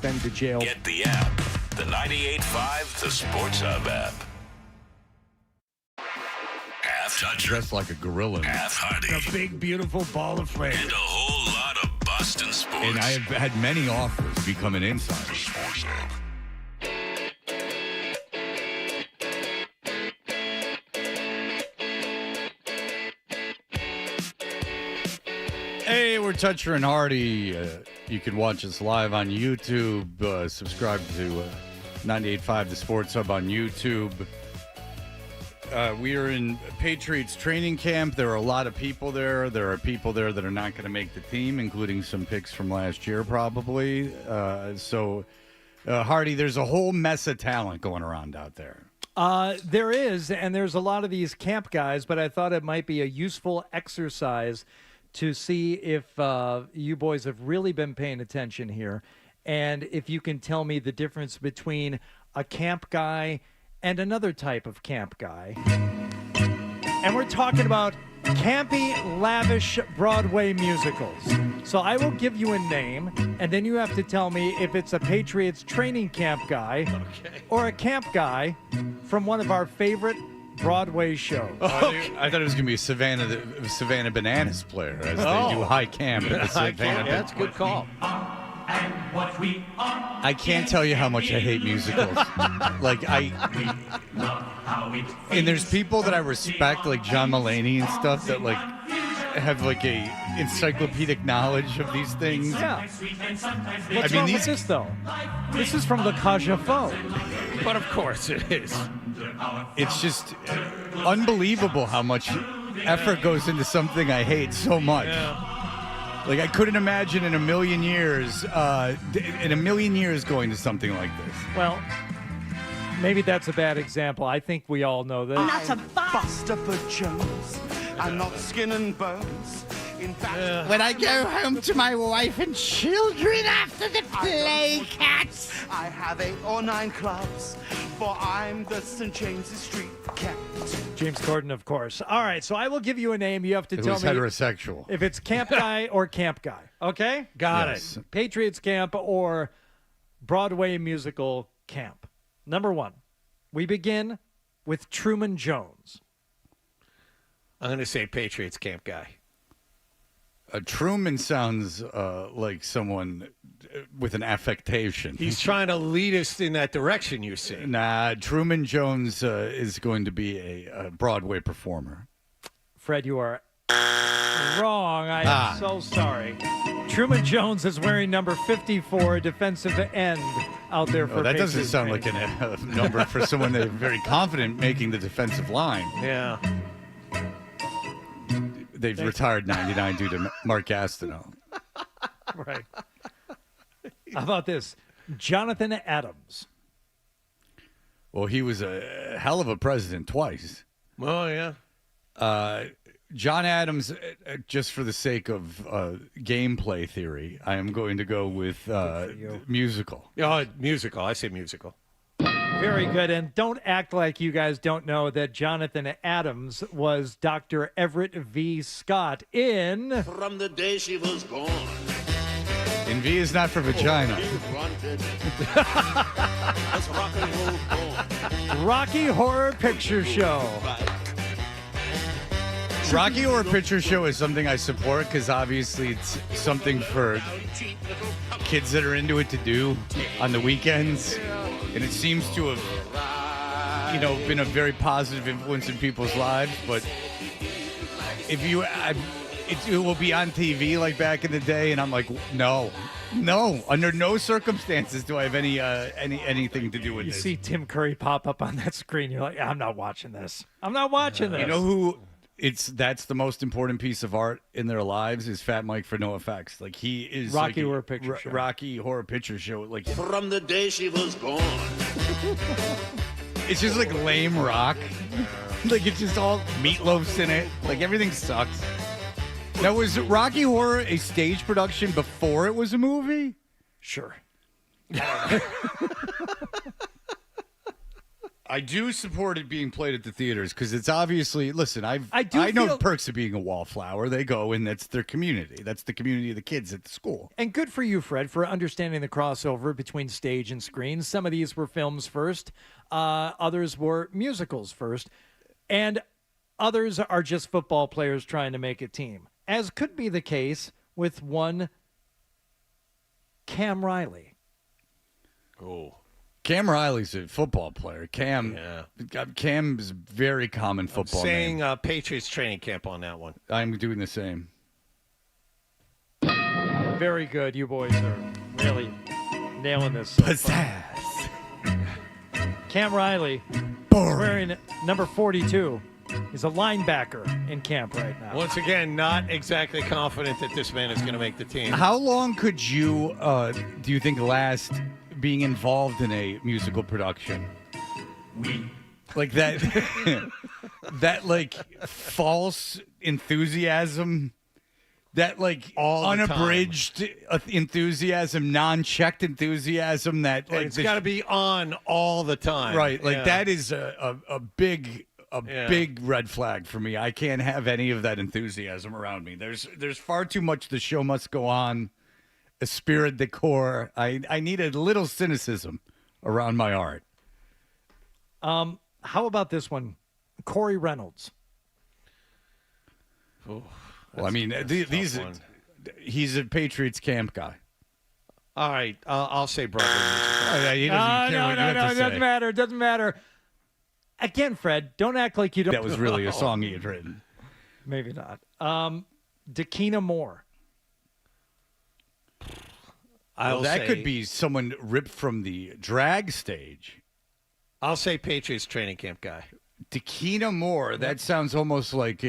Speaker 6: been to jail.
Speaker 1: Get the app, the 98.5 The Sports Hub app. Half toucher.
Speaker 5: Dressed like a gorilla.
Speaker 1: Half Hardy.
Speaker 6: A big, beautiful ball of flame.
Speaker 1: And a whole lot of Boston sports.
Speaker 5: And I have had many offers to become an insider.
Speaker 1: The Sports Hub.
Speaker 5: Hey, we're Toucher and Hardy. You can watch us live on YouTube. Subscribe to 98.5 The Sports Hub on YouTube. We are in Patriots training camp. There are a lot of people there. There are people there that are not going to make the team, including some picks from last year, probably. Hardy, there's a whole mess of talent going around out there.
Speaker 6: There is, and there's a lot of these camp guys, but I thought it might be a useful exercise to see if you boys have really been paying attention here, and if you can tell me the difference between a camp guy and another type of camp guy. And we're talking about campy, lavish Broadway musicals. So I will give you a name, and then you have to tell me if it's a Patriots training camp guy or a camp guy from one of our favorite Broadway shows.
Speaker 5: I thought it was going to be a Savannah Bananas player as they do high camp at the Savannah.
Speaker 2: Yeah, that's a good call.
Speaker 5: I can't tell you how much I hate musicals. And there's people that I respect, like John Mulaney and stuff, that like have like a encyclopedic knowledge of these things.
Speaker 6: Yeah. What's wrong with this, though? This is from Le Cajafo.
Speaker 2: But of course it is.
Speaker 5: It's just unbelievable how much effort goes into something I hate so much.
Speaker 2: Yeah.
Speaker 5: Like, I couldn't imagine in a million years going to something like this.
Speaker 6: Well, maybe that's a bad example. I think we all know this.
Speaker 4: Not a Buster Jones. I'm not skin and bones. In fact,
Speaker 5: when I go home to my wife and children after the play cats,
Speaker 4: I have 8 or 9 clubs, for I'm the St. James's Street cat.
Speaker 6: James Corden, of course. All right, so I will give you a name. You have to tell me
Speaker 5: heterosexual.
Speaker 6: If it's camp guy or camp guy. Okay?
Speaker 2: Got it.
Speaker 6: Patriots camp or Broadway musical camp. Number 1, we begin with Truman Jones.
Speaker 2: I'm going to say Patriots camp guy.
Speaker 5: Truman sounds like someone with an affectation.
Speaker 2: He's trying to lead us in that direction, you see.
Speaker 5: Nah, Truman Jones is going to be a Broadway performer.
Speaker 6: Fred, you are wrong. I am so sorry. Truman Jones is wearing number 54, defensive end, out there for
Speaker 5: that doesn't
Speaker 6: Patriots
Speaker 5: sound like
Speaker 6: fans.
Speaker 5: a number for someone that's very confident making the defensive line.
Speaker 2: Yeah.
Speaker 5: They've retired 99 due to Mark Gastineau.
Speaker 6: Right. How about this? Jonathan Adams.
Speaker 5: Well, he was a hell of a president twice.
Speaker 2: Oh, yeah.
Speaker 5: John Adams, just for the sake of gameplay theory, I am going to go with musical.
Speaker 2: Oh, musical. I say musical.
Speaker 6: Very good. And don't act like you guys don't know that Jonathan Adams was Dr. Everett V. Scott in...
Speaker 4: From the day she was born.
Speaker 5: And V is not for vagina.
Speaker 6: Rocky Horror Picture Show.
Speaker 5: Rocky Horror Picture Show is something I support because obviously it's something for kids that are into it to do on the weekends. And it seems to have, been a very positive influence in people's lives. But if it will be on TV like back in the day, and I'm like, no, under no circumstances do I have anything to do with
Speaker 6: You
Speaker 5: this.
Speaker 6: see Tim Curry pop up on that screen, you're like, I'm not watching this. I'm not watching this.
Speaker 5: You know who? That's the most important piece of art in their lives is Fat Mike for No Effects. Like he is
Speaker 6: Rocky Horror Picture Show.
Speaker 5: Rocky Horror Picture Show. Like
Speaker 4: From the day she was born.
Speaker 5: It's just like lame rock. Like it's just all meatloaf's in it. Like everything sucks. Now was Rocky Horror a stage production before it was a movie?
Speaker 6: Sure.
Speaker 5: I do support it being played at the theaters because it's obviously. Listen, I know
Speaker 6: feel-
Speaker 5: perks of being a wallflower. They go and that's their community. That's the community of the kids at the school.
Speaker 6: And good for you, Fred, for understanding the crossover between stage and screen. Some of these were films first. Others were musicals first. And others are just football players trying to make a team, as could be the case with one Cam Riley.
Speaker 2: Oh.
Speaker 5: Cam Riley's a football player. Cam's a very common football
Speaker 2: saying
Speaker 5: name.
Speaker 2: Patriots training camp on that one.
Speaker 5: I'm doing the same.
Speaker 6: Very good. You boys are really nailing this. So far. Cam Riley is wearing number 42. He's a linebacker in camp right now.
Speaker 2: Once again, not exactly confident that this man is going to make the team.
Speaker 5: How long could you, do you think, last being involved in a musical production? Like that, that like false enthusiasm, that like unabridged enthusiasm, non-checked enthusiasm that like
Speaker 2: it's got to be on all the time.
Speaker 5: Right, like that is a big big red flag for me. I can't have any of that enthusiasm around me. There's far too much the show must go on, a spirit de corps. I need a little cynicism around my art.
Speaker 6: How about this one? Corey Reynolds.
Speaker 2: Oh,
Speaker 5: well, I mean, he's a Patriots camp guy.
Speaker 2: All right, I'll say Broadway musical.
Speaker 5: Oh, yeah, he doesn't care what you have to
Speaker 6: it doesn't
Speaker 5: say.
Speaker 6: matter. It doesn't matter. Again, Fred, don't act like you don't.
Speaker 5: That was really a song he had written.
Speaker 6: Maybe not. Dakina Moore.
Speaker 5: That could be someone ripped from the drag stage.
Speaker 2: I'll say Patriots training camp guy.
Speaker 5: Dakina Moore. That sounds almost like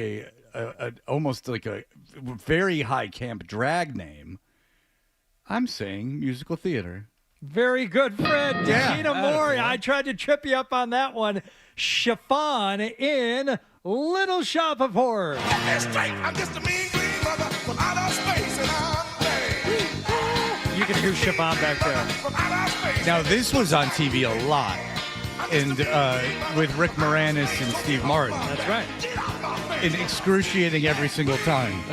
Speaker 5: almost like a very high camp drag name. I'm saying musical theater.
Speaker 6: Very good, Fred.
Speaker 5: Yeah.
Speaker 6: Dakina Moore. I tried to trip you up on that one. Chiffon in Little Shop of Horrors.
Speaker 4: I'm just a mean green brother from outer space, and I'm
Speaker 6: You can hear Chiffon back there.
Speaker 5: Now, this was on TV a lot, and with Rick Moranis and Steve Martin.
Speaker 6: That's right.
Speaker 5: And excruciating every single time.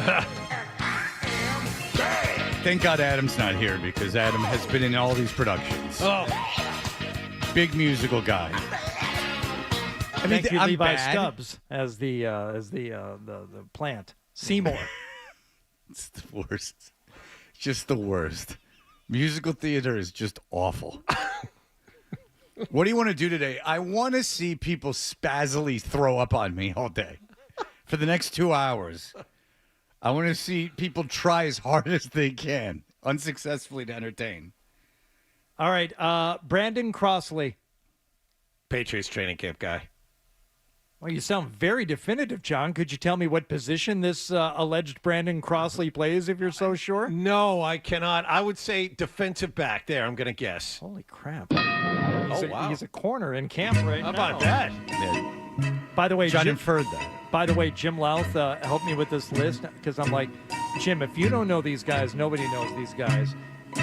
Speaker 5: Thank God Adam's not here, because Adam has been in all these productions.
Speaker 6: Oh.
Speaker 5: Big musical guy. I mean,
Speaker 6: Thank you,
Speaker 5: I'm
Speaker 6: Levi
Speaker 5: bad.
Speaker 6: Stubbs, as the plant. Seymour.
Speaker 5: It's the worst. Just the worst. Musical theater is just awful. What do you want to do today? I want to see people spazzily throw up on me all day. For the next 2 hours. I want to see people try as hard as they can, unsuccessfully, to entertain.
Speaker 6: All right, Brandon Crossley.
Speaker 2: Patriots training camp guy.
Speaker 6: Well, you sound very definitive, John. Could you tell me what position this alleged Brandon Crossley plays, if you're so sure?
Speaker 2: No, I cannot. I would say defensive back. There, I'm going to guess.
Speaker 6: Holy crap. He's a corner in camp right now.
Speaker 2: How about that?
Speaker 5: Yeah.
Speaker 6: By the way,
Speaker 5: John
Speaker 6: Jim,
Speaker 5: inferred that.
Speaker 6: By the way, Jim Louth helped me with this list, because I'm like, Jim, if you don't know these guys, nobody knows these guys.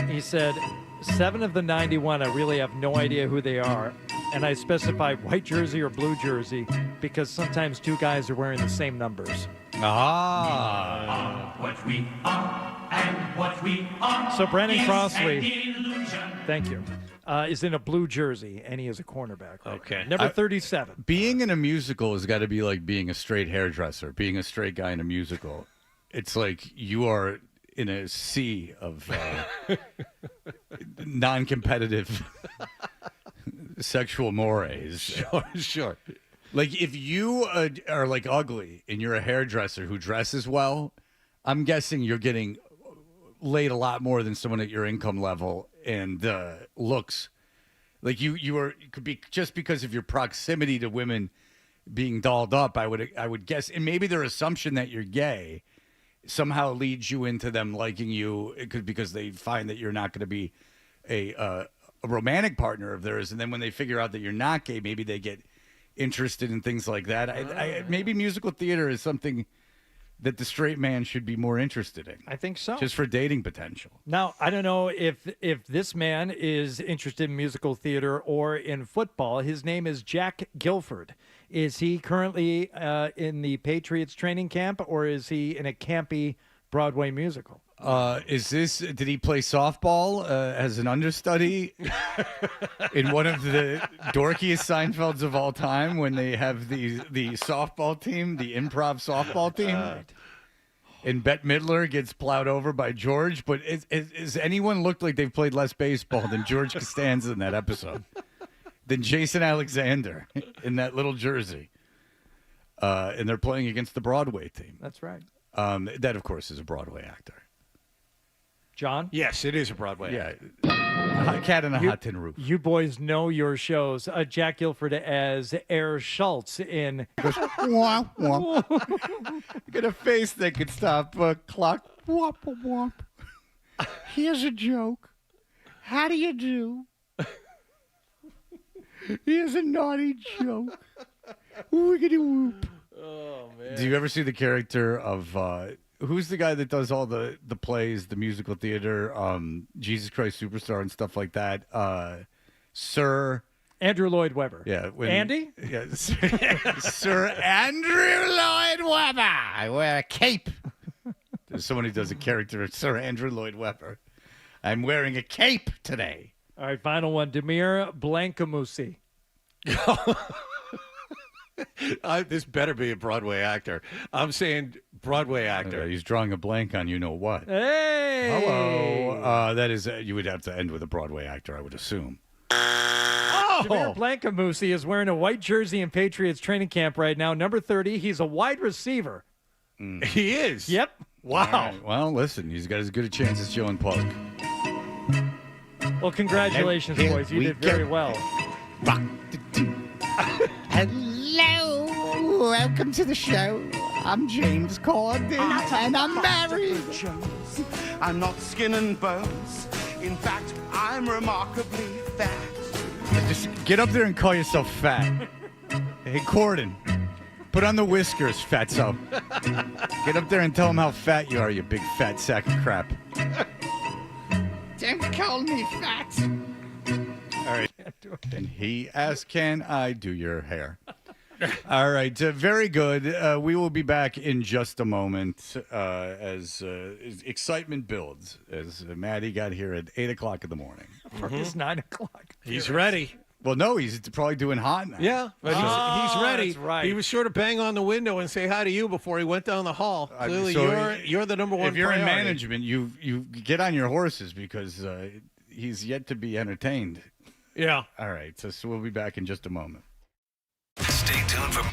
Speaker 6: He said, 7 of the 91, I really have no idea who they are. And I specified white jersey or blue jersey because sometimes 2 guys are wearing the same numbers.
Speaker 4: what we are and what we are.
Speaker 6: So Brandon
Speaker 4: is
Speaker 6: Crossley,
Speaker 4: an illusion.
Speaker 6: thank you, is in a blue jersey, and he is a cornerback. Right
Speaker 2: Okay.
Speaker 6: now. Number 37.
Speaker 5: Being in a musical has got to be like being a straight hairdresser, being a straight guy in a musical. It's like you are in a sea of non-competitive sexual mores.
Speaker 2: Sure.
Speaker 5: Like if you are like ugly and you're a hairdresser who dresses well, I'm guessing you're getting laid a lot more than someone at your income level and looks. Like you could be, just because of your proximity to women being dolled up, I would guess, and maybe their assumption that you're gay somehow leads you into them liking you. It could, because they find that you're not going to be a romantic partner of theirs, and then when they figure out that you're not gay, maybe they get interested in things like that. Maybe musical theater is something that the straight man should be more interested in.
Speaker 6: I think so.
Speaker 5: Just for dating potential.
Speaker 6: Now, I don't know if this man is interested in musical theater or in football. His name is Jack Gilford. Is he currently in the Patriots training camp, or is he in a campy Broadway musical?
Speaker 5: Did he play softball as an understudy in one of the dorkiest Seinfelds of all time, when they have the softball team, the improv softball team? And Bette Midler gets plowed over by George. But has anyone looked like they've played less baseball than George Costanza in that episode? Than Jason Alexander in that little jersey? And they're playing against the Broadway team.
Speaker 6: That's right.
Speaker 5: That, of course, is a Broadway actor.
Speaker 6: John?
Speaker 2: Yes, it is a Broadway.
Speaker 5: Yeah. Cat in a Hot Tin Roof.
Speaker 6: You boys know your shows. Jack Gilford as Air Schultz in...
Speaker 5: Wah, wah. Got a face that could stop a clock. Womp, womp. Here's a joke. How do you do? Here's a naughty joke. Wiggity whoop.
Speaker 2: Oh, man.
Speaker 5: Do you ever see the character of... who's the guy that does all the plays, the musical theater, Jesus Christ Superstar and stuff like that? Sir
Speaker 6: Andrew Lloyd Webber.
Speaker 5: Yeah.
Speaker 6: Andy?
Speaker 5: Yeah, Sir Andrew Lloyd Webber. I wear a cape. There's someone who does a character of Sir Andrew Lloyd Webber. I'm wearing a cape today.
Speaker 6: All right, final one. Demir Blancamucci.
Speaker 2: This better be a Broadway actor. I'm saying Broadway actor.
Speaker 5: He's drawing a blank on you know what.
Speaker 6: Hey!
Speaker 5: Hello. That is, you would have to end with a Broadway actor, I would assume.
Speaker 6: Demir Blancamucci is wearing a white jersey in Patriots training camp right now. Number 30. He's a wide receiver.
Speaker 2: He is?
Speaker 6: Yep.
Speaker 2: Wow.
Speaker 5: Right. Well, listen, he's got as good a chance as Joe and Pulk.
Speaker 6: Well, congratulations, boys. You did very well.
Speaker 4: Hello, welcome to the show. I'm James Corden, and I'm married. I'm not skin and bones. In fact, I'm remarkably fat.
Speaker 5: Just get up there and call yourself fat. Hey, Corden, put on the whiskers, fatso. Get up there and tell him how fat you are, you big fat sack of crap.
Speaker 4: Don't call me fat.
Speaker 5: All right. And he asked, can I do your hair? All right. Very good. We will be back in just a moment as excitement builds, as Mattie got here at 8 o'clock in the morning.
Speaker 6: It's 9 o'clock.
Speaker 2: He's ready.
Speaker 5: Well, no, he's probably doing hot now.
Speaker 2: Yeah, but he's ready.
Speaker 6: That's right.
Speaker 2: He was sure to bang on the window and say hi to you before he went down the hall. Clearly, you're the number one
Speaker 5: If you're
Speaker 2: priority.
Speaker 5: in management, you get on your horses because he's yet to be entertained.
Speaker 2: Yeah.
Speaker 5: All right. So we'll be back in just a moment.
Speaker 15: Stay tuned for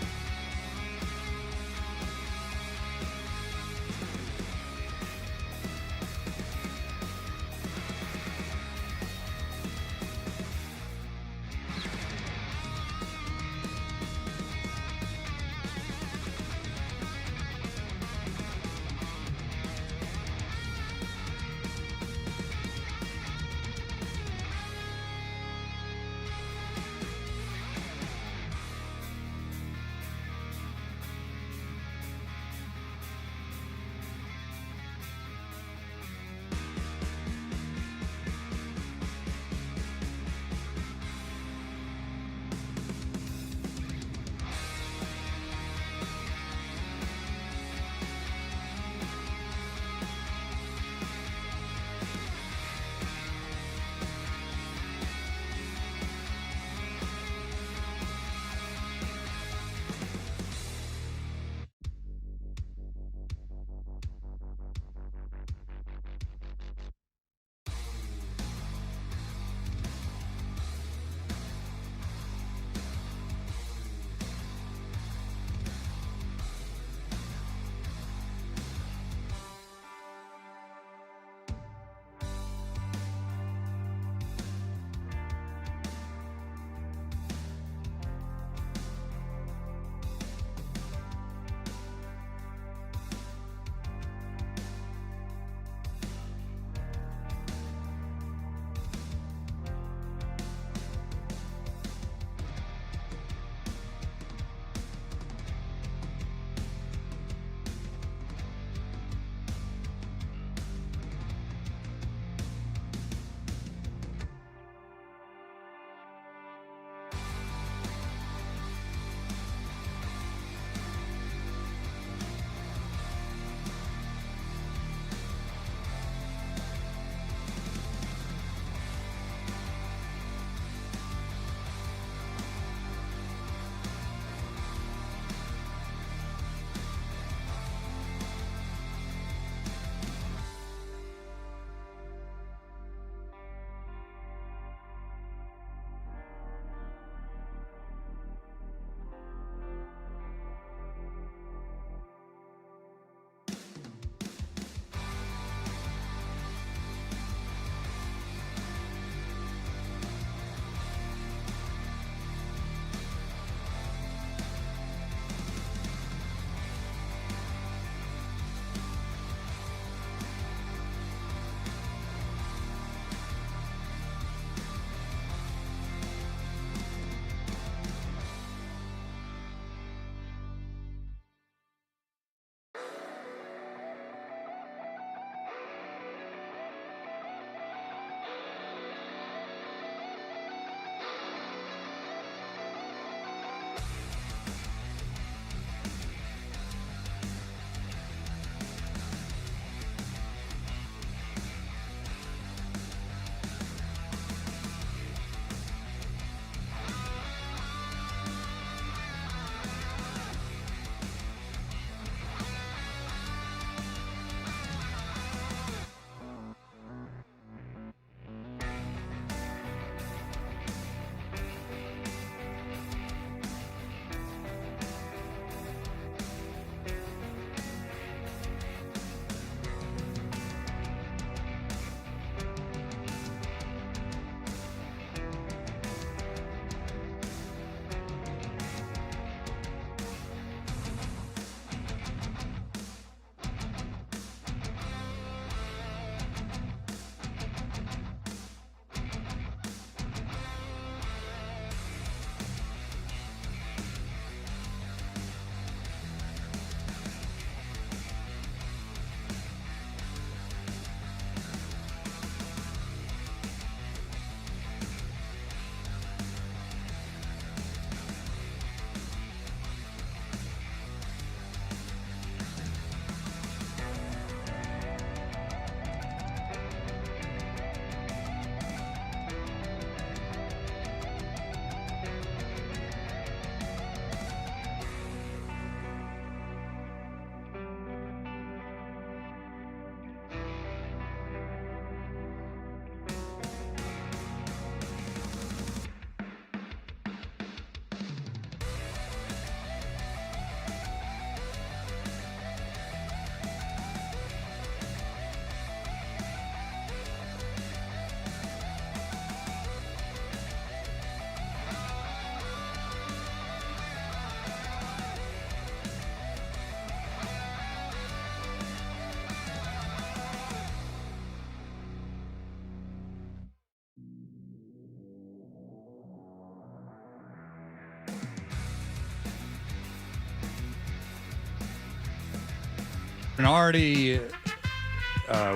Speaker 5: And already,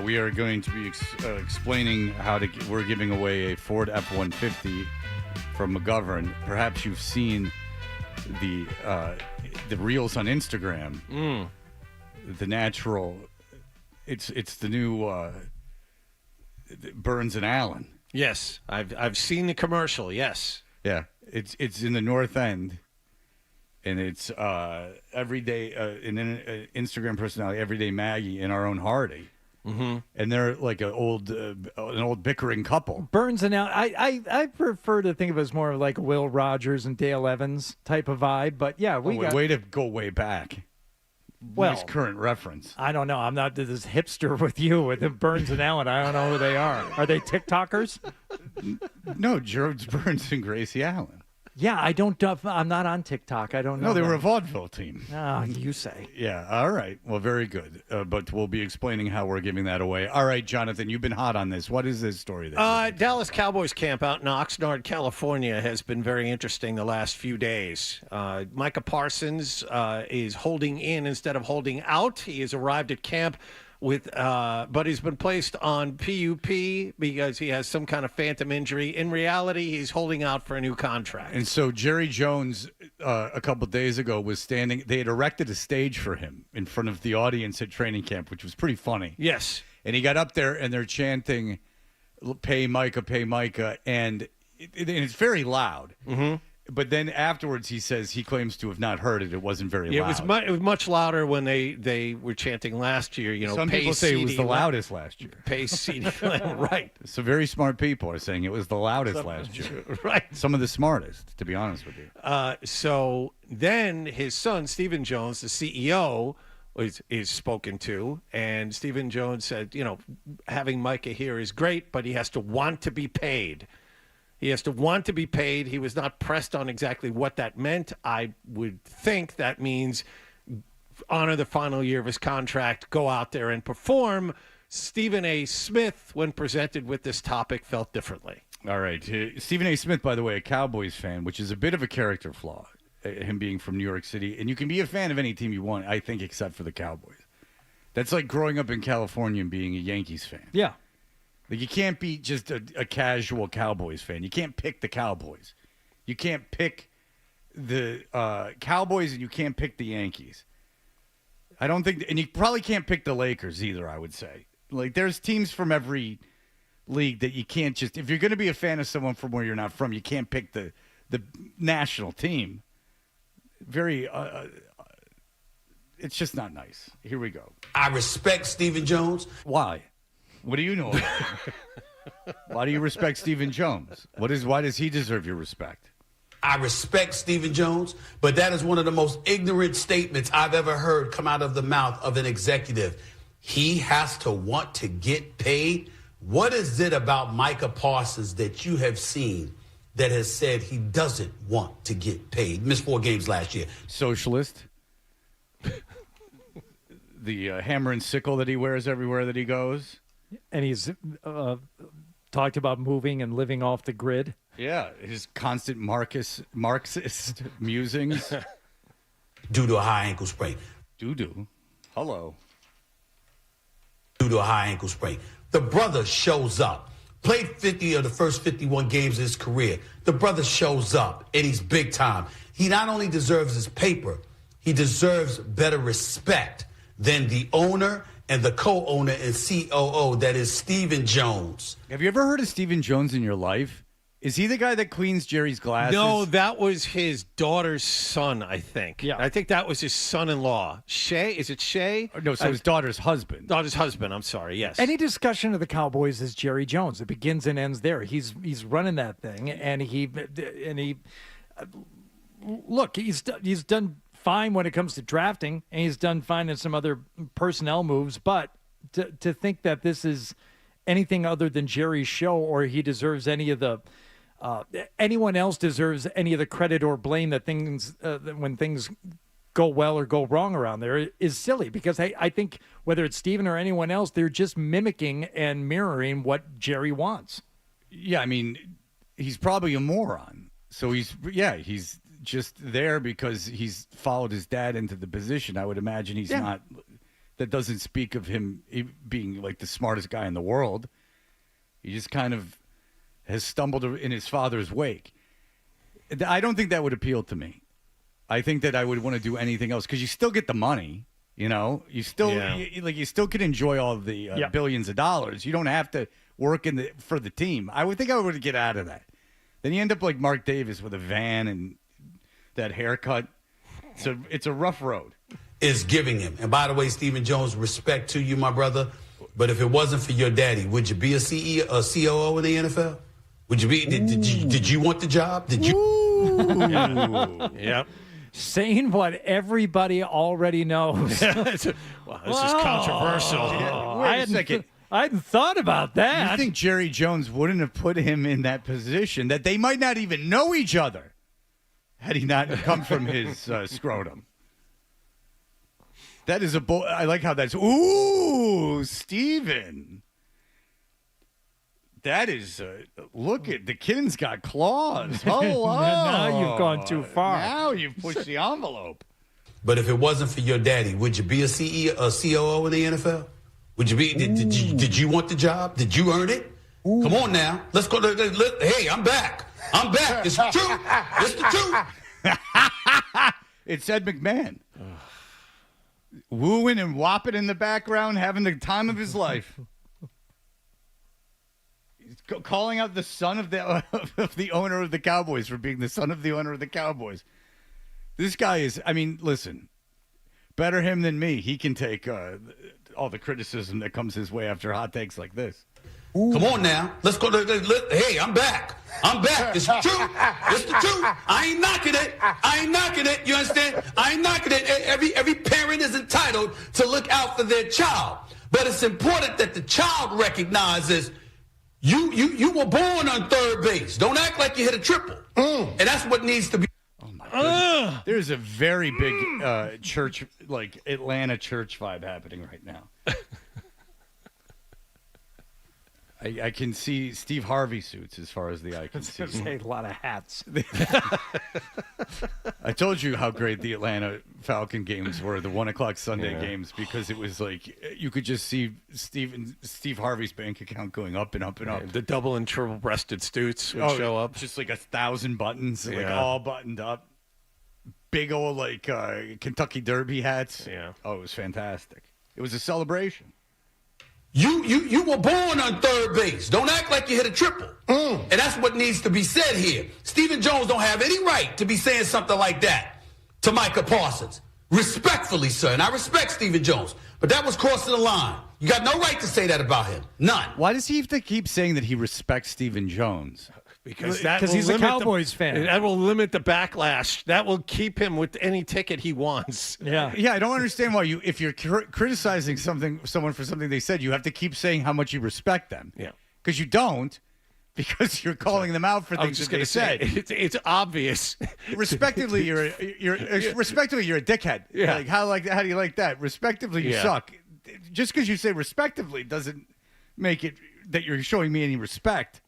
Speaker 5: we are going to be explaining how we're giving away a Ford F-150 from McGovern. Perhaps you've seen the reels on Instagram. The natural, it's the new Burns and Allen.
Speaker 2: Yes, I've seen the commercial. Yes.
Speaker 5: Yeah, it's in the North End. And it's everyday an Instagram personality, everyday Maggie, and our own Hardy, and they're like an old bickering couple.
Speaker 6: Burns and Allen. I prefer to think of it as more of like Will Rogers and Dale Evans type of vibe. But yeah,
Speaker 5: way to go way back.
Speaker 6: Well,
Speaker 5: nice current reference.
Speaker 6: I don't know. I'm not this hipster with you with the Burns and Allen. I don't know who they are. Are they TikTokers?
Speaker 5: No, George Burns and Gracie Allen.
Speaker 6: Yeah, I'm not on TikTok. I don't know.
Speaker 5: No, they were a vaudeville team.
Speaker 6: Oh, you say.
Speaker 5: Yeah, all right. Well, very good. But we'll be explaining how we're giving that away. All right, Jonathan, you've been hot on this. What is this story?
Speaker 2: Dallas Cowboys camp out in Oxnard, California has been very interesting the last few days. Micah Parsons is holding in instead of holding out. He has arrived at camp but he's been placed on PUP because he has some kind of phantom injury. In reality, he's holding out for a new contract.
Speaker 5: And so Jerry Jones, a couple of days ago, was standing. They had erected a stage for him in front of the audience at training camp, which was pretty funny.
Speaker 2: Yes.
Speaker 5: And he got up there, and they're chanting, pay Micah, and it's very loud. Mm-hmm. But then afterwards, he says he claims to have not heard it. It wasn't very loud.
Speaker 2: It was much louder when they were chanting last year. You know,
Speaker 5: some people say it was the loudest last year.
Speaker 2: Pay CD, right?
Speaker 5: So very smart people are saying it was the loudest last year.
Speaker 2: Right.
Speaker 5: Some of the smartest, to be honest with you.
Speaker 2: So then his son, Stephen Jones, the CEO, is spoken to, and Stephen Jones said, having Micah here is great, but he has to want to be paid. He has to want to be paid. He was not pressed on exactly what that meant. I would think that means honor the final year of his contract, go out there and perform. Stephen A. Smith, when presented with this topic, felt differently.
Speaker 5: All right. Stephen A. Smith, by the way, a Cowboys fan, which is a bit of a character flaw, him being from New York City. And you can be a fan of any team you want, I think, except for the Cowboys. That's like growing up in California and being a Yankees fan.
Speaker 6: Yeah.
Speaker 5: Like, you can't be just a casual Cowboys fan. You can't pick the Cowboys. You can't pick the Cowboys, and you can't pick the Yankees. I don't think, and you probably can't pick the Lakers either, I would say. Like, there's teams from every league that you can't just, if you're going to be a fan of someone from where you're not from, you can't pick the national team. Very, it's just not nice. Here we go.
Speaker 7: I respect Stephen Jones.
Speaker 5: Why? What do you know about him? Why do you respect Stephen Jones? Why does he deserve your respect?
Speaker 7: I respect Stephen Jones, but that is one of the most ignorant statements I've ever heard come out of the mouth of an executive. He has to want to get paid. What is it about Micah Parsons that you have seen that has said he doesn't want to get paid? Missed 4 games last year.
Speaker 5: Socialist. The hammer and sickle that he wears everywhere that he goes.
Speaker 6: And he's talked about moving and living off the grid.
Speaker 5: Yeah, his constant Marxist musings.
Speaker 7: Due to a high ankle sprain.
Speaker 5: Hello.
Speaker 7: Due to a high ankle sprain. The brother shows up. Played 50 of the first 51 games of his career. The brother shows up, and he's big time. He not only deserves his paper, he deserves better respect than the owner and the co-owner and COO, that is Stephen Jones.
Speaker 5: Have you ever heard of Stephen Jones in your life? Is he the guy that cleans Jerry's glasses?
Speaker 2: No, that was his daughter's son, I think.
Speaker 6: Yeah.
Speaker 2: I think that was his son-in-law. Shay? Is it Shay?
Speaker 5: No, so his daughter's husband.
Speaker 2: Daughter's husband, I'm sorry, yes.
Speaker 6: Any discussion of the Cowboys is Jerry Jones. It begins and ends there. He's running that thing, and he look, he's done fine when it comes to drafting, and he's done fine in some other personnel moves, but to think that this is anything other than Jerry's show, or he deserves any of the anyone else deserves any of the credit or blame that things when things go well or go wrong around there is silly, because I think whether it's Steven or anyone else, they're just mimicking and mirroring what Jerry wants.
Speaker 5: Yeah, I mean, he's probably a moron. So he's just there because he's followed his dad into the position. I would imagine he's not that doesn't speak of him being like the smartest guy in the world. He just kind of has stumbled in his father's wake. I don't think that would appeal to me. I think that I would want to do anything else because you still get the money. You still you still can enjoy all of the billions of dollars. You don't have to work for the team. I would think I would get out of that. Then you end up like Mark Davis with a van and that haircut. So it's a rough road.
Speaker 7: Is giving him. And by the way, Stephen Jones, respect to you, my brother. But if it wasn't for your daddy, would you be a CEO, a COO in the NFL? Would you be? Did you want the job? Did you?
Speaker 2: Yep.
Speaker 6: Saying what everybody already knows.
Speaker 2: Wow, this is controversial.
Speaker 5: Wait a second.
Speaker 6: I hadn't thought about that.
Speaker 5: You think Jerry Jones wouldn't have put him in that position that they might not even know each other had he not come from his scrotum? That is I like how that's. Ooh, Steven. That is. Look at the kitten's got claws. Hello.
Speaker 6: Now you've gone too far.
Speaker 5: Now you've pushed the envelope.
Speaker 7: But if it wasn't for your daddy, would you be a CEO, a COO in the NFL? Would you be? Did you want the job? Did you earn it? Come on now. Let's go. Hey, I'm back. I'm back. It's the truth. It's the truth.
Speaker 5: It's Ed McMahon. Wooing and whopping in the background, having the time of his life. Calling out the son of the owner of the Cowboys for being the son of the owner of the Cowboys. This guy is, listen, better him than me. He can take all the criticism that comes his way after hot takes like this.
Speaker 7: Come on now. Let's go. Hey, I'm back. I'm back. It's the truth. It's the truth. I ain't knocking it. I ain't knocking it. You understand? I ain't knocking it. Every parent is entitled to look out for their child. But it's important that the child recognizes you were born on third base. Don't act like you hit a triple. And that's what needs to be.
Speaker 5: Oh, my goodness. There's a very big church, like Atlanta church vibe happening right now. I can see Steve Harvey suits as far as the eye can see.
Speaker 6: Say a lot of hats.
Speaker 5: I told you how great the Atlanta Falcon games were, the 1 o'clock Sunday games, because it was like you could just see Steve Harvey's bank account going up and up and up.
Speaker 2: The double and triple breasted suits would show up.
Speaker 5: Just like 1,000 buttons, like all buttoned up. Big old like Kentucky Derby hats.
Speaker 2: Yeah.
Speaker 5: Oh, it was fantastic. It was a celebration.
Speaker 7: You were born on third base. Don't act like you hit a triple. And that's what needs to be said here. Stephen Jones don't have any right to be saying something like that to Micah Parsons. Respectfully, sir. And I respect Stephen Jones. But that was crossing the line. You got no right to say that about him. None.
Speaker 5: Why does he have to keep saying that he respects Stephen Jones?
Speaker 2: Because
Speaker 6: he's a Cowboys fan.
Speaker 2: That will limit the backlash. That will keep him with any ticket he wants.
Speaker 6: Yeah.
Speaker 5: Yeah, I don't understand why if you're criticizing someone for something they said, you have to keep saying how much you respect them.
Speaker 2: Yeah.
Speaker 5: Because you don't, because you're calling them out for things that they said.
Speaker 2: It's obvious.
Speaker 5: Respectively, you're a dickhead.
Speaker 2: Yeah.
Speaker 5: Like how do you like that? Respectively, you suck. Just because you say respectively doesn't make it that you're showing me any respect.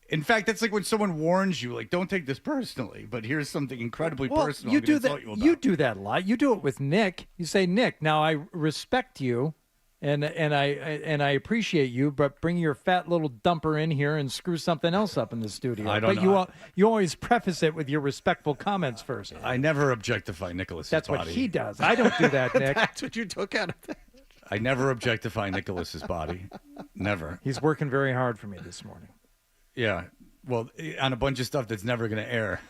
Speaker 5: In fact, that's like when someone warns you, like, don't take this personally, but here's something incredibly personal.
Speaker 6: You do that. You do that a lot. You do it with Nick. You say, Nick, now I respect you, and I appreciate you, but bring your fat little dumper in here and screw something else up in the studio.
Speaker 5: I don't know.
Speaker 6: You always preface it with your respectful comments first.
Speaker 5: I never objectify Nicholas's
Speaker 6: That's
Speaker 5: body.
Speaker 6: what he does. I don't do that, Nick.
Speaker 2: That's what you took out of that.
Speaker 5: I never objectify Nicholas's body. Never.
Speaker 6: He's working very hard for me this morning.
Speaker 5: Yeah, well, on a bunch of stuff that's never going to air.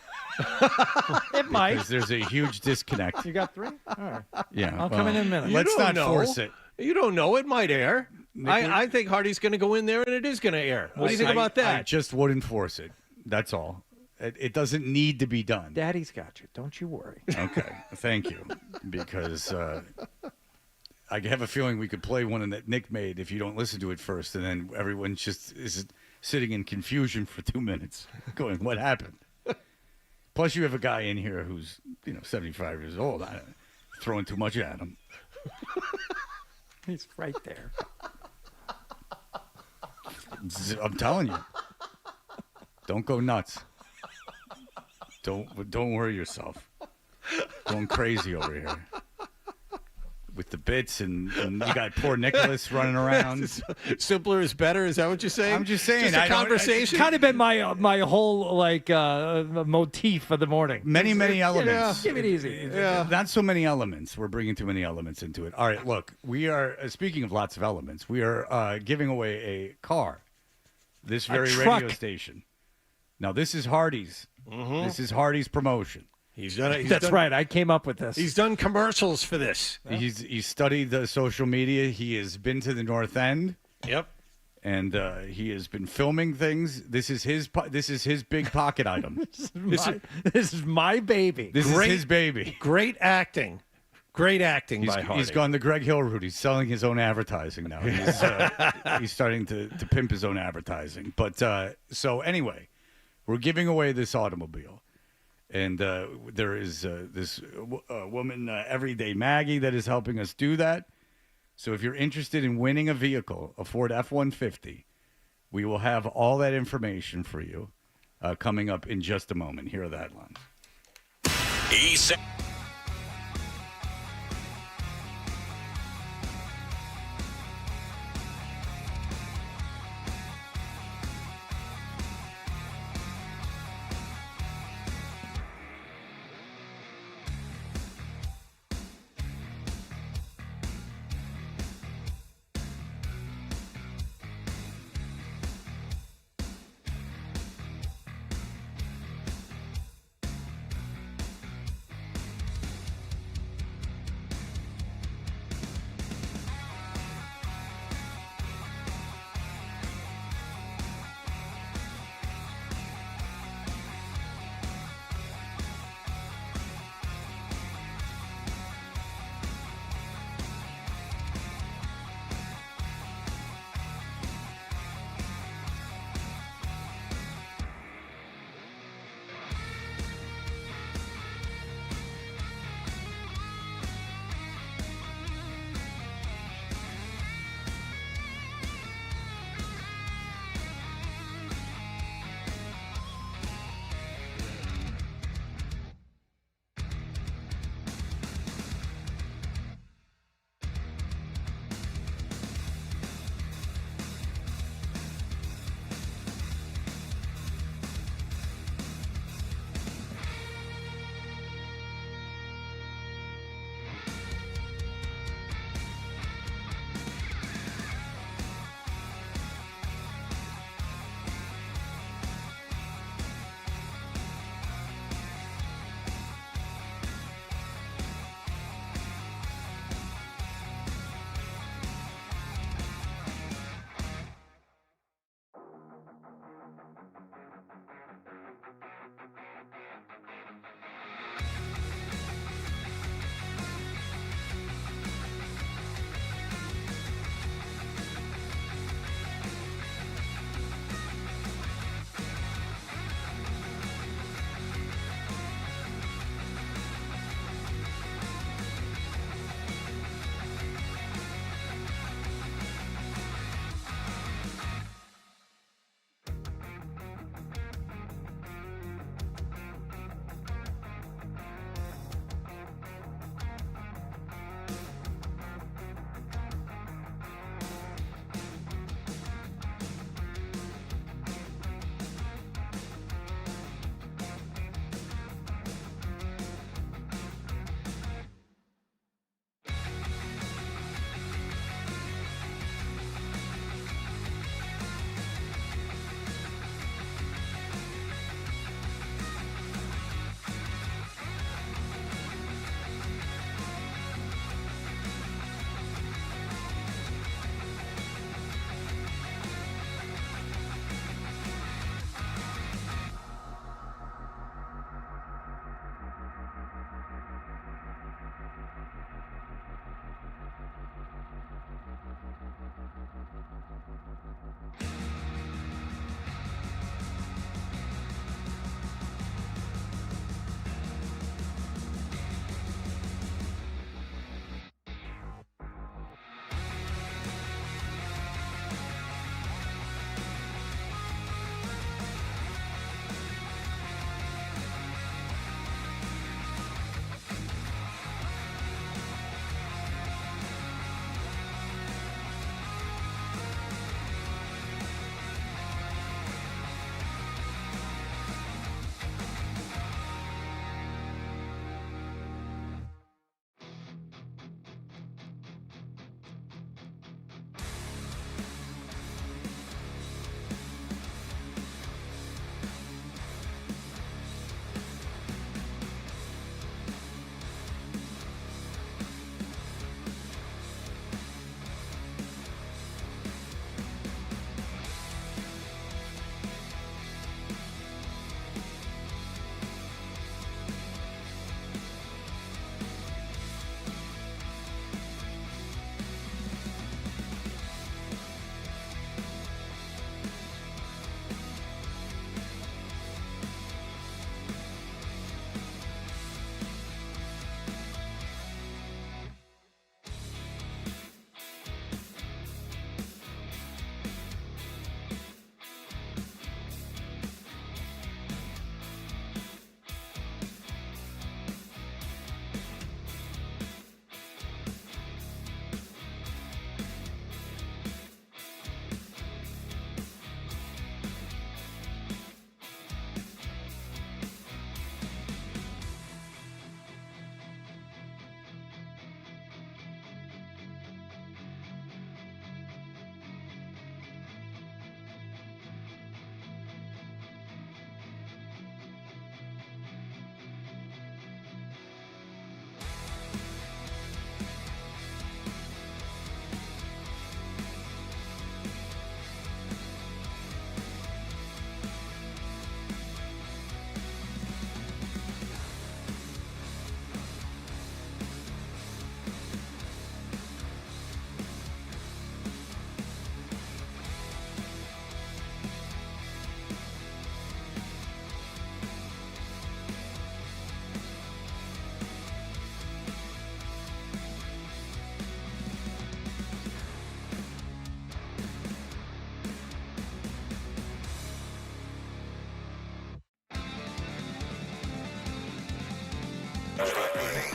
Speaker 6: It might.
Speaker 5: Because there's a huge disconnect.
Speaker 6: You got 3? All right.
Speaker 5: Yeah.
Speaker 6: I'll come in a minute.
Speaker 5: Let's not force it.
Speaker 2: You don't know. It might air. I think Hardy's going to go in there, and it is going to air. What do you think about that?
Speaker 5: I just wouldn't force it. That's all. It doesn't need to be done.
Speaker 6: Daddy's got you. Don't you worry.
Speaker 5: Okay. Thank you. Because I have a feeling we could play one that Nick made if you don't listen to it first, and then everyone just is sitting in confusion for 2 minutes going, what happened? Plus, you have a guy in here who's, 75 years old. I'm throwing too much at him.
Speaker 6: He's right there.
Speaker 5: I'm telling you. Don't go nuts. Don't worry yourself. Going crazy over here. with the bits, and you got poor Nicholas running around.
Speaker 2: Simpler is better. Is that what you're saying?
Speaker 5: I'm just saying.
Speaker 2: Just a conversation.
Speaker 6: Kind of been my whole motif for the morning.
Speaker 5: Many elements.
Speaker 6: Give it easy.
Speaker 2: Yeah.
Speaker 5: Not so many elements. We're bringing too many elements into it. All right, look, we are, speaking of lots of elements, we are giving away a car. This very radio station. Now, this is Hardy's.
Speaker 2: Mm-hmm.
Speaker 5: This is Hardy's promotion.
Speaker 6: That's right. I came up with this.
Speaker 2: He's done commercials for this.
Speaker 5: He's studied the social media. He has been to the North End.
Speaker 2: Yep.
Speaker 5: And he has been filming things. This is his big pocket item.
Speaker 6: This is my baby.
Speaker 5: This is his baby.
Speaker 2: Great acting. Great acting by Hardy.
Speaker 5: He's gone the Greg Hill route. He's selling his own advertising now. He's starting to pimp his own advertising. But so anyway, we're giving away this automobile. And there is this woman, Everyday Maggie, that is helping us do that. So if you're interested in winning a vehicle, a Ford F-150, we will have all that information for you coming up in just a moment. Here are the headlines.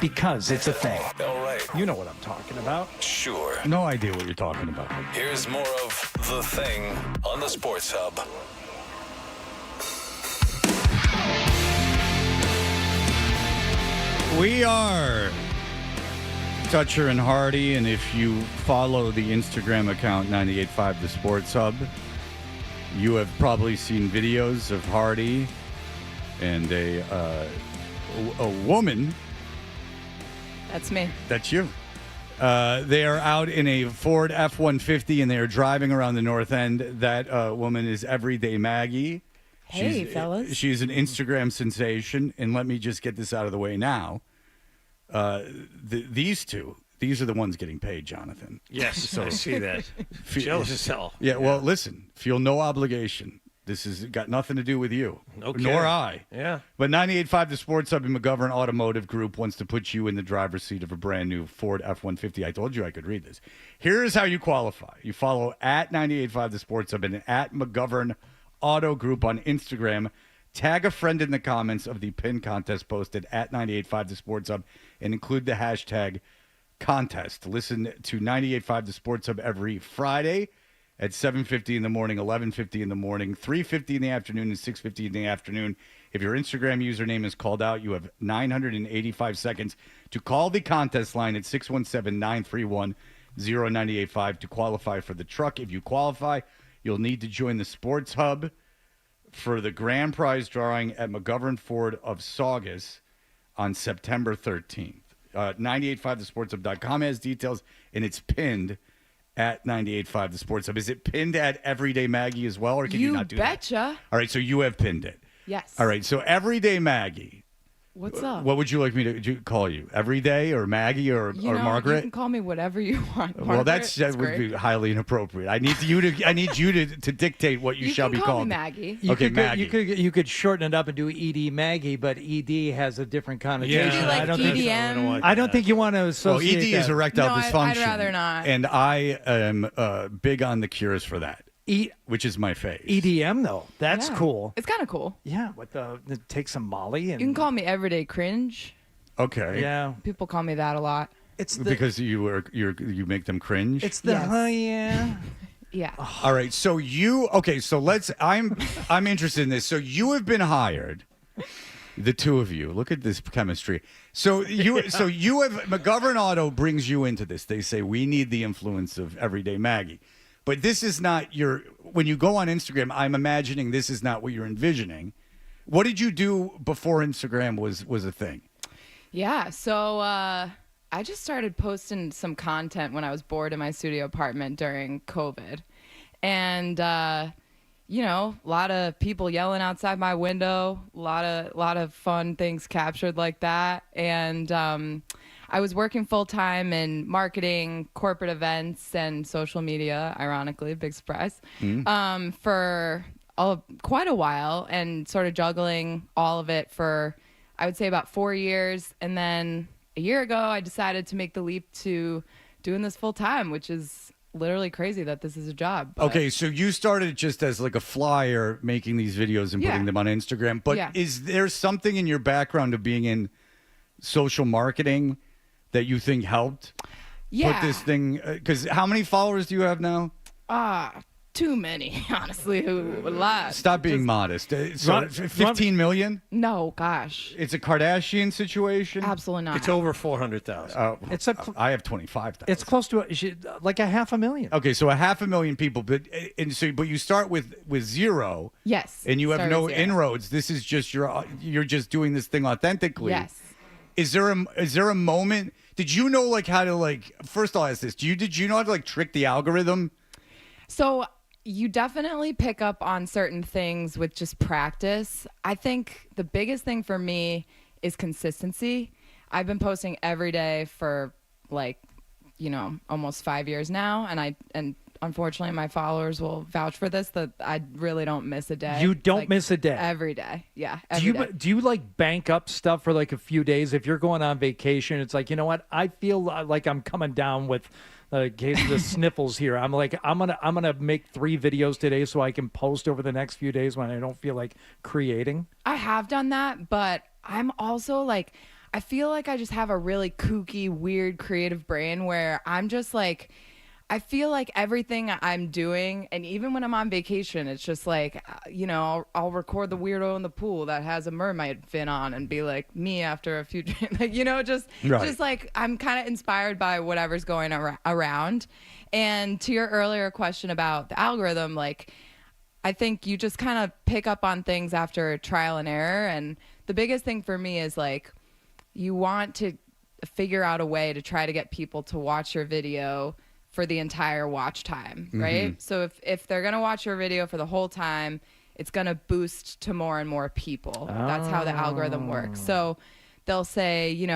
Speaker 6: because it's a thing.
Speaker 15: All right.
Speaker 6: You know what I'm talking about.
Speaker 15: Sure.
Speaker 5: No idea what you're talking about.
Speaker 15: Here's more of The Thing on the Sports Hub.
Speaker 5: We are Toucher and Hardy, and if you follow the Instagram account 98.5 The Sports Hub, you have probably seen videos of Hardy and a woman.
Speaker 9: That's me.
Speaker 5: That's you. They are out in a Ford F-150, and they are driving around the North End. That woman is Everyday Maggie.
Speaker 9: Hey, fellas.
Speaker 5: She's an Instagram sensation, and let me just get this out of the way now. These are the ones getting paid, Jonathan.
Speaker 2: Yes, I see that. Jealous as hell.
Speaker 5: Yeah, well, listen, feel no obligation. This has got nothing to do with you,
Speaker 2: Okay.
Speaker 5: nor I.
Speaker 2: Yeah.
Speaker 5: But 98.5 The Sports Hub and McGovern Automotive Group wants to put you in the driver's seat of a brand new Ford F-150. I told you I could read this. Here's how you qualify. You follow at 98.5 The Sports Hub and at McGovern Auto Group on Instagram. Tag a friend in the comments of the pin contest posted at 98.5 The Sports Hub and include the hashtag contest. Listen to 98.5 The Sports Hub every Friday at 7:50 in the morning, 11:50 in the morning, 3:50 in the afternoon, and 6:50 in the afternoon. If your Instagram username is called out, you have 985 seconds to call the contest line at 617-931-0985 to qualify for the truck. If you qualify, you'll need to join the Sports Hub for the grand prize drawing at McGovern Ford of Saugus on September 13th. 985thesportshub.com has details, and it's pinned at 98.5 The Sports Hub. Is it pinned at Everyday Maggie as well, or can you not do that?
Speaker 9: You betcha.
Speaker 5: All right, so you have pinned it.
Speaker 9: Yes.
Speaker 5: All right, so Everyday Maggie.
Speaker 9: What's up?
Speaker 5: What would you like me to call you? Everyday or Maggie or Margaret?
Speaker 9: You can call me whatever you want.
Speaker 5: Well,
Speaker 9: Margaret,
Speaker 5: that would be highly inappropriate. I need you to dictate what you shall be
Speaker 9: call
Speaker 5: called.
Speaker 9: me Maggie.
Speaker 5: Okay, Maggie.
Speaker 6: You could shorten it up and do ED Maggie, but ED has a different connotation.
Speaker 9: Yeah.
Speaker 6: I don't
Speaker 9: EDM?
Speaker 6: I don't think you want to associate
Speaker 5: ED is
Speaker 6: that.
Speaker 5: erectile
Speaker 9: No,
Speaker 5: dysfunction.
Speaker 9: I'd rather not.
Speaker 5: And I am big on the cures for that, which is my phase.
Speaker 6: EDM though, that's
Speaker 9: Yeah.
Speaker 6: cool.
Speaker 9: It's kind of cool.
Speaker 6: Yeah, take some Molly and
Speaker 9: You can call me Everyday Cringe.
Speaker 5: Okay.
Speaker 6: Yeah.
Speaker 9: People call me that a lot.
Speaker 6: It's
Speaker 5: because you make them cringe.
Speaker 6: It's the yeah.
Speaker 9: Yeah.
Speaker 5: All right. So I'm interested in this. So you have been hired. The two of you. Look at this chemistry. So you have McGovern Auto brings you into this. They say we need the influence of Everyday Maggie. But this is not when you go on Instagram, I'm imagining this is not what you're envisioning. What did you do before Instagram was a thing?
Speaker 9: Yeah. So I just started posting some content when I was bored in my studio apartment during COVID. And, a lot of people yelling outside my window, a lot of fun things captured like that. And I was working full-time in marketing, corporate events, and social media, ironically, big surprise, for quite a while, and sort of juggling all of it for, I would say, about 4 years. And then a year ago, I decided to make the leap to doing this full-time, which is literally crazy that this is a job. But
Speaker 5: Okay, so you started just as like a flyer, making these videos and putting them on Instagram. But is there something in your background of being in social marketing that you think helped put this thing? Because how many followers do you have now?
Speaker 9: Too many, honestly. A lot.
Speaker 5: Stop being modest. So 15 million?
Speaker 9: No, gosh.
Speaker 5: It's a Kardashian situation?
Speaker 9: Absolutely not.
Speaker 2: It's over 400,000.
Speaker 5: I have 25,000.
Speaker 6: It's close to like 500,000.
Speaker 5: Okay, so 500,000 people, but you start with zero.
Speaker 9: Yes.
Speaker 5: And you have
Speaker 9: start
Speaker 5: no
Speaker 9: with zero.
Speaker 5: inroads. This is just you're just doing this thing authentically.
Speaker 9: Yes.
Speaker 5: Is there a moment? Did you know how to first I'll ask this. Did you know how to trick the algorithm?
Speaker 9: So you definitely pick up on certain things with just practice. I think the biggest thing for me is consistency. I've been posting every day for almost 5 years now, and unfortunately my followers will vouch for this, that I really don't miss a day.
Speaker 6: You don't miss a day.
Speaker 9: Every day. Yeah.
Speaker 6: Do you bank up stuff for a few days? If you're going on vacation, it's you know what? I feel like I'm coming down with a case of the sniffles here. I'm gonna make 3 videos today so I can post over the next few days when I don't feel like creating.
Speaker 9: I have done that, but I'm also I feel like I just have a really kooky, weird, creative brain where I'm just like, I feel like everything I'm doing, and even when I'm on vacation, it's just like, I'll record the weirdo in the pool that has a mermaid fin on and be like me after a few drinks. Like, just like I'm kind of inspired by whatever's going around. And to your earlier question about the algorithm, like, I think you just kind of pick up on things after trial and error. And the biggest thing for me is like, you want to figure out a way to try to get people to watch your video for the entire watch time, right? Mm-hmm. So if they're going to watch your video for the whole time, it's going to boost to more and more people. That's how the algorithm works. So they'll say, you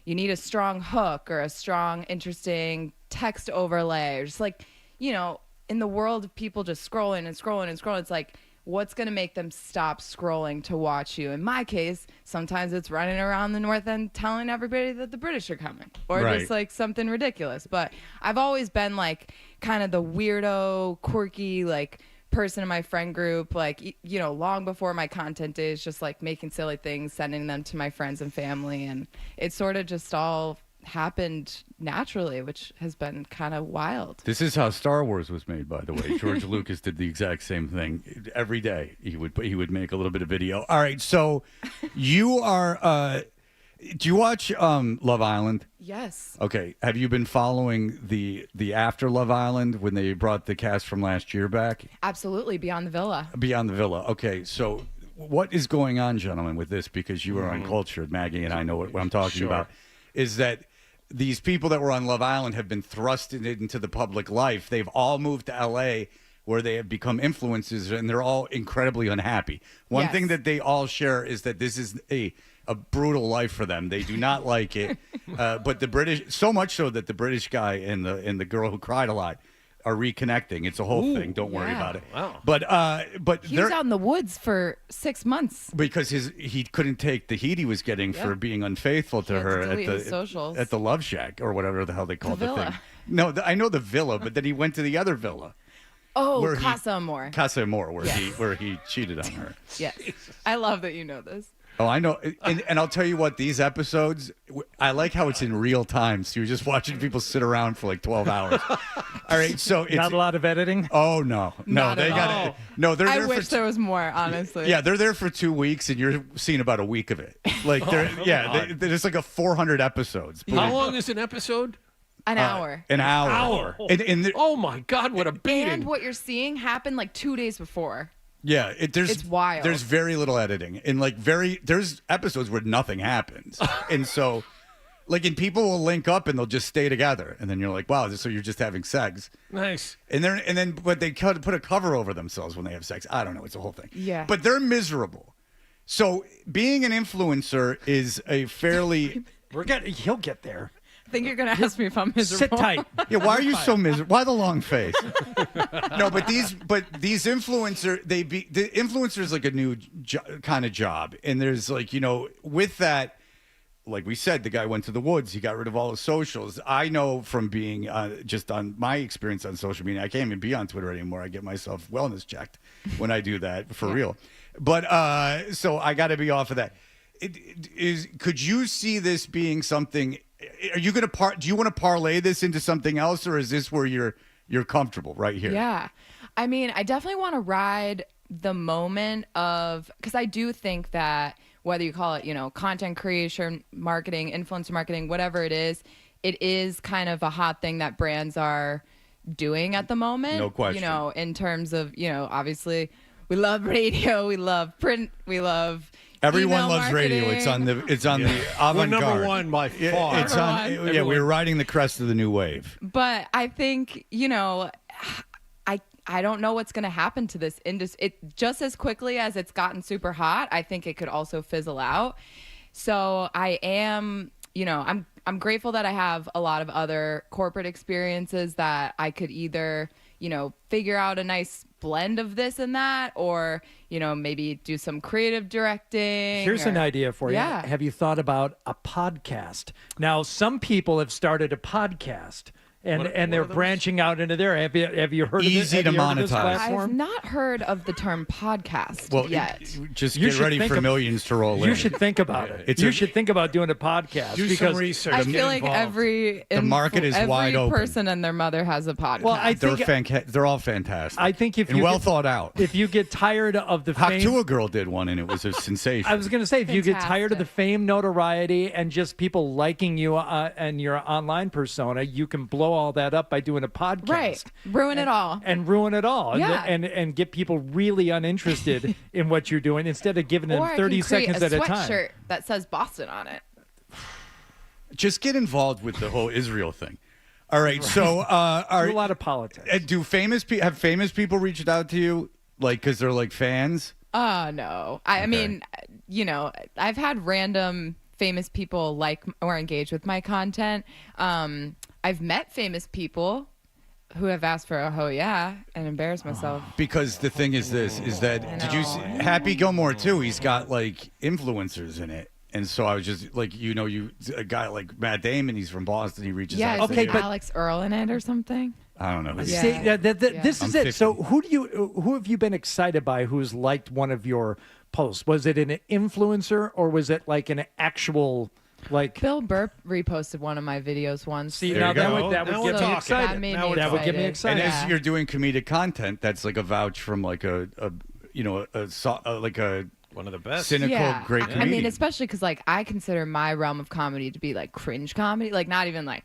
Speaker 9: need a strong hook or a strong, interesting text overlay, or just like, in the world of people just scrolling and scrolling and scrolling, it's like, what's going to make them stop scrolling to watch you? In my case, sometimes it's running around the North End telling everybody that the British are coming, or just like something ridiculous. But I've always been like kind of the weirdo, quirky, like person in my friend group, like, long before my content days, just like making silly things, sending them to my friends and family. And it sort of just all happened naturally, which has been kind of wild.
Speaker 5: This is how Star Wars was made, by the way. George Lucas did the exact same thing. Every day he would make a little bit of video. All right, so you are do you watch Love Island?
Speaker 9: Yes.
Speaker 5: Okay. Have you been following the after Love Island when they brought the cast from last year back?
Speaker 9: Absolutely. Beyond the Villa.
Speaker 5: Beyond the Villa. Okay, so what is going on, gentlemen, with this? Because you are uncultured, Maggie, and I know what I'm talking about. Is that these people that were on Love Island have been thrusted into the public life. They've all moved to L.A., where they have become influencers, and they're all incredibly unhappy. One thing that they all share is that this is a brutal life for them. They do not like it. But the British, so much so that the British guy and the girl who cried a lot are reconnecting. It's a whole thing. Don't worry about it.
Speaker 2: Wow.
Speaker 5: But
Speaker 9: he was out in the woods for 6 months
Speaker 5: because he couldn't take the heat he was getting for being unfaithful to her at the Love Shack or whatever the hell they called the thing. No, I know the villa, but then he went to the other villa.
Speaker 9: Oh, Casa Amor.
Speaker 5: Casa Amor, where he cheated on her.
Speaker 9: Yes, I love that you know this.
Speaker 5: Oh, I know. And I'll tell you what, these episodes, I like how it's in real time. So you're just watching people sit around for like 12 hours. All right. So it's
Speaker 6: not a lot of editing.
Speaker 5: Oh, no. They got it. No, they're there.
Speaker 9: I wish there was more, honestly.
Speaker 5: Yeah, they're there for 2 weeks and you're seeing about a week of it. Like, there's like a 400 episodes.
Speaker 2: How long is an episode?
Speaker 9: An hour.
Speaker 5: An hour. And
Speaker 2: oh, my God, what a beating.
Speaker 9: And what you're seeing happened like 2 days before.
Speaker 5: Yeah,
Speaker 9: it's wild.
Speaker 5: There's very little editing, and there's episodes where nothing happens, and so, and people will link up and they'll just stay together, and then you're like, wow, so you're just having sex.
Speaker 2: Nice.
Speaker 5: But they put a cover over themselves when they have sex. I don't know, it's a whole thing.
Speaker 9: Yeah.
Speaker 5: But they're miserable. So being an influencer is a fairly
Speaker 6: he'll get there.
Speaker 9: I think you're going to ask me if I'm miserable.
Speaker 6: Sit tight.
Speaker 5: Yeah, why are you so miserable? Why the long face? No, but these influencers, the influencer is like a new kind of job. And there's with that, like we said, the guy went to the woods. He got rid of all his socials. I know from being just on my experience on social media, I can't even be on Twitter anymore. I get myself wellness checked when I do that for real. But so I got to be off of that. Could you see this being something? Are you going to do you want to parlay this into something else, or is this where you're comfortable right here?
Speaker 9: Yeah. I mean, I definitely want to ride the moment of, because I do think that whether you call it, content creation, marketing, influencer marketing, whatever it is kind of a hot thing that brands are doing at the moment.
Speaker 5: No question.
Speaker 9: In terms of, obviously we love radio, we love print, we love
Speaker 5: everyone loves
Speaker 9: marketing.
Speaker 5: Radio. It's on the avant-garde.
Speaker 2: We're number one by far.
Speaker 5: It's on. Yeah, we're riding the crest of the new wave.
Speaker 9: But I think I don't know what's going to happen to this industry. It just as quickly as it's gotten super hot, I think it could also fizzle out. So I am, I'm grateful that I have a lot of other corporate experiences that I could either, figure out a nice blend of this and that, or, maybe do some creative directing.
Speaker 6: Here's an idea for you. Have you thought about a podcast? Now, some people have started a podcast and they're branching out into there. Have you heard
Speaker 5: Easy
Speaker 6: of it?
Speaker 5: to monetize.
Speaker 9: I've not heard of the term podcast yet.
Speaker 5: Just get ready for millions to roll in.
Speaker 6: You should think about it. You should think about doing a podcast.
Speaker 2: Do
Speaker 6: because
Speaker 2: some research.
Speaker 9: I feel like
Speaker 5: The market is wide open.
Speaker 9: Every person and their mother has a podcast.
Speaker 6: Well, I think
Speaker 5: they're all fantastic.
Speaker 6: I think if
Speaker 5: and
Speaker 6: you
Speaker 5: well
Speaker 6: get,
Speaker 5: thought out.
Speaker 6: If you get tired of the fame,
Speaker 5: Haktua Girl did one, and it was a sensation.
Speaker 6: I was going to say, if you get tired of the fame, notoriety, and just people liking you and your online persona, you can blow all that up by doing a podcast.
Speaker 9: Right. Ruin it all.
Speaker 6: And ruin it all.
Speaker 9: Yeah.
Speaker 6: And get people really uninterested in what you're doing instead of giving them
Speaker 9: Or
Speaker 6: 30
Speaker 9: I can create
Speaker 6: seconds at a time.
Speaker 9: sweatshirt that says Boston on it.
Speaker 5: Just get involved with the whole Israel thing. All right. So,
Speaker 6: a lot of politics.
Speaker 5: Do have famous people reached out to you, like, because they're like fans?
Speaker 9: No. I mean, I've had random famous people like or engage with my content. I've met famous people who have asked for a yeah and embarrassed myself.
Speaker 5: Because the thing is did you see Happy Gilmore too? He's got like influencers in it. And so I was just like, a guy like Matt Damon, he's from Boston. He reaches out.
Speaker 9: Yeah, but Alex Earl in it or something.
Speaker 5: I don't know.
Speaker 6: See, this is it. So who have you been excited by who's liked one of your posts? Was it an influencer or was it like an actual like
Speaker 9: Bill Burr reposted one of my videos once.
Speaker 6: See, now that would get me excited. That would get me excited.
Speaker 5: And as you're doing comedic content, that's like a vouch from like a
Speaker 2: one of the best,
Speaker 5: cynical, great comedian.
Speaker 9: I mean, especially because like I consider my realm of comedy to be like cringe comedy, like not even like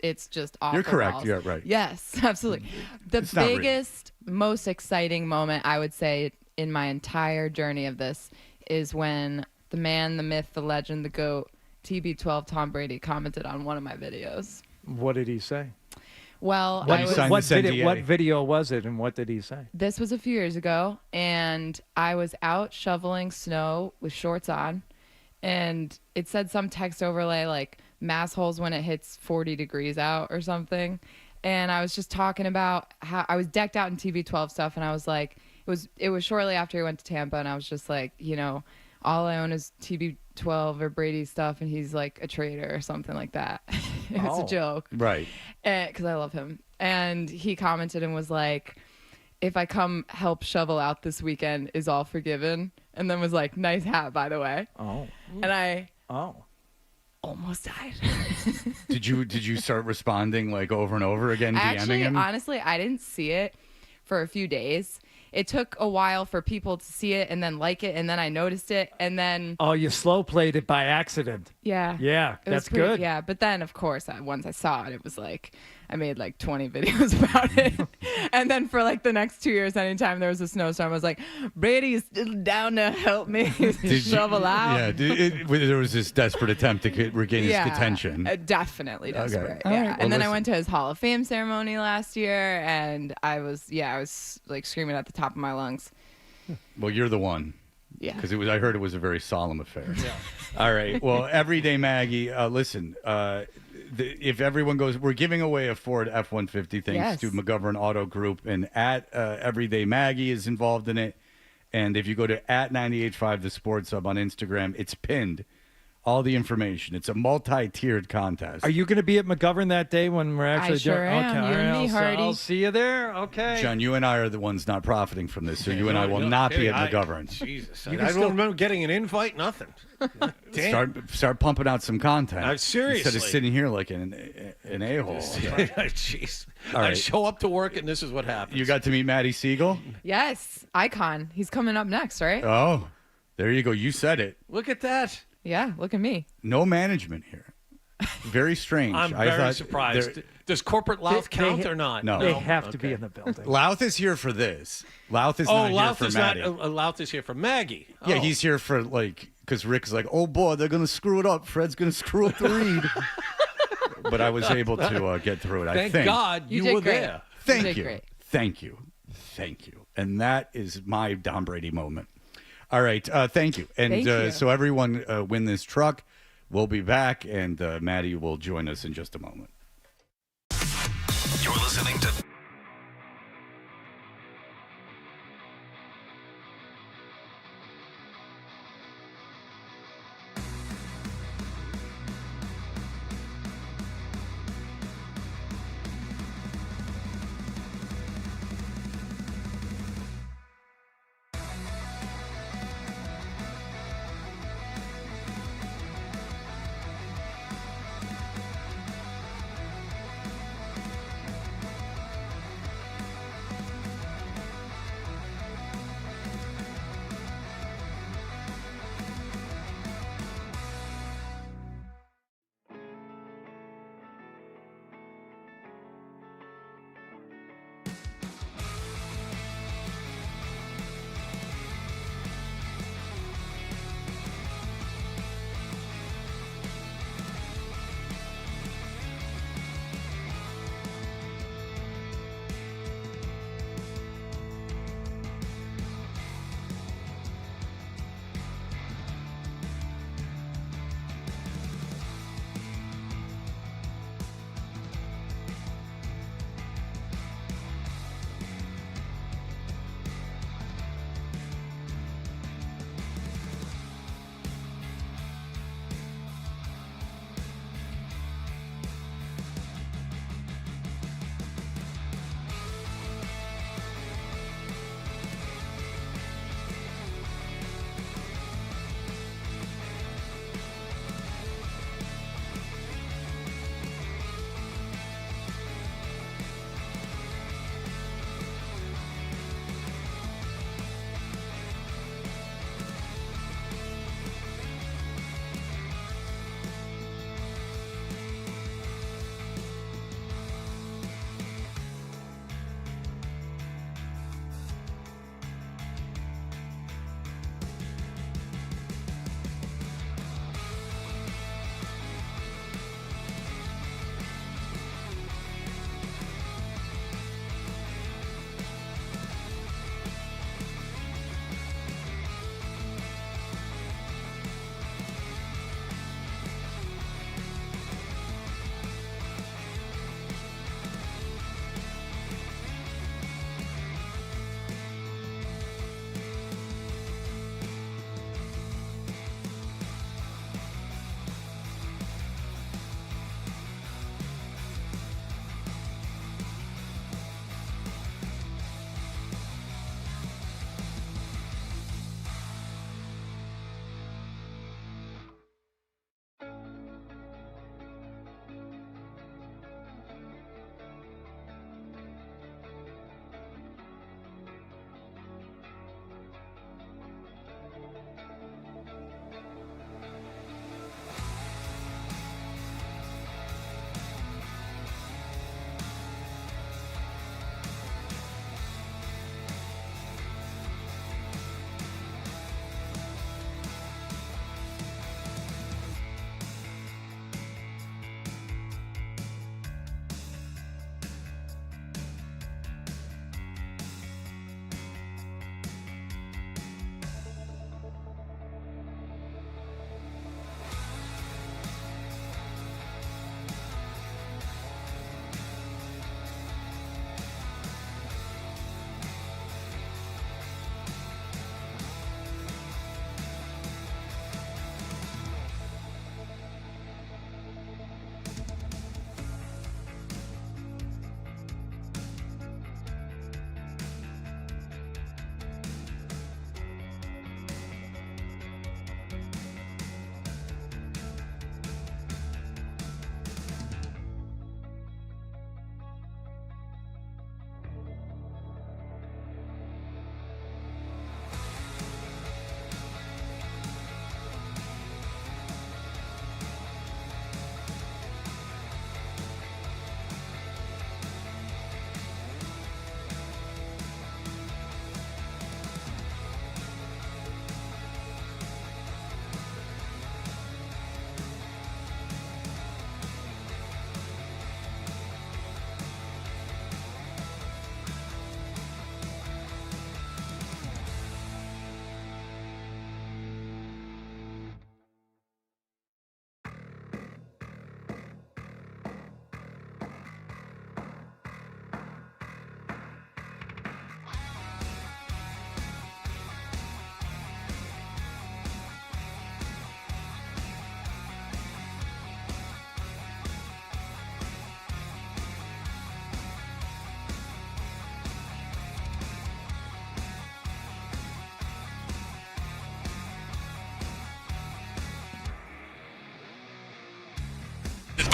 Speaker 9: it's just off.
Speaker 5: You're
Speaker 9: the
Speaker 5: correct.
Speaker 9: walls.
Speaker 5: You're right.
Speaker 9: Yes, absolutely. The
Speaker 5: It's not real.
Speaker 9: biggest, most exciting moment I would say in my entire journey of this is when the man, the myth, the legend, the GOAT, TB12 Tom Brady commented on one of my videos.
Speaker 6: What did he say?
Speaker 9: Well,
Speaker 6: what video was it, and what did he say?
Speaker 9: This was a few years ago, and I was out shoveling snow with shorts on, and it said some text overlay like mass holes when it hits 40 degrees out or something. And I was just talking about how I was decked out in TB12 stuff, and I was like, it was shortly after he went to Tampa, and I was just like, all I own is TB12 or Brady stuff, and he's like a traitor or something like that. It was a joke.
Speaker 5: Right.
Speaker 9: Because I love him. And he commented and was like, if I come help shovel out this weekend, is all forgiven? And then was like, nice hat, by the way.
Speaker 6: Oh.
Speaker 9: And I almost died.
Speaker 5: Did you start responding like over and over again, DMing him?
Speaker 9: Honestly, I didn't see it for a few days. It took a while for people to see it and then like it, and then I noticed it, and then...
Speaker 6: Oh, you slow played it by accident.
Speaker 9: Yeah.
Speaker 6: Yeah, that's good.
Speaker 9: Yeah, but then, of course, once I saw it, it was like, I made like 20 videos about it. And then for like the next 2 years, anytime there was a snowstorm, I was like, Brady is still down to help me shovel out.
Speaker 5: Yeah, there was this desperate attempt to regain his attention.
Speaker 9: Definitely desperate.
Speaker 5: Okay.
Speaker 9: Yeah.
Speaker 5: Well,
Speaker 9: And then I went to his Hall of Fame ceremony last year, and I was like screaming at the top of my lungs.
Speaker 5: Well, you're the one.
Speaker 9: Yeah.
Speaker 5: Because I heard it was a very solemn affair. Yeah. All right. Well, Everyday Maggie, listen, if everyone goes, we're giving away a Ford F-150 thanks to McGovern Auto Group, and Everyday Maggie is involved in it. And if you go to @985 the Sports Hub on Instagram, it's pinned. All the information. It's a multi-tiered contest.
Speaker 6: Are you going to be at McGovern that day when we're actually
Speaker 9: I sure am.
Speaker 6: Okay,
Speaker 9: You and me, Hardy.
Speaker 6: I'll see you there. Okay.
Speaker 5: John, you and I are the ones not profiting from this, so you and I will not be at McGovern.
Speaker 2: Jesus, I don't remember getting an invite. Nothing.
Speaker 5: Start pumping out some content.
Speaker 2: Seriously,
Speaker 5: instead of sitting here like an a-hole.
Speaker 2: Jeez.
Speaker 5: All right.
Speaker 2: I show up to work and this is what happens.
Speaker 5: You got to meet Mattie Seagull?
Speaker 9: Yes, icon. He's coming up next, right?
Speaker 5: Oh, there you go. You said it.
Speaker 2: Look at that.
Speaker 9: Yeah, look at me.
Speaker 5: No management here. Very strange.
Speaker 2: I'm very surprised. Does corporate Louth count or not?
Speaker 5: No.
Speaker 6: They have to be in the building.
Speaker 5: Louth is here for this. Louth is not here for Mattie.
Speaker 2: Louth is here for Maggie.
Speaker 5: Yeah, he's here for because Rick's like, oh boy, they're going to screw it up. Fred's going to screw up the read. But I was able to get through it,
Speaker 2: Thank
Speaker 5: think.
Speaker 2: God you were there.
Speaker 5: Thank you. Thank you. Thank you. And that is my Tom Brady moment. All right. Thank you. And
Speaker 9: Thank you.
Speaker 5: So everyone win this truck. We'll be back, and Mattie will join us in just a moment.
Speaker 15: You're listening to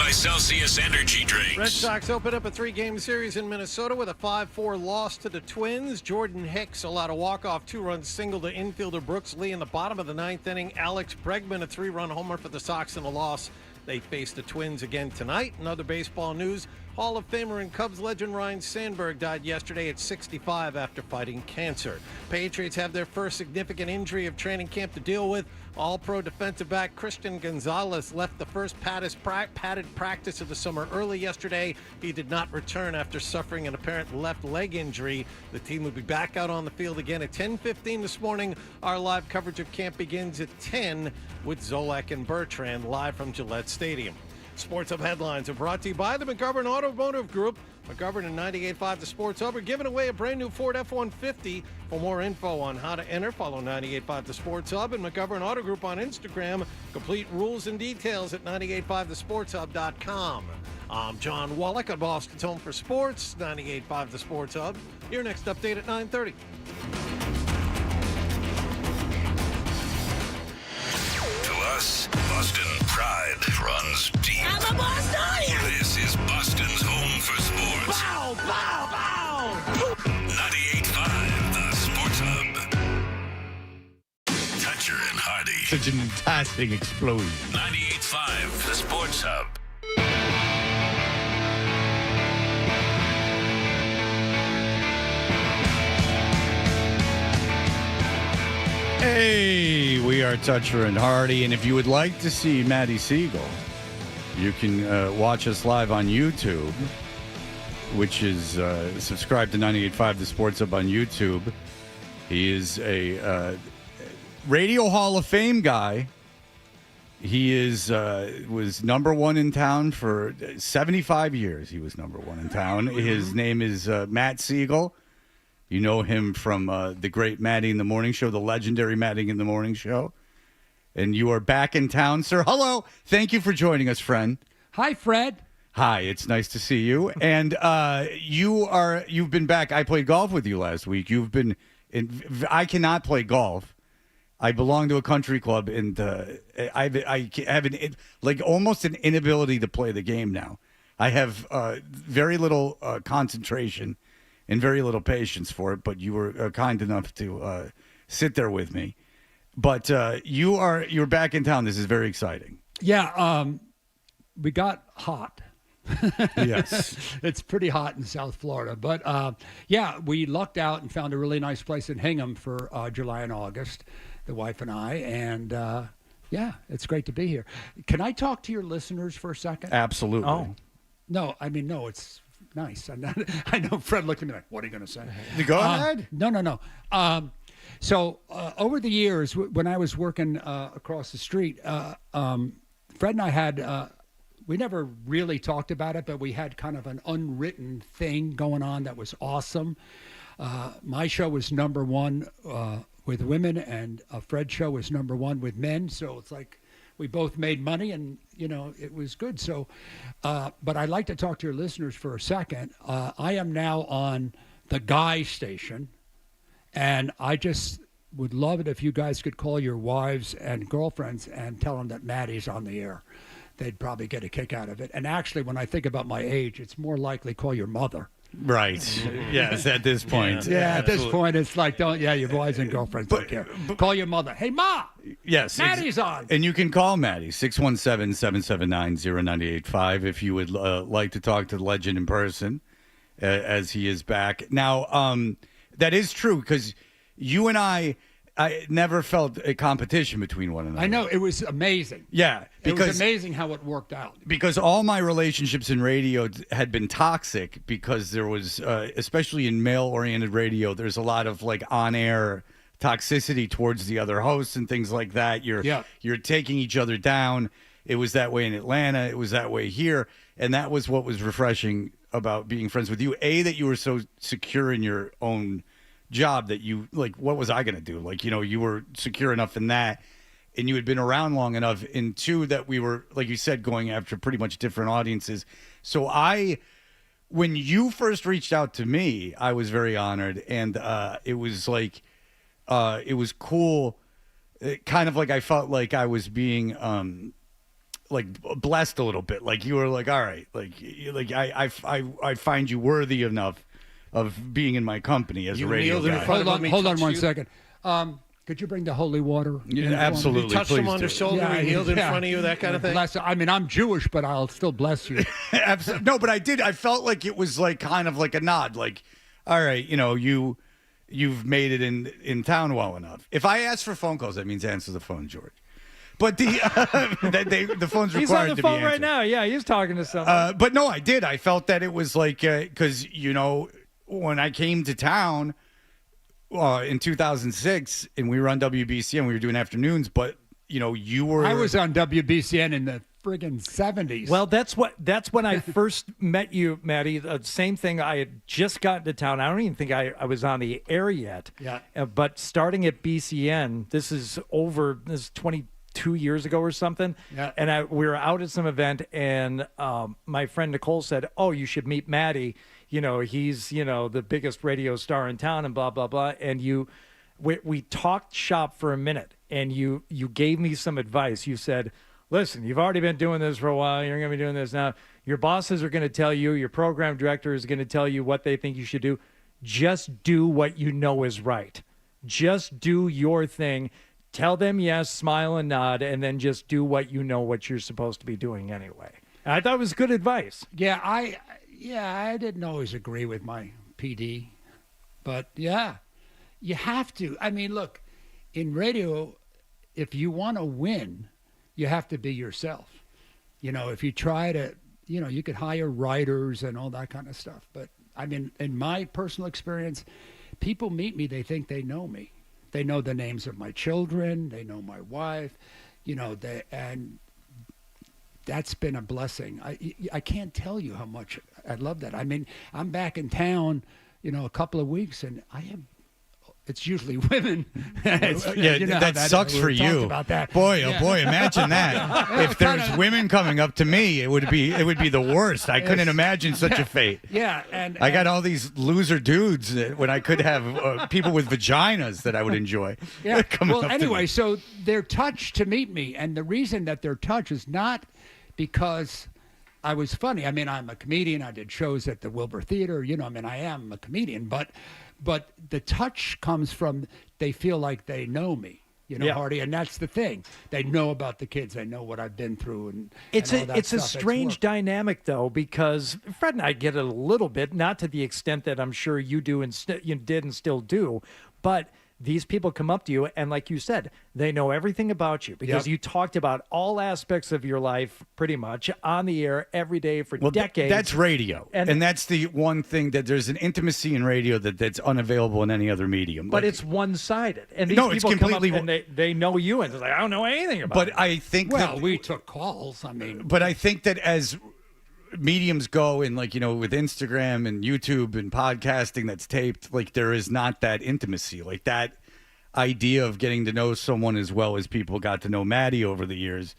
Speaker 1: by Celsius Energy Drinks.
Speaker 2: Red Sox open up a 3-game series in Minnesota with a 5-4 loss to the Twins. Jordan Hicks allowed a walk-off 2-run single to infielder Brooks Lee in the bottom of the 9th inning. Alex Bregman, a 3-run homer for the Sox in the loss. They face the Twins again tonight. In other baseball news, Hall of Famer and Cubs legend Ryne Sandberg died yesterday at 65 after fighting cancer. Patriots have their first significant injury of training camp to deal with. All-pro defensive back Christian Gonzalez left the first padded practice of the summer early yesterday. He did not return after suffering an apparent left leg injury. The team will be back out on the field again at 10:15 this morning. Our live coverage of camp begins at 10 with Zolak and Bertrand live from Gillette Stadium. Sports Hub headlines are brought to you by the McGovern Automotive Group. McGovern and 98.5 The Sports Hub are giving away a brand new Ford F-150. For more info on how to enter, follow 98.5 The Sports Hub and McGovern Auto Group on Instagram. Complete rules and details at 98.5thesportshub.com. I'm John Wallach on Boston's Home for Sports, 98.5 The Sports Hub. Your next update at 9:30.
Speaker 1: To us, Boston pride runs deep.
Speaker 10: I'm a Bostonian!
Speaker 1: This is Boston's home for sports.
Speaker 10: Bow, bow, bow!
Speaker 1: 98.5 The Sports Hub. Toucher and Hardy.
Speaker 5: Such an fantastic explosion.
Speaker 1: 98.5 The Sports Hub.
Speaker 5: Hey, we are Toucher and Hardy, and if you would like to see Mattie Seagull, you can watch us live on YouTube, which is subscribe to 98.5 The Sports Hub on YouTube. He is a Radio Hall of Fame guy. He is was number one in town for 75 years. He was number one in town. His name is Mattie Seagull. You know him from the great Mattie in the Morning Show, the legendary Mattie in the Morning Show. And you are back in town, sir. Hello. Thank you for joining us, friend.
Speaker 11: Hi, Fred.
Speaker 5: Hi. It's nice to see you. And you've been back. I played golf with you last week. You've been I cannot play golf. I belong to a country club, and I have almost an inability to play the game now. I have very little concentration and very little patience for it, but you were kind enough to sit there with me. But you're back in town. This is very exciting.
Speaker 11: Yeah, we got hot.
Speaker 5: Yes.
Speaker 11: It's pretty hot in South Florida. But, yeah, we lucked out and found a really nice place in Hingham for July and August, the wife and I. And, yeah, it's great to be here. Can I talk to your listeners for a second?
Speaker 5: Absolutely.
Speaker 11: Oh. No, it's nice. I know Fred looked at me like, what are you going to say?
Speaker 5: Go ahead.
Speaker 11: No. So over the years, when I was working across the street, Fred and I had, we never really talked about it, but we had kind of an unwritten thing going on that was awesome. My show was number one with women, and Fred's show was number one with men. So it's like we both made money, and, it was good. So, but I'd like to talk to your listeners for a second. I am now on the Guy station, and I just would love it if you guys could call your wives and girlfriends and tell them that Mattie's on the air. They'd probably get a kick out of it. And actually, when I think about my age, it's more likely call your mother.
Speaker 5: Right. Yes, at this point.
Speaker 11: Yeah, at this point, it's like, your wives and girlfriends don't care. Call your mother. Hey, Ma!
Speaker 5: Yes.
Speaker 11: Mattie's on.
Speaker 5: And you can call Mattie, 617-779-0985, if you would like to talk to the legend in person, as he is back. Now, that is true, because you and I never felt a competition between one another.
Speaker 11: I know. It was amazing.
Speaker 5: Yeah.
Speaker 11: It was amazing how it worked out.
Speaker 5: Because all my relationships in radio had been toxic, because there was, especially in male-oriented radio, there's a lot of on-air toxicity towards the other hosts and things like that. You're taking each other down. It was that way in Atlanta. It was that way here. And that was what was refreshing about being friends with you. A, that you were so secure in your own job that you, what was I going to do? You were secure enough in that, and you had been around long enough. And two, that we were, like you said, going after pretty much different audiences. So when you first reached out to me, I was very honored. And it was it was cool. Kind of like I felt like I was being like blessed a little bit. Like you were like, all right, I find you worthy enough of being in my company as a radio guy.
Speaker 11: Hold on 1 second. Could you bring the holy water?
Speaker 5: Yeah, absolutely.
Speaker 2: You touched him on the shoulder, he kneeled in front of you, that kind of thing?
Speaker 11: I mean, I'm Jewish, but I'll still bless you.
Speaker 5: Absolutely. No, but I did. I felt like it was like kind of like a nod. Like, all right, you've made it in town well enough. If I ask for phone calls, that means answer the phone, George. But the phone's required to be answered.
Speaker 6: He's on the phone right now. Yeah, he's talking to someone.
Speaker 5: But no, I did. I felt that it was like, because, when I came to town in 2006 and we were on WBCN, we were doing afternoons, but, you were.
Speaker 11: I was on WBCN in the friggin' 70s.
Speaker 6: Well, that's when I first met you, Mattie. The same thing. I had just gotten to town. I don't even think I was on the air yet.
Speaker 11: Yeah.
Speaker 6: But starting at BCN, this is 22 years ago or something.
Speaker 11: Yeah.
Speaker 6: And we were out at some event, and my friend Nicole said, "Oh, you should meet Mattie. He's the biggest radio star in town," and blah blah blah. And we talked shop for a minute, and you gave me some advice. You said, "Listen, you've already been doing this for a while. You're going to be doing this now. Your bosses are going to tell you. Your program director is going to tell you what they think you should do. Just do what you know is right. Just do your thing." Tell them yes, smile and nod, and then just do what you're supposed to be doing anyway. And I thought it was good advice.
Speaker 11: Yeah, I didn't always agree with my PD, but yeah, you have to. I mean, look, in radio, if you want to win, you have to be yourself. If you try to, you could hire writers and all that kind of stuff. But I mean, in my personal experience, people meet me, they think they know me. They know the names of my children. They know my wife, and that's been a blessing. I can't tell you how much I love that. I mean, I'm back in town, a couple of weeks, and it's usually women.
Speaker 5: That sucks for you.
Speaker 11: About that.
Speaker 5: Boy, oh boy, imagine that. If there's women coming up to me, it would be the worst. I couldn't imagine such a fate.
Speaker 11: Yeah, and
Speaker 5: I got all these loser dudes when I could have people with vaginas that I would enjoy.
Speaker 11: Yeah.
Speaker 5: Coming up to me.
Speaker 11: So they're touched to meet me, and the reason that they're touched is not because I was funny. I mean, I'm a comedian. I did shows at the Wilbur Theater. I am a comedian, but the touch comes from they feel like they know me, Hardy, and that's the thing. They know about the kids. They know what I've been through, and
Speaker 6: it's
Speaker 11: and all that
Speaker 6: a
Speaker 11: stuff.
Speaker 6: strange dynamic though, because Fred and I get it a little bit, not to the extent that I'm sure you do and you did and still do, but these people come up to you, and like you said, they know everything about you because you talked about all aspects of your life pretty much on the air every day for decades.
Speaker 5: That's radio. And that's the one thing that there's an intimacy in radio that's unavailable in any other medium.
Speaker 6: But it's one-sided. And these people come up and they know you, and they're like, I don't know anything about it.
Speaker 5: But I think
Speaker 11: we took calls. I mean.
Speaker 5: But I think that as mediums go, and with Instagram and YouTube and podcasting that's taped, there is not that intimacy, that idea of getting to know someone as well as people got to know Mattie over the years.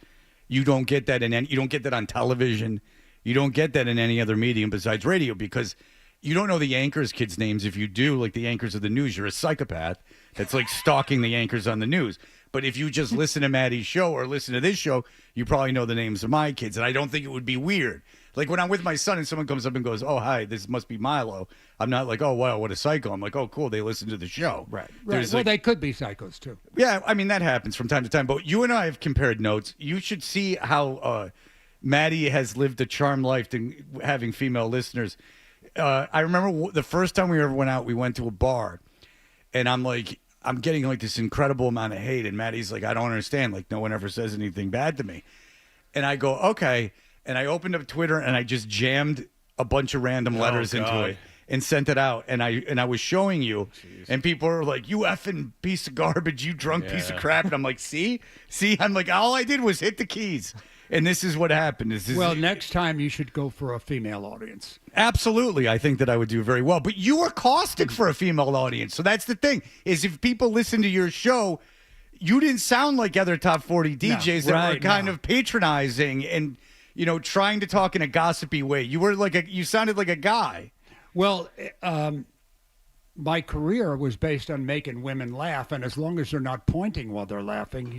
Speaker 5: You don't get that you don't get that on television. You don't get that in any other medium besides radio, because you don't know the anchors' kids' names. If you do, like the anchors of the news, you're a psychopath that's stalking the anchors on the news. But if you just listen to Mattie's show or listen to this show, you probably know the names of my kids. And I don't think it would be weird. Like when I'm with my son and someone comes up and goes, "Oh, hi, this must be Milo." I'm not like, "Oh, wow, what a psycho." I'm like, "Oh, cool, they listen to the show."
Speaker 11: Right. Well, they could be psychos too.
Speaker 5: Yeah, I mean, that happens from time to time. But you and I have compared notes. You should see how Mattie has lived a charmed life to having female listeners. I remember the first time we ever went out, we went to a bar, and I'm getting this incredible amount of hate, and Mattie's like, "I don't understand. No one ever says anything bad to me." And I go, "Okay." And I opened up Twitter and I just jammed a bunch of random letters into it and sent it out. And I was showing you, and people were like, "You effing piece of garbage, you drunk piece of crap." And I'm like, see, I'm like, all I did was hit the keys. And this is what happened.
Speaker 11: Next time you should go for a female audience.
Speaker 5: Absolutely. I think that I would do very well. But you are caustic for a female audience. So that's the thing, is if people listen to your show, you didn't sound like other top 40 DJs that were kind of patronizing and trying to talk in a gossipy way. You were you sounded like a guy.
Speaker 11: Well, my career was based on making women laugh, and as long as they're not pointing while they're laughing,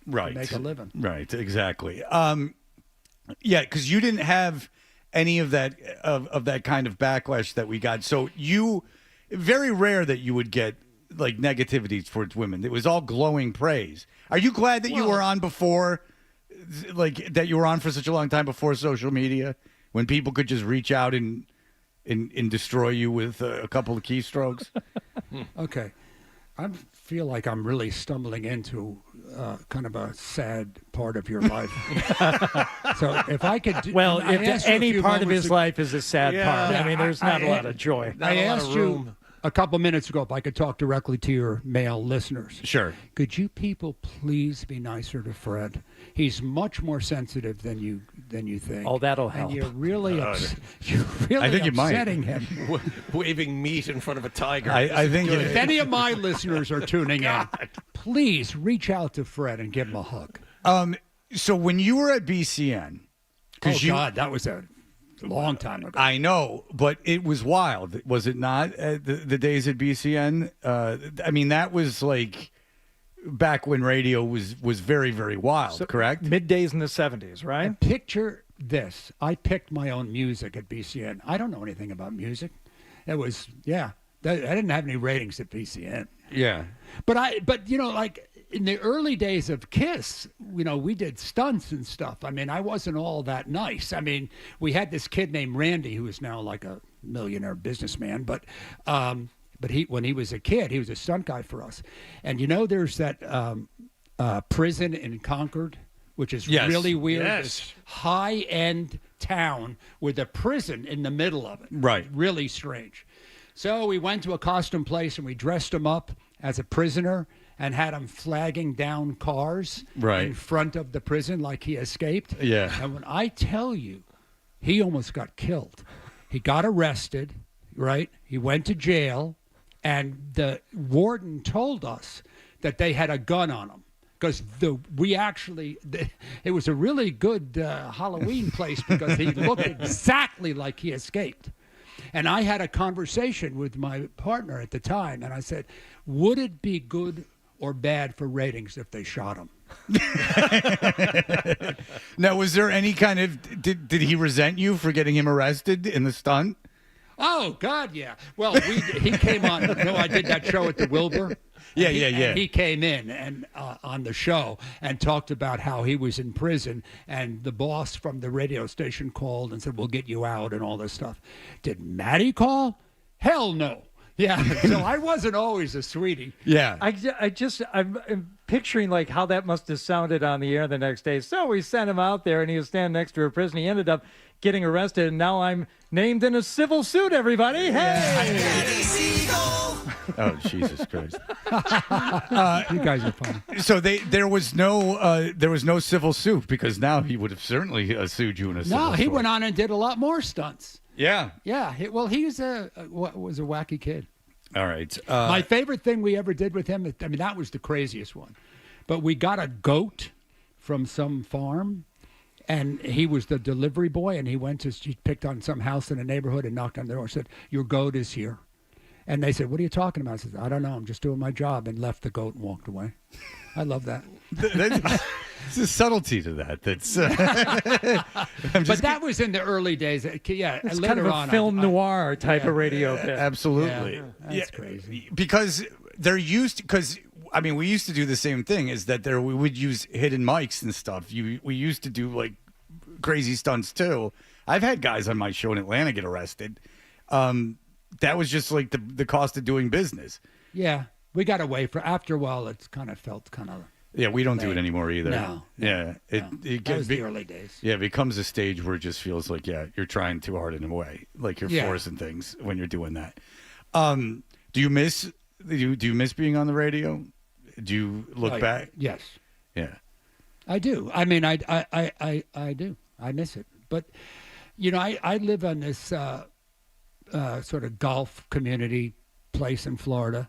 Speaker 5: right.
Speaker 11: to make a living.
Speaker 5: Right, exactly. Yeah, because you didn't have any of that of that kind of backlash that we got. So very rare that you would get like negativity towards women. It was all glowing praise. Are you glad that you were on before, like that you were on for such a long time before social media, when people could just reach out and destroy you with a couple of keystrokes?
Speaker 11: Okay. I feel like I'm really stumbling into kind of a sad part of your life. So if I could...
Speaker 6: Well,
Speaker 11: I
Speaker 6: if
Speaker 11: asked you a
Speaker 6: any
Speaker 11: few
Speaker 6: part of
Speaker 11: moments
Speaker 6: his life is a sad part,
Speaker 11: Yeah,
Speaker 6: I mean, there's not a lot of joy.
Speaker 11: I asked you a couple minutes ago if I could talk directly to your male listeners.
Speaker 5: Sure.
Speaker 11: Could you people please be nicer to Fred? He's much more sensitive than you think.
Speaker 6: Oh, that'll help.
Speaker 11: And you're really
Speaker 5: I
Speaker 11: upsetting
Speaker 5: think you might.
Speaker 11: him.
Speaker 2: Waving meat in front of a tiger.
Speaker 5: I think
Speaker 11: If any of my listeners are tuning in, please reach out to Fred and give him a hug.
Speaker 5: So when you were at BCN,
Speaker 11: God, that was a long time ago.
Speaker 5: I know, but it was wild, was it not? The days at BCN. I mean, that was like back when radio was very, very wild. Correct?
Speaker 6: Middays in the 70s, right?
Speaker 11: And picture this: I picked my own music at BCN. I don't know anything about music. It was I didn't have any ratings at BCN.
Speaker 5: Yeah,
Speaker 11: but you know, like in the early days of KISS, you know, we did stunts and stuff. I mean, I wasn't all that nice. I mean, we had this kid named Randy who is now like a millionaire businessman, but when he was a kid, he was a stunt guy for us. And you know, there's that prison in Concord, which is really weird.
Speaker 2: Yes.
Speaker 11: This high-end town with a prison in the middle of it.
Speaker 5: Right.
Speaker 11: Really strange. So we went to a costume place and we dressed him up as a prisoner and had him flagging down cars in front of the prison like he escaped.
Speaker 5: Yeah.
Speaker 11: And when I tell you, he almost got killed. He got arrested, right? He went to jail, and the warden told us that they had a gun on him. Because it was a really good Halloween place because he looked exactly like he escaped. And I had a conversation with my partner at the time, and I said, would it be good or bad for ratings if they shot him?
Speaker 5: Now, was there any kind of did he resent you for getting him arrested in the stunt?
Speaker 11: Oh God, yeah. Well, he came on. No, I did that show at the Wilbur.
Speaker 5: Yeah.
Speaker 11: And he came in and on the show and talked about how he was in prison, and the boss from the radio station called and said, "We'll get you out," and all this stuff. Did Mattie call? Hell no. Yeah, so I wasn't always a sweetie.
Speaker 5: Yeah.
Speaker 6: I'm picturing like how that must have sounded on the air the next day. So we sent him out there and he was standing next to a prison. He ended up getting arrested, and now I'm named in a civil suit, everybody. Hey!
Speaker 10: Mattie Seagull.
Speaker 5: Oh, Jesus Christ.
Speaker 11: You guys are funny.
Speaker 5: So there was no civil suit, because now he would have certainly sued you in a civil suit.
Speaker 11: No, he went on and did a lot more stunts.
Speaker 5: Yeah.
Speaker 11: Yeah. He was a wacky kid.
Speaker 5: All right.
Speaker 11: My favorite thing we ever did with him, I mean, that was the craziest one. But we got a goat from some farm, and he was the delivery boy, and he picked on some house in a neighborhood and knocked on the door and said, "Your goat is here." And they said, "What are you talking about?" I said, "I don't know. I'm just doing my job," and left the goat and walked away. I love that.
Speaker 5: There's a subtlety to that. That's.
Speaker 11: But that was in the early days. Yeah,
Speaker 6: It's
Speaker 11: later
Speaker 6: kind of a
Speaker 11: on,
Speaker 6: film noir type of radio bit.
Speaker 5: Absolutely.
Speaker 11: That's crazy.
Speaker 5: Because we used to do the same thing. Is that we would use hidden mics and stuff. We used to do like crazy stunts too. I've had guys on my show in Atlanta get arrested. That was just like the cost of doing business.
Speaker 11: Yeah, we got away from. After a while, it's kind of felt kind of.
Speaker 5: Yeah, we don't do it anymore either.
Speaker 11: No.
Speaker 5: Yeah.
Speaker 11: That was the early days.
Speaker 5: Yeah, it becomes a stage where it just feels like, you're trying too hard in a way. Like you're forcing things when you're doing that. Do you miss being on the radio? Do you look back?
Speaker 11: Yes.
Speaker 5: Yeah.
Speaker 11: I do. I mean, I do. I miss it. But, you know, I live on this sort of golf community place in Florida.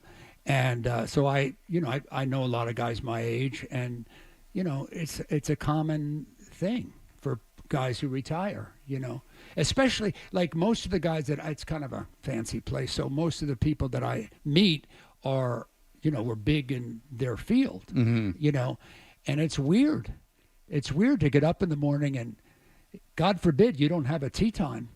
Speaker 11: And so I know a lot of guys my age, and, you know, it's a common thing for guys who retire, you know, especially like most of the guys it's kind of a fancy place. So most of the people that I meet are, you know, were big in their field, you know, And it's weird. It's weird to get up in the morning and, God forbid, you don't have a tea time.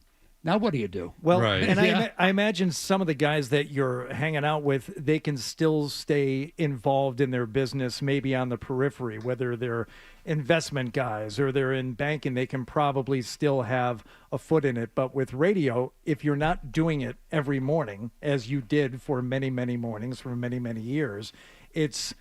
Speaker 11: Now what do you do?
Speaker 6: Well, and I imagine some of the guys that you're hanging out with, they can still stay involved in their business, maybe on the periphery, whether they're investment guys or they're in banking, they can probably still have a foot in it. But with radio, if you're not doing it every morning, as you did for many, many mornings for many, many years, it's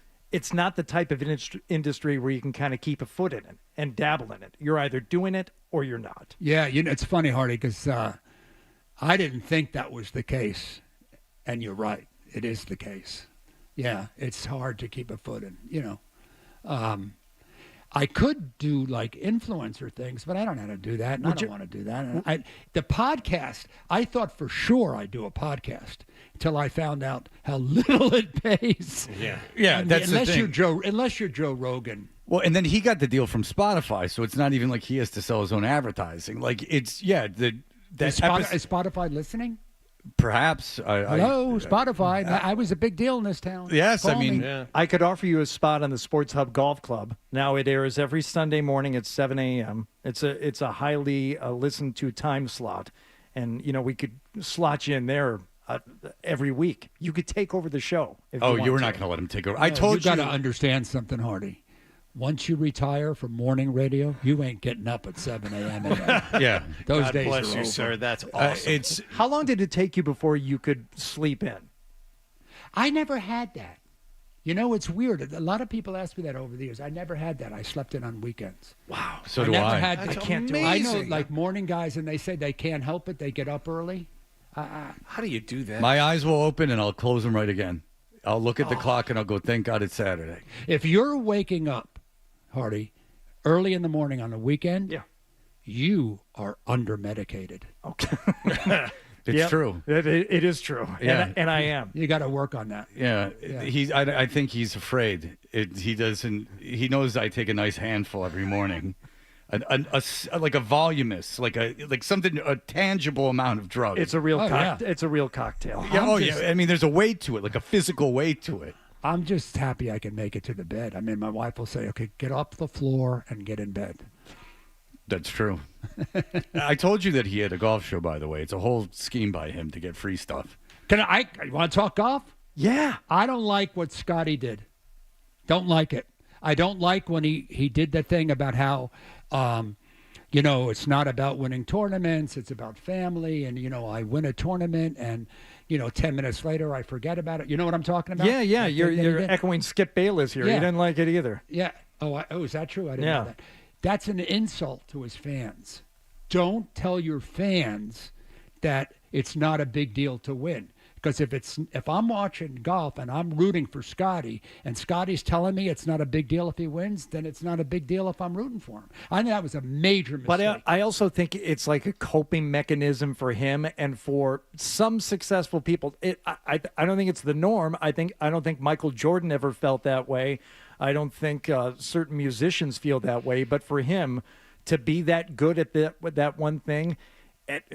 Speaker 6: not the type of industry where you can kind of keep a foot in it and dabble in it. You're either doing it or you're not.
Speaker 11: Yeah, it's funny, Hardy, because I didn't think that was the case. And you're right. It is the case. Yeah, it's hard to keep a foot in, I could do like influencer things, but I don't know how to do that. And I don't want to do that. And the podcast, I thought for sure I'd do a podcast until I found out how little it pays.
Speaker 5: Yeah, that's the thing.
Speaker 11: Unless you're Joe Rogan.
Speaker 5: Well, and then he got the deal from Spotify, so it's not even like he has to sell his own advertising. Like
Speaker 11: Is Spotify listening?
Speaker 5: Perhaps.
Speaker 11: Hello, Spotify. I was a big deal in this town.
Speaker 5: Yes,
Speaker 11: Call
Speaker 5: I mean,
Speaker 11: me.
Speaker 6: I could offer you a spot on the Sports Hub Golf Club. Now it airs every Sunday morning at 7 a.m. It's a highly listened to time slot, and we could slot you in there every week. You could take over the show. If
Speaker 5: you were not going to let him take over.
Speaker 11: No,
Speaker 5: I told you.
Speaker 11: You got to understand something, Hardy. Once you retire from morning radio, you ain't getting up at 7 a.m.
Speaker 5: Yeah.
Speaker 11: Those
Speaker 2: God
Speaker 11: days
Speaker 2: bless
Speaker 11: are
Speaker 2: you,
Speaker 11: over.
Speaker 2: sir. That's awesome.
Speaker 6: How long did it take you before you could sleep in?
Speaker 11: I never had that. It's weird. A lot of people ask me that over the years. I never had that. I slept in on weekends.
Speaker 6: Wow.
Speaker 5: So do I.
Speaker 11: I can't do it. I know, like morning guys, and they say they can't help it. They get up early.
Speaker 2: How do you do that?
Speaker 5: My eyes will open and I'll close them right again. I'll look at the clock and I'll go, thank God it's Saturday.
Speaker 11: If you're waking up, Hardy, early in the morning on the weekend, you are under-medicated.
Speaker 6: Okay.
Speaker 5: It's true.
Speaker 6: It is true.
Speaker 5: Yeah.
Speaker 6: And I am.
Speaker 11: You got to work on that.
Speaker 5: Yeah. I think he's afraid. He knows I take a nice handful every morning. Like a voluminous, like something, a tangible amount of drugs.
Speaker 6: It's a real It's a real cocktail.
Speaker 5: Yeah, I mean, there's a weight to it, like a physical weight to it.
Speaker 11: I'm just happy I can make it to the bed. I mean, my wife will say, okay, get off the floor and get in bed.
Speaker 5: That's true. I told you that he had a golf show, by the way. It's a whole scheme by him to get free stuff.
Speaker 11: You want to talk golf?
Speaker 6: Yeah.
Speaker 11: I don't like what Scotty did. Don't like it. I don't like when he did the thing about how, it's not about winning tournaments. It's about family. And, I win a tournament and, 10 minutes later, I forget about it. You know what I'm talking about?
Speaker 6: Yeah. You're echoing Skip Bayless here.
Speaker 11: Yeah.
Speaker 6: He didn't like it either.
Speaker 11: Yeah. Oh, is that true? I didn't know that. That's an insult to his fans. Don't tell your fans that it's not a big deal to win. Because if I'm watching golf and I'm rooting for Scotty and Scotty's telling me it's not a big deal if he wins, then it's not a big deal if I'm rooting for him. I think that was a major mistake.
Speaker 6: But I also think it's like a coping mechanism for him and for some successful people. I don't think it's the norm. I don't think Michael Jordan ever felt that way. I don't think certain musicians feel that way. But for him to be that good at that one thing,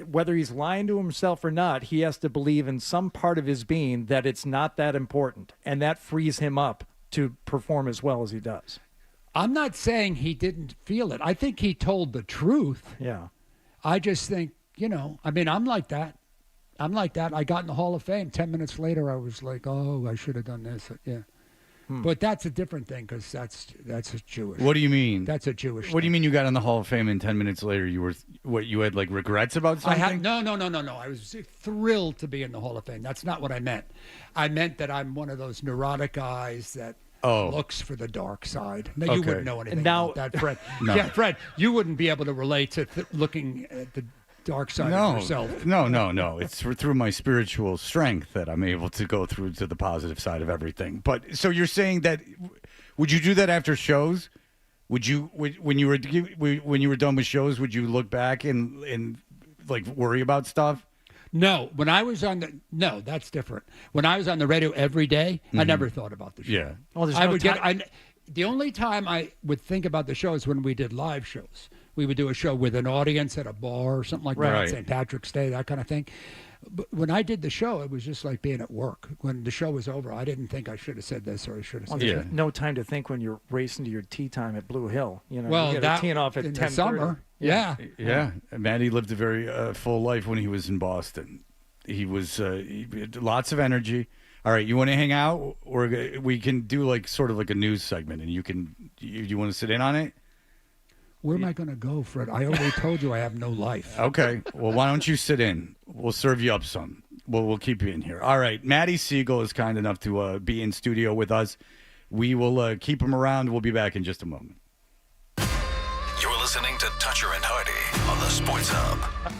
Speaker 6: whether he's lying to himself or not, he has to believe in some part of his being that it's not that important, and that frees him up to perform as well as he does.
Speaker 11: I'm not saying he didn't feel it. I think he told the truth.
Speaker 6: Yeah.
Speaker 11: I just think, I'm like that. I got in the Hall of Fame. 10 minutes later, I was like, oh, I should have done this. Yeah. But that's a different thing because that's a Jewish.
Speaker 5: What do you mean?
Speaker 11: That's a Jewish.
Speaker 5: What do you mean you got in the Hall of Fame and 10 minutes later you had like regrets about something?
Speaker 11: No. I was thrilled to be in the Hall of Fame. That's not what I meant. I meant that I'm one of those neurotic guys that looks for the dark side. Now, you wouldn't know anything about that, Fred.
Speaker 5: No.
Speaker 11: Yeah, Fred, you wouldn't be able to relate to looking at the dark side of yourself.
Speaker 5: No. It's through my spiritual strength that I'm able to go through to the positive side of everything. But so you're saying that would you do that after shows? When you were done with shows, would you look back and like worry about stuff?
Speaker 11: No, when I was that's different. When I was on the radio every day, I never thought about the show.
Speaker 5: Yeah.
Speaker 6: Well, there's
Speaker 11: the only time I would think about the show is when we did live shows. We would do a show with an audience at a bar or something like that, St. Patrick's Day, that kind of thing. But when I did the show, it was just like being at work. When the show was over, I didn't think I should have said this or I should have said
Speaker 6: There's
Speaker 11: that.
Speaker 6: no time to think when you're racing to your tea time at Blue Hill. You know,
Speaker 11: Well,
Speaker 6: you get
Speaker 11: that-
Speaker 6: a teeing off at
Speaker 11: in the
Speaker 6: 10:30.
Speaker 11: summer, yeah.
Speaker 5: Yeah, Matty lived a very full life when he was in Boston. He was he had lots of energy. All right, you want to hang out, or we can do like sort of like a news segment, and you want to sit in on it?
Speaker 11: Where am I going to go, Fred? I already told you I have no life.
Speaker 5: Okay, well, why don't you sit in? We'll serve you up some. We'll keep you in here. All right, Mattie Seagull is kind enough to be in studio with us. We will keep him around. We'll be back in just a moment.
Speaker 15: You're listening to Toucher and Hardy on the Sports Hub.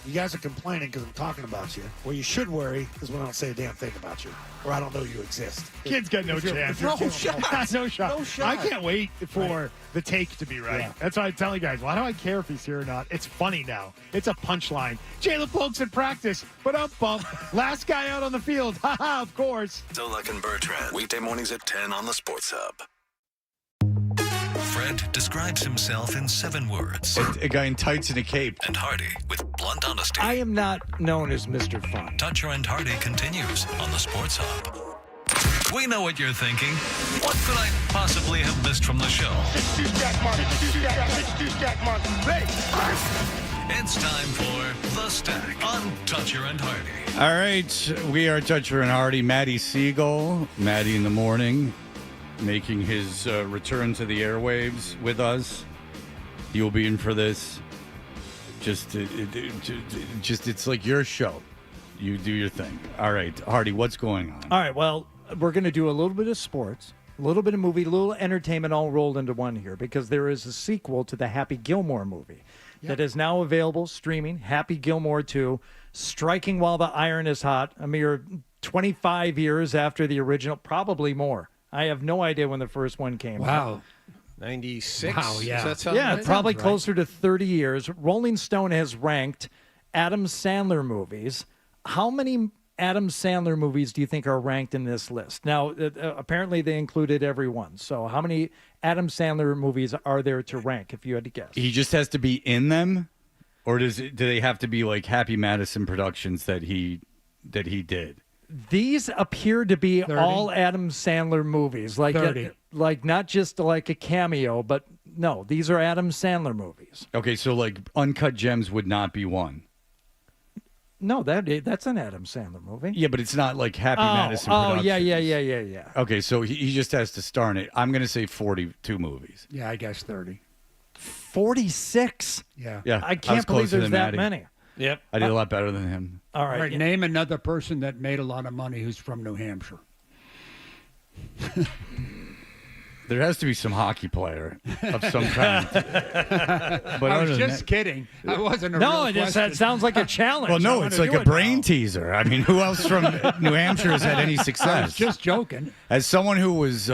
Speaker 16: You guys are complaining because I'm talking about you. What you should worry is when I don't say a damn thing about you, or I don't know you exist.
Speaker 12: Kid's got no chance.
Speaker 16: No shot.
Speaker 12: No shot.
Speaker 16: No shot.
Speaker 12: I can't wait for the take to be right.
Speaker 16: Yeah.
Speaker 12: That's why I tell you guys, why do I care if he's here or not? It's funny now. It's a punchline. Jalen Pulk's in practice, but bump. Last guy out on the field. Ha of course.
Speaker 15: Zolak and Bertrand. Weekday mornings at 10 on the Sports Hub. Fred describes himself in 7 words.
Speaker 5: A guy in tights and a cape.
Speaker 15: And Hardy with blunt honesty.
Speaker 6: I am not known as Mr. Fun.
Speaker 15: Toucher and Hardy continues on the Sports Hub. We know what you're thinking. What could I possibly have missed from the show? It's time for The Stack on Toucher and Hardy.
Speaker 5: All right, we are Toucher and Hardy. Mattie Seagull, Mattie in the morning, making his return to the airwaves with us. He will be in for this. Just it's like your show. You do your thing. All right, Hardy, what's going on?
Speaker 6: All right, well, we're going to do a little bit of sports, a little bit of movie, a little entertainment all rolled into one here because there is a sequel to the Happy Gilmore movie that is now available streaming, Happy Gilmore 2, striking while the iron is hot, a mere 25 years after the original, probably more. I have no idea when the first one came out.
Speaker 11: Wow.
Speaker 2: 96?
Speaker 11: Wow, yeah.
Speaker 2: Does that sound
Speaker 6: Yeah,
Speaker 2: right?
Speaker 6: probably
Speaker 11: Sounds right.
Speaker 6: closer to 30 years. Rolling Stone has ranked Adam Sandler movies. How many Adam Sandler movies do you think are ranked in this list? Now, apparently they included every one. So how many Adam Sandler movies are there to rank, if you had to guess?
Speaker 5: He just has to be in them, or do they have to be like Happy Madison Productions that he did?
Speaker 6: These appear to be
Speaker 11: 30?
Speaker 6: all Adam Sandler movies, like
Speaker 11: 30.
Speaker 6: like not just like a cameo, but no, these are Adam Sandler movies.
Speaker 5: Okay, so like Uncut Gems would not be one.
Speaker 6: No, that's an Adam Sandler movie.
Speaker 5: Yeah, but it's not like Happy Madison Productions.
Speaker 6: Yeah.
Speaker 5: Okay, so he just has to star in it. I'm going to say 42 movies.
Speaker 11: Yeah, I guess 30.
Speaker 6: 46.
Speaker 11: Yeah.
Speaker 5: Yeah,
Speaker 6: I can't believe
Speaker 5: closer
Speaker 6: there's
Speaker 5: than
Speaker 6: that
Speaker 5: Matty.
Speaker 6: many.
Speaker 2: Yep.
Speaker 5: I did a lot better than him.
Speaker 6: All
Speaker 11: All
Speaker 6: right.
Speaker 11: right, name another person that made a lot of money who's from New Hampshire.
Speaker 5: There has to be some hockey player of some kind. But
Speaker 11: I
Speaker 5: other
Speaker 11: was
Speaker 5: than
Speaker 11: just
Speaker 5: that-
Speaker 11: kidding. That wasn't a
Speaker 6: No,
Speaker 11: real
Speaker 6: it just
Speaker 11: question.
Speaker 6: sounds like a challenge.
Speaker 5: Well, no,
Speaker 11: I
Speaker 5: it's
Speaker 11: wanna
Speaker 5: like
Speaker 11: do
Speaker 5: a
Speaker 11: it
Speaker 5: brain
Speaker 11: now.
Speaker 5: teaser. I mean, who else from New Hampshire has had any
Speaker 11: I was
Speaker 5: success?
Speaker 11: just joking.
Speaker 5: As someone who was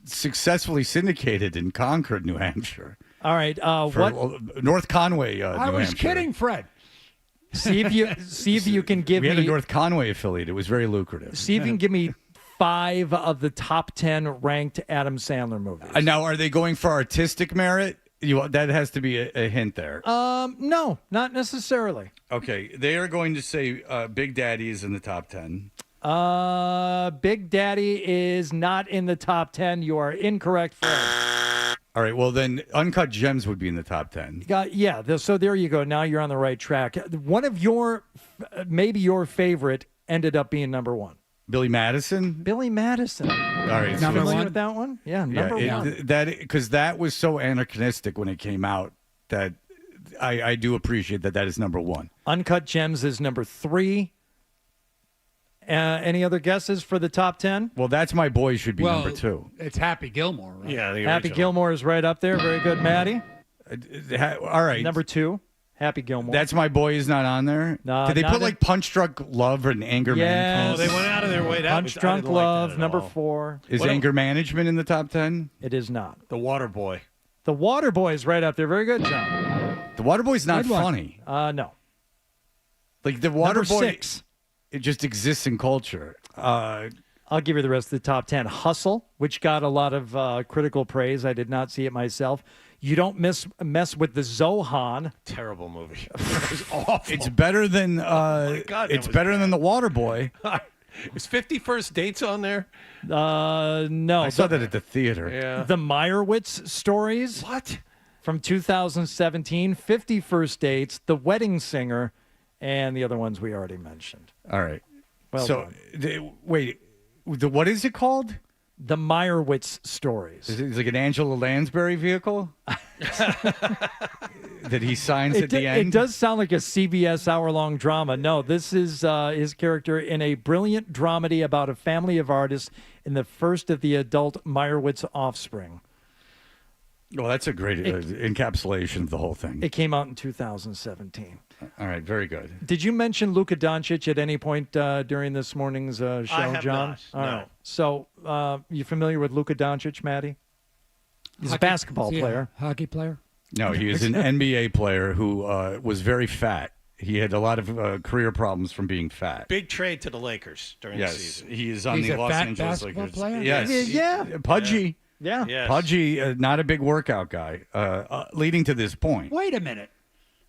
Speaker 5: successfully syndicated in Concord, New Hampshire.
Speaker 6: All right.
Speaker 5: For
Speaker 6: What?
Speaker 5: North Conway,
Speaker 11: I
Speaker 5: New
Speaker 11: was
Speaker 5: Hampshire.
Speaker 11: kidding, Fred.
Speaker 6: See if you can give
Speaker 5: We
Speaker 6: me.
Speaker 5: had a North Conway affiliate. It was very lucrative.
Speaker 6: See if you can give me 5 of the top 10 ranked Adam Sandler movies.
Speaker 5: Now, are they going for artistic merit? That has to be a hint there.
Speaker 6: No, not necessarily.
Speaker 5: Okay, they are going to say Big Daddy is in the top 10.
Speaker 6: Big Daddy is not in the top 10. You are incorrect, Fred.
Speaker 5: All right, well then, Uncut Gems would be in the top 10.
Speaker 6: So there you go. Now you're on the right track. One of maybe your favorite ended up being number 1.
Speaker 5: Billy Madison?
Speaker 6: Billy Madison.
Speaker 5: All right,
Speaker 11: Number
Speaker 6: Familiar
Speaker 11: one?
Speaker 6: with that one? Yeah, number 1.
Speaker 5: Because that was so anachronistic when it came out that I do appreciate that is number 1.
Speaker 6: Uncut Gems is number 3. Any other guesses for the top 10?
Speaker 5: Well, That's My Boy should be number 2.
Speaker 11: It's Happy Gilmore, right?
Speaker 2: Yeah, the
Speaker 6: Happy
Speaker 2: original.
Speaker 6: Gilmore is right up there. Very good, Matty.
Speaker 5: All right.
Speaker 6: Number 2, Happy Gilmore.
Speaker 5: That's My Boy is not on there? Did they
Speaker 6: not
Speaker 5: put like Punch Drunk Love and Anger Management?
Speaker 2: Oh, they went out of their way.
Speaker 6: Punch Drunk Love, number 4.
Speaker 5: Is Anger Management in the top 10?
Speaker 6: It is not.
Speaker 2: The Water Boy.
Speaker 6: The Water Boy is right up there. Very good, John.
Speaker 5: The Water Boy's not
Speaker 11: Good one.
Speaker 5: funny.
Speaker 6: No.
Speaker 5: Like the Water
Speaker 6: Number
Speaker 5: Boy,
Speaker 6: 6.
Speaker 5: it just exists in culture.
Speaker 6: I'll give you the rest of the top 10. Hustle, which got a lot of critical praise. I did not see it myself. You Don't Mess with the Zohan.
Speaker 2: Terrible movie. It was awful.
Speaker 5: It's better than
Speaker 2: God, that
Speaker 5: it's
Speaker 2: was
Speaker 5: better than the Water Boy.
Speaker 2: Is 50 First Dates on there?
Speaker 6: No.
Speaker 5: I saw that at the theater.
Speaker 2: Yeah.
Speaker 6: The Meyerowitz Stories.
Speaker 2: What?
Speaker 6: From 2017. 50 First Dates. The Wedding Singer. And the other ones we already mentioned.
Speaker 5: All right.
Speaker 6: Well
Speaker 5: so
Speaker 6: done.
Speaker 5: wait, what is it called?
Speaker 6: The Meyerowitz Stories.
Speaker 5: Is it like an Angela Lansbury vehicle that he signs at the end?
Speaker 6: It does sound like a CBS hour-long drama. No, this is his character in a brilliant dramedy about a family of artists in the first of the adult Meyerowitz offspring.
Speaker 5: Well, that's a great encapsulation of the whole thing.
Speaker 6: It came out in 2017.
Speaker 5: All right, very good.
Speaker 6: Did you mention Luka Doncic at any point during this morning's show,
Speaker 2: I have
Speaker 6: John?
Speaker 2: not,
Speaker 6: All
Speaker 2: no.
Speaker 6: right. So, you familiar with Luka Doncic, Matty? He's a basketball player.
Speaker 11: Hockey player?
Speaker 5: No, he is an NBA player who was very fat. He had a lot of career problems from being fat.
Speaker 2: Big trade to the Lakers during the season.
Speaker 5: He is on
Speaker 11: He's
Speaker 5: the
Speaker 11: a
Speaker 5: Los
Speaker 11: fat
Speaker 5: Angeles
Speaker 11: basketball
Speaker 5: Lakers.
Speaker 11: player?
Speaker 5: Yes.
Speaker 6: Yeah.
Speaker 5: Pudgy.
Speaker 6: Yeah.
Speaker 2: Yes.
Speaker 5: Pudgy, not a big workout guy, leading to this point.
Speaker 11: Wait a minute.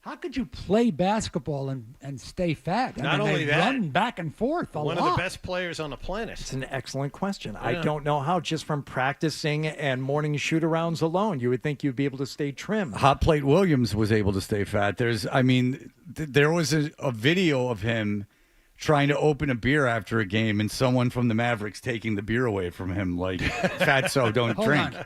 Speaker 11: How could you play basketball and stay fat?
Speaker 2: Not only
Speaker 11: they
Speaker 2: that,
Speaker 11: run back and forth a
Speaker 2: One
Speaker 11: lot.
Speaker 2: of the best players on the planet.
Speaker 6: It's an excellent question. I
Speaker 2: Yeah.
Speaker 6: don't know how. Just from practicing and morning shoot-arounds alone, you would think you'd be able to stay trim.
Speaker 5: Hot Plate Williams was able to stay fat. There was a video of him trying to open a beer after a game and someone from the Mavericks taking the beer away from him, like, fatso, don't
Speaker 11: Hold
Speaker 5: drink.
Speaker 11: on.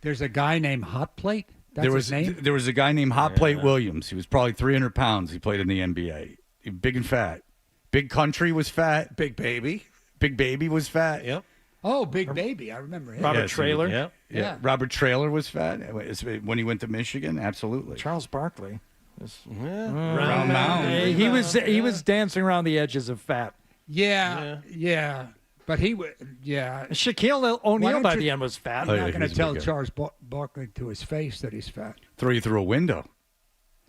Speaker 11: There's a guy named Hot Plate? That's his name?
Speaker 5: There was a guy named Hot Plate Williams. He was probably 300 pounds. He played in the NBA. Big and fat. Big Country was fat.
Speaker 2: Big Baby.
Speaker 5: Big Baby was fat.
Speaker 2: Yep.
Speaker 11: Oh, Big Baby. I remember him.
Speaker 6: Robert
Speaker 5: Yes,
Speaker 6: Traylor.
Speaker 2: Yep.
Speaker 5: Yeah. Robert Traylor was fat when he went to Michigan. Absolutely.
Speaker 6: Charles Barkley.
Speaker 5: Round Mound.
Speaker 6: He was dancing around the edges of fat.
Speaker 11: Yeah. But he would,
Speaker 6: Shaquille
Speaker 11: Why
Speaker 6: O'Neal
Speaker 11: don't
Speaker 6: by
Speaker 11: you-
Speaker 6: the end was fat.
Speaker 11: I'm
Speaker 5: Oh, yeah,
Speaker 11: not going
Speaker 5: he's
Speaker 11: to tell
Speaker 5: big guy.
Speaker 11: Charles Barkley to his face that he's fat.
Speaker 5: Threw you through a window.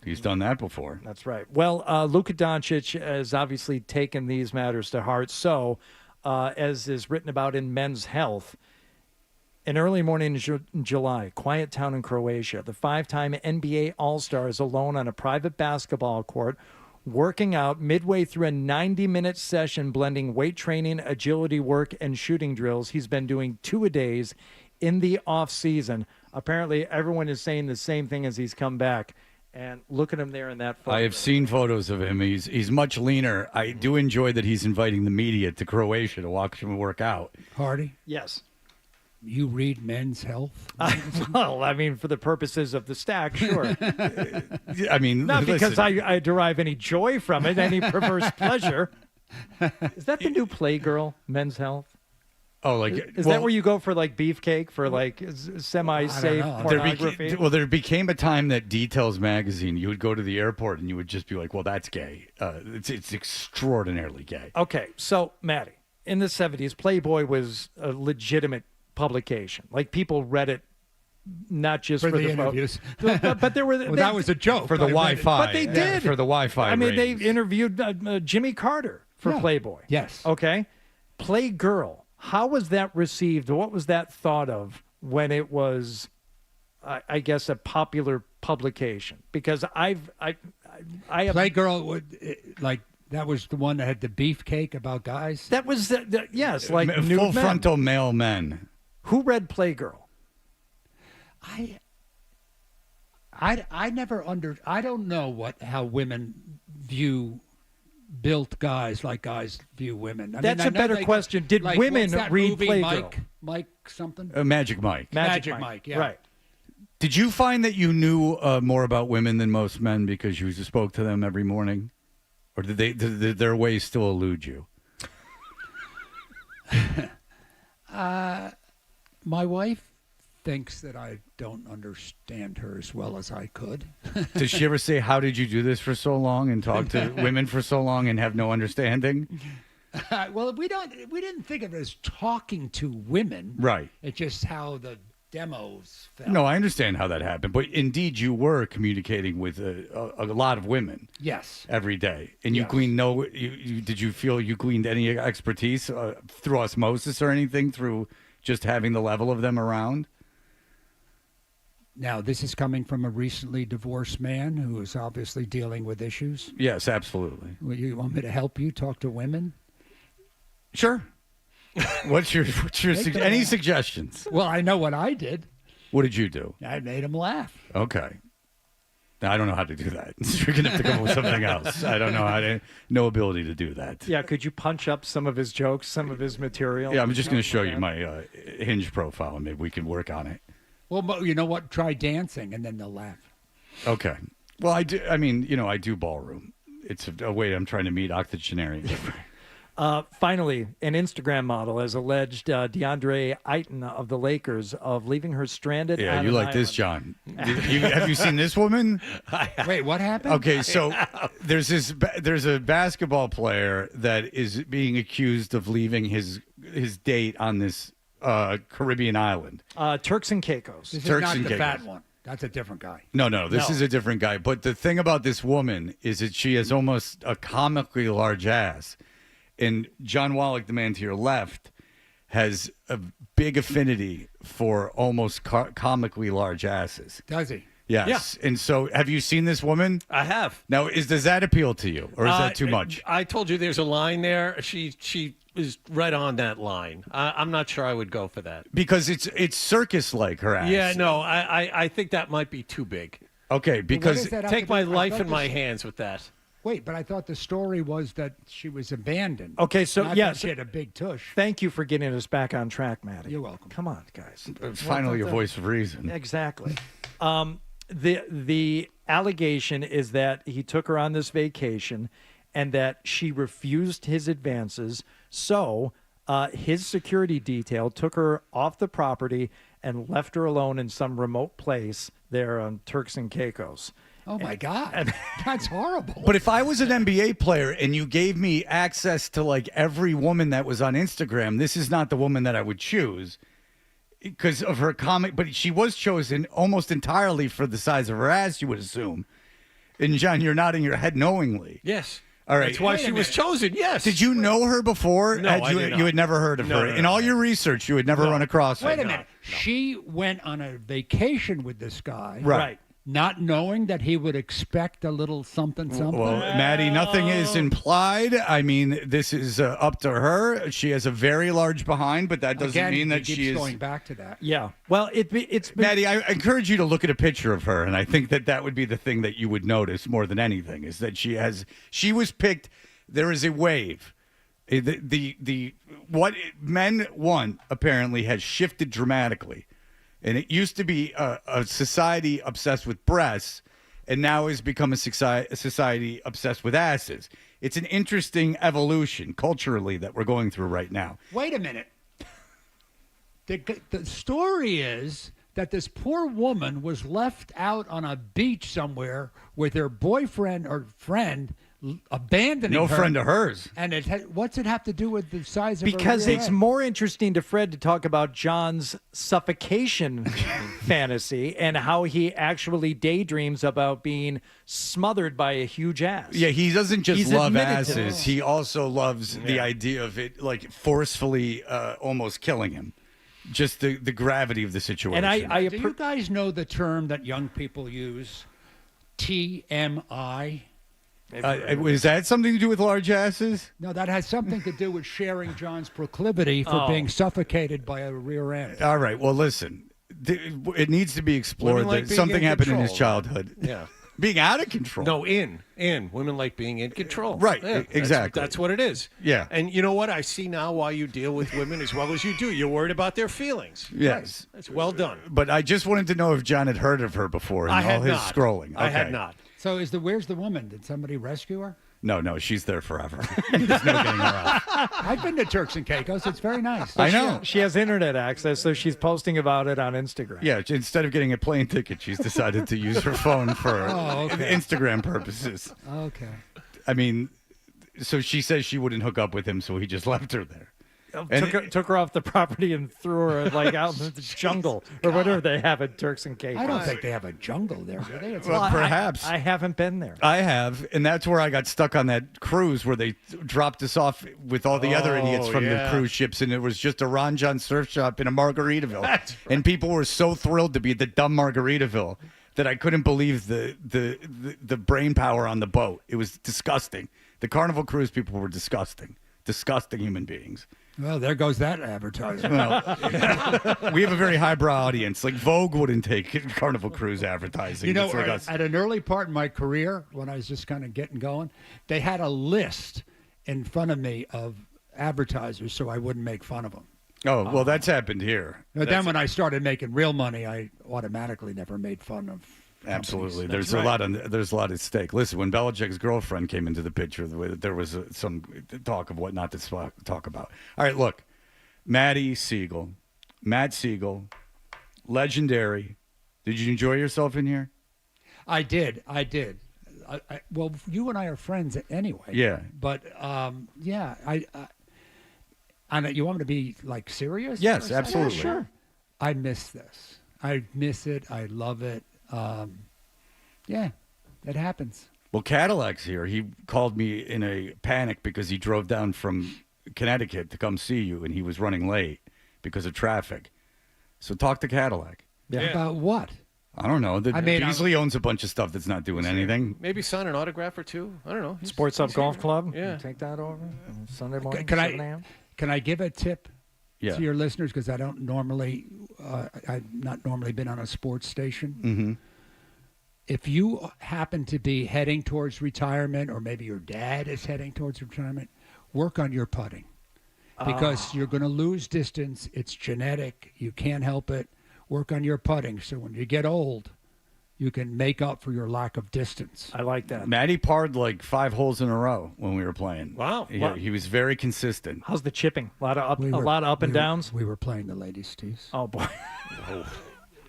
Speaker 5: He's done that before.
Speaker 6: That's right. Well, Luka Doncic has obviously taken these matters to heart. So, as is written about in Men's Health, an early morning in July, quiet town in Croatia, the 5-time NBA All-Star is alone on a private basketball court, working out midway through a 90-minute session blending weight training, agility work, and shooting drills. He's been doing 2-a-days in the off-season. Apparently, everyone is saying the same thing as he's come back. And look at him there in that photo.
Speaker 5: I have seen photos of him. He's much leaner. I do enjoy that he's inviting the media to Croatia to watch him work out.
Speaker 11: Hardy,
Speaker 6: Yes.
Speaker 11: you read Men's Health?
Speaker 6: Well, I mean, for the purposes of the stack, sure.
Speaker 5: I mean,
Speaker 6: Not because
Speaker 5: listen.
Speaker 6: I derive any joy from it, any perverse pleasure. Is that the new Playgirl, Men's Health?
Speaker 5: Oh, like
Speaker 6: Is that where you go for like beefcake for like semi-safe
Speaker 11: I don't know.
Speaker 6: pornography?
Speaker 5: There became a time that Details magazine, you would go to the airport and you would just be like, well, that's gay. It's extraordinarily gay.
Speaker 6: Okay, so Matty, in the 70s, Playboy was a legitimate publication. Like people read it, not just
Speaker 11: For
Speaker 6: for,
Speaker 11: the
Speaker 6: the
Speaker 11: interviews.
Speaker 6: but there were
Speaker 11: That was a joke.
Speaker 5: For the
Speaker 11: I read it.
Speaker 5: Wi-Fi.
Speaker 6: But they
Speaker 5: Yeah,
Speaker 6: did.
Speaker 5: for the Wi-Fi
Speaker 6: I mean,
Speaker 5: ratings.
Speaker 6: they interviewed Jimmy Carter for
Speaker 11: Yeah.
Speaker 6: Playboy.
Speaker 11: Yes.
Speaker 6: Okay. Playgirl. How was that received? What was that thought of when it was, I guess, a popular publication? Because I have
Speaker 11: Playgirl would like that was the one that had the beefcake about guys.
Speaker 6: that was yes, like nude
Speaker 5: full
Speaker 6: men.
Speaker 5: frontal male men.
Speaker 6: Who read Playgirl?
Speaker 11: I never I don't know how women view built guys like guys view women.
Speaker 6: That's
Speaker 11: I
Speaker 6: a
Speaker 11: know
Speaker 6: better
Speaker 11: they-
Speaker 6: question. Did
Speaker 11: like,
Speaker 6: women
Speaker 11: what's that
Speaker 6: read
Speaker 11: movie,
Speaker 6: Playgirl?
Speaker 11: Mike something?
Speaker 5: Magic Mike.
Speaker 11: Magic Mike, yeah.
Speaker 6: Right.
Speaker 5: Did you find that you knew more about women than most men because you spoke to them every morning? Or did their ways still elude you?
Speaker 11: My wife thinks that I don't understand her as well as I could.
Speaker 5: Does she ever say, how did you do this for so long and talk to women for so long and have no understanding?
Speaker 11: Well, we didn't think of it as talking to women.
Speaker 5: Right.
Speaker 11: It's just how the demos felt.
Speaker 5: No, I understand how that happened. But indeed, you were communicating with a lot of women.
Speaker 11: Yes.
Speaker 5: Every day. And you
Speaker 11: Yes.
Speaker 5: gleaned did you feel you gleaned any expertise through osmosis or anything through just having the level of them around?
Speaker 11: Now, this is coming from a recently divorced man who is obviously dealing with issues.
Speaker 5: Yes, absolutely.
Speaker 11: You want me to help you talk to women?
Speaker 5: Sure. What's your any suggestions?
Speaker 11: Well, I know what I did.
Speaker 5: What did you do?
Speaker 11: I made him laugh.
Speaker 5: Okay. Now, I don't know how to do that. You're going to have to come up with something else. I don't know no ability to do that.
Speaker 6: Yeah, could you punch up some of his jokes, some of his material?
Speaker 5: Yeah, I'm just going to show you my Hinge profile, and maybe we can work on it.
Speaker 11: Well, but you know what? Try dancing, and then they'll laugh.
Speaker 5: Okay. Well, I do. I mean, I do ballroom. It's a way I'm trying to meet octogenarians.
Speaker 6: Finally, an Instagram model has alleged DeAndre Ayton of the Lakers of leaving her stranded.
Speaker 5: Yeah,
Speaker 6: on
Speaker 5: you
Speaker 6: an
Speaker 5: like this, John. Have you seen this woman?
Speaker 11: Wait, what happened?
Speaker 5: Okay, so there's a basketball player that is being accused of leaving his date on this Caribbean island.
Speaker 6: Turks and Caicos.
Speaker 11: This
Speaker 5: Turks
Speaker 11: is
Speaker 5: and
Speaker 11: not the
Speaker 5: Caicos.
Speaker 11: fat one. That's a different guy.
Speaker 5: No, this is a different guy. But the thing about this woman is that she has almost a comically large ass. And John Wallach, the man to your left, has a big affinity for almost comically large asses.
Speaker 11: Does he?
Speaker 5: Yes. Yeah. And so have you seen this woman?
Speaker 2: I have.
Speaker 5: Now, does that appeal to you? Or is that too much?
Speaker 2: I told you there's a line there. She is right on that line. I'm not sure I would go for that.
Speaker 5: Because it's circus-like, her ass.
Speaker 2: Yeah, no, I think that might be too big.
Speaker 5: Okay, because
Speaker 2: take my life in my hands with that.
Speaker 11: Wait, but I thought the story was that she was abandoned.
Speaker 6: Okay, so
Speaker 11: Not that she had a big tush.
Speaker 6: Thank you for getting us back on track, Matty.
Speaker 11: You're welcome.
Speaker 6: Come on, guys.
Speaker 5: It's finally a voice of reason.
Speaker 6: Exactly. The allegation is that he took her on this vacation and that she refused his advances. So his security detail took her off the property and left her alone in some remote place there on Turks and Caicos.
Speaker 11: Oh, my God. That's horrible.
Speaker 5: But if I was an NBA player and you gave me access to like every woman that was on Instagram, this is not the woman that I would choose because of her comic. But she was chosen almost entirely for the size of her ass, you would assume. And John, you're nodding your head knowingly.
Speaker 2: Yes.
Speaker 5: All right.
Speaker 2: That's why she was chosen, yes.
Speaker 5: Did you know her before?
Speaker 2: No, I did not.
Speaker 5: You had never heard of her. In all your research, you had never run across her.
Speaker 11: Wait a minute. She went on a vacation with this guy.
Speaker 5: Right.
Speaker 11: Not knowing that he would expect a little something.
Speaker 5: Well, Matty, nothing is implied. I mean, this is up to her. She has a very large behind, but that doesn't mean that she is
Speaker 11: going back to that.
Speaker 6: Yeah. Well, it's been...
Speaker 5: Matty, I encourage you to look at a picture of her, and I think that would be the thing that you would notice more than anything is that she was picked. There is a wave. The what men want apparently has shifted dramatically. And it used to be a society obsessed with breasts, and now has become a society obsessed with asses. It's an interesting evolution culturally that we're going through right now.
Speaker 11: Wait a minute. The story is that this poor woman was left out on a beach somewhere with her boyfriend or friend abandoning her.
Speaker 5: No friend of hers.
Speaker 11: And what's it have to do with the size of her
Speaker 6: Because
Speaker 11: rear
Speaker 6: it's
Speaker 11: end?
Speaker 6: more interesting to Fred to talk about John's suffocation fantasy and how he actually daydreams about being smothered by a huge ass.
Speaker 5: Yeah, he doesn't just
Speaker 6: He's
Speaker 5: love
Speaker 6: admitted to
Speaker 5: asses.
Speaker 6: this.
Speaker 5: He also loves the idea of it, like forcefully almost killing him. Just the gravity of the situation.
Speaker 11: And do you guys know the term that young people use? TMI?
Speaker 5: Is that something to do with large asses?
Speaker 11: No, that has something to do with sharing John's proclivity for being suffocated by a rear end.
Speaker 5: All right. Well, listen. It needs to be explored
Speaker 2: Women like
Speaker 5: that
Speaker 2: being
Speaker 5: something
Speaker 2: in
Speaker 5: happened in his
Speaker 2: control.
Speaker 5: childhood.
Speaker 2: Yeah.
Speaker 5: Being out of control.
Speaker 2: No, in. Women like being in control.
Speaker 5: Right,
Speaker 2: That's-
Speaker 5: exactly.
Speaker 2: That's what it is.
Speaker 5: Yeah.
Speaker 2: And you know what? I see now why you deal with women as well as you do. You're worried about their feelings.
Speaker 5: Yes.
Speaker 2: That's well done.
Speaker 5: But I just wanted to know if John had heard of her before in
Speaker 2: I
Speaker 5: all
Speaker 2: had
Speaker 5: his
Speaker 2: not.
Speaker 5: scrolling.
Speaker 2: I had
Speaker 5: Okay.
Speaker 2: not.
Speaker 11: So where's the woman? Did somebody rescue her?
Speaker 5: No, she's there forever. There's no getting her out.
Speaker 11: I've been to Turks and Caicos. It's very nice.
Speaker 5: I know.
Speaker 6: She has internet access, so she's posting about it on Instagram.
Speaker 5: Yeah, instead of getting a plane ticket, she's decided to use her phone for Instagram purposes.
Speaker 11: Okay.
Speaker 5: I mean, so she says she wouldn't hook up with him, so he just left her there.
Speaker 6: Took her off the property and threw her like out in the jungle or whatever they have at Turks and Caicos.
Speaker 11: I don't think they have a jungle there, do they? It's
Speaker 5: Well, perhaps.
Speaker 6: I haven't been there.
Speaker 5: I have, and that's where I got stuck on that cruise where they dropped us off with all the other idiots from the cruise ships, and it was just a Ron John surf shop in a Margaritaville.
Speaker 2: That's right.
Speaker 5: And people were so thrilled to be at the dumb Margaritaville that I couldn't believe the brain power on the boat. It was disgusting. The Carnival Cruise people were disgusting human beings.
Speaker 11: Well, there goes that advertising.
Speaker 5: Well, we have a very highbrow audience. Like Vogue wouldn't take Carnival Cruise advertising.
Speaker 11: You know,
Speaker 5: It's like us.
Speaker 11: at an early part in my career, when I was just kind of getting going, they had a list in front of me of advertisers so I wouldn't make fun of them.
Speaker 5: Oh, well, that's happened here.
Speaker 11: But then when I started making real money, I automatically never made fun of
Speaker 5: Absolutely. There's a lot at stake. Listen, when Belichick's girlfriend came into the picture, there was some talk of what not to talk about. All right, look, Mattie Seagull, legendary. Did you enjoy yourself in here?
Speaker 11: I did. Well, you and I are friends anyway.
Speaker 5: Yeah.
Speaker 11: But yeah, I you want me to be like serious?
Speaker 5: Yes, absolutely.
Speaker 11: Yeah, sure. I miss this. I miss it. I love it. Yeah, it happens.
Speaker 5: Well, Cadillac's here. He called me in a panic because he drove down from Connecticut to come see you, and he was running late because of traffic. So talk to Cadillac.
Speaker 11: Yeah. About what?
Speaker 5: I don't know. Beasley owns a bunch of stuff that's not doing anything.
Speaker 2: Maybe sign an autograph or two. I don't know.
Speaker 6: Sports Up Golf Club.
Speaker 2: Yeah.
Speaker 6: Take that over Sunday morning.
Speaker 11: Can
Speaker 6: 7 a.m.?
Speaker 11: Can I give a tip
Speaker 5: to
Speaker 11: your listeners, because I don't normally, I've not normally been on a sports station.
Speaker 5: Mm-hmm.
Speaker 11: If you happen to be heading towards retirement, or maybe your dad is heading towards retirement, work on your putting, because you're going to lose distance. It's genetic. You can't help it. Work on your putting, so when you get old, you can make up for your lack of distance.
Speaker 6: I like that.
Speaker 5: Matty parred like 5 holes in a row when we were playing.
Speaker 2: Wow.
Speaker 5: He was very consistent.
Speaker 6: How's the chipping? A lot of up and downs.
Speaker 11: We were playing the ladies' tees.
Speaker 6: Oh boy.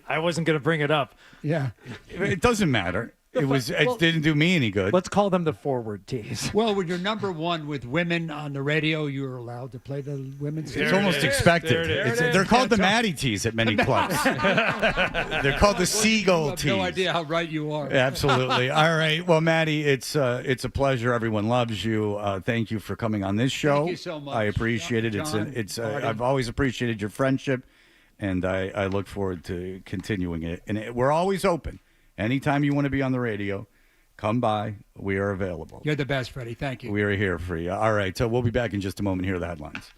Speaker 6: I wasn't going to bring it up.
Speaker 11: Yeah.
Speaker 5: It doesn't matter. It didn't do me any good.
Speaker 6: Let's call them the forward tees.
Speaker 11: Well, when you're number one with women on the radio, you're allowed to play the women's tees.
Speaker 5: It's almost expected. They're called the Matty tees at many clubs. They're called the Seagull tees.
Speaker 11: No idea how right you are.
Speaker 5: Absolutely. All right. Well, Matty, it's a pleasure. Everyone loves you. Thank you for coming on this show.
Speaker 11: Thank you so much.
Speaker 5: I appreciate it.
Speaker 11: John,
Speaker 5: I've always appreciated your friendship, and I look forward to continuing it. And we're always open. Anytime you want to be on the radio, come by. We are available.
Speaker 11: You're the best, Freddie. Thank you.
Speaker 5: We are here for you. All right. So we'll be back in just a moment. Here are the headlines.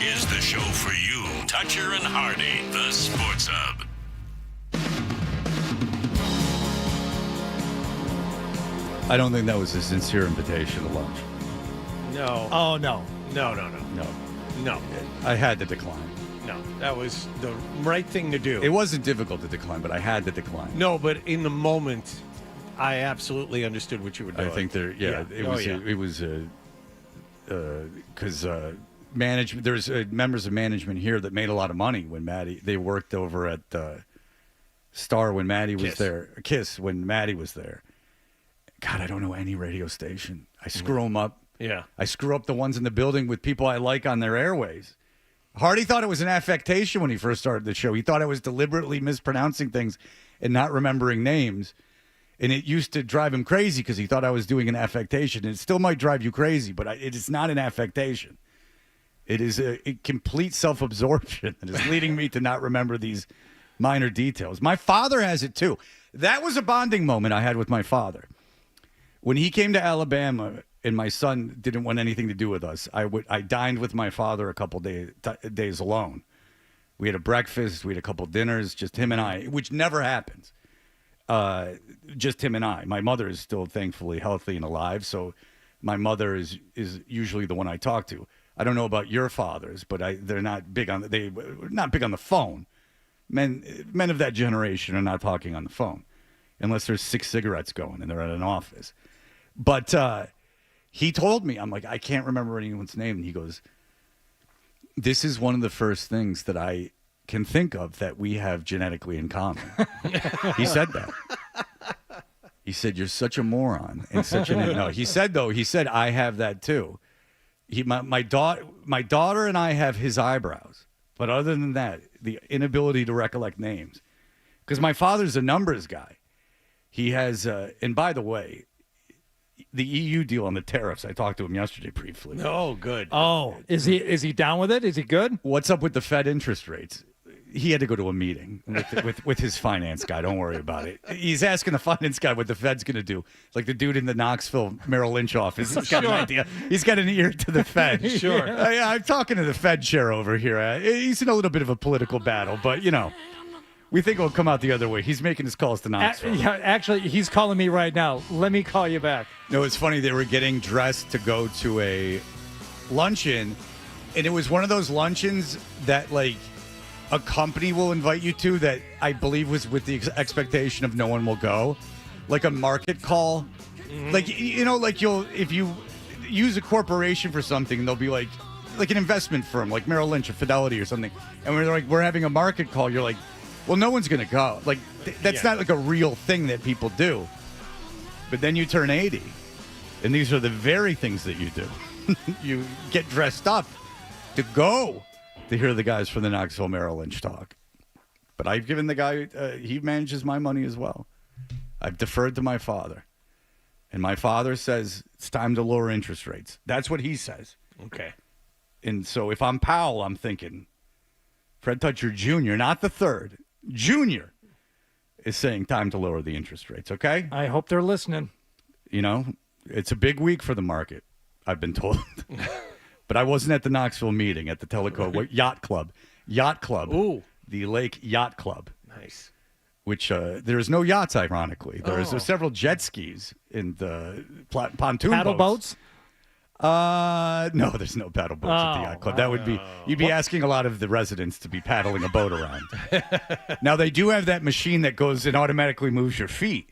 Speaker 1: is the show for you. Toucher and Hardy, the Sports Hub.
Speaker 5: I don't think that was a sincere invitation to lunch.
Speaker 2: No.
Speaker 12: Oh, no.
Speaker 2: No.
Speaker 5: No. I had to decline.
Speaker 2: No. That was the right thing to do.
Speaker 5: It wasn't difficult to decline, but I had to decline.
Speaker 2: No, but in the moment, I absolutely understood what you were doing.
Speaker 5: I think it was because management. There's members of management here that made a lot of money when they worked over at Star when Mattie was there. Kiss when Mattie was there. God, I don't know any radio station. I screw them up.
Speaker 2: Yeah.
Speaker 5: I screw up the ones in the building with people I like on their airways. Hardy thought it was an affectation when he first started the show. He thought I was deliberately mispronouncing things and not remembering names. And it used to drive him crazy because he thought I was doing an affectation. And it still might drive you crazy, but it is not an affectation. It is a complete self-absorption that is leading me to not remember these minor details. My father has it too. That was a bonding moment I had with my father. When he came to Alabama and my son didn't want anything to do with us, I dined with my father a couple days alone. We had a breakfast, we had a couple dinners, just him and I, which never happens. Just him and I. My mother is still thankfully healthy and alive, so my mother is usually the one I talk to. I don't know about your fathers, but they're not big on the phone. Men of that generation are not talking on the phone unless there's 6 cigarettes going and they're at an office. But he told me, I'm like, I can't remember anyone's name. And he goes, this is one of the first things that I can think of that we have genetically in common. He said that. He said, you're such a moron. And such an no. He said, I have that too. My daughter and I have his eyebrows. But other than that, the inability to recollect names. Because my father's a numbers guy. He has, and by the way, the EU deal on the tariffs, I talked to him yesterday briefly.
Speaker 2: Oh, good.
Speaker 6: Oh, is he down with it? Is he good?
Speaker 5: What's up with the Fed interest rates? He had to go to a meeting with his finance guy. Don't worry about it. He's asking the finance guy what the Fed's going to do. It's like the dude in the Knoxville Merrill Lynch office. He's got an idea. He's got an ear to the Fed.
Speaker 2: Sure.
Speaker 5: I'm talking to the Fed chair over here. He's in a little bit of a political battle, but, we think it'll come out the other way. He's making his calls to Knoxville.
Speaker 6: Actually, he's calling me right now. Let me call you back.
Speaker 5: No, it's funny. They were getting dressed to go to a luncheon, and it was one of those luncheons that, like, a company will invite you to that I believe was with the expectation of no one will go. Like a market call. Mm-hmm. Like, if you use a corporation for something, they'll be like an investment firm, like Merrill Lynch or Fidelity or something. And we're having a market call. You're like, well, no one's going to go. Like, that's not like a real thing that people do. But then you turn 80, and these are the very things that you do. You get dressed up to go to hear the guys from the Knoxville Merrill Lynch talk. But I've given the guy, he manages my money as well. I've deferred to my father. And my father says it's time to lower interest rates. That's what he says.
Speaker 2: Okay.
Speaker 5: And so if I'm Powell, I'm thinking, Fred Toucher Jr., not the third, Junior is saying time to lower the interest rates, okay?
Speaker 6: I hope they're listening.
Speaker 5: It's a big week for the market, I've been told. But I wasn't at the Knoxville meeting at the Teleco Yacht Club.
Speaker 2: Ooh.
Speaker 5: The Lake Yacht Club.
Speaker 2: Nice.
Speaker 5: Which there's no yachts, ironically. There's several jet skis and pontoon
Speaker 6: paddle boats.
Speaker 5: No, there's no paddle boats at the yacht club. That would be you'd be asking a lot of the residents to be paddling a boat around. Now they do have that machine that goes and automatically moves your feet.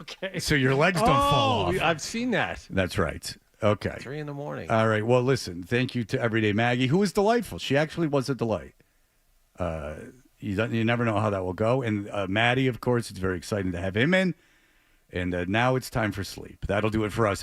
Speaker 6: Okay.
Speaker 5: So your legs don't fall off.
Speaker 2: I've seen that.
Speaker 5: That's right. Okay.
Speaker 2: 3 a.m.
Speaker 5: All right. Well, listen. Thank you to Everyday Maggie, who was delightful. She actually was a delight. You never know how that will go. And Mattie, of course, it's very exciting to have him in. And now it's time for sleep. That'll do it for us.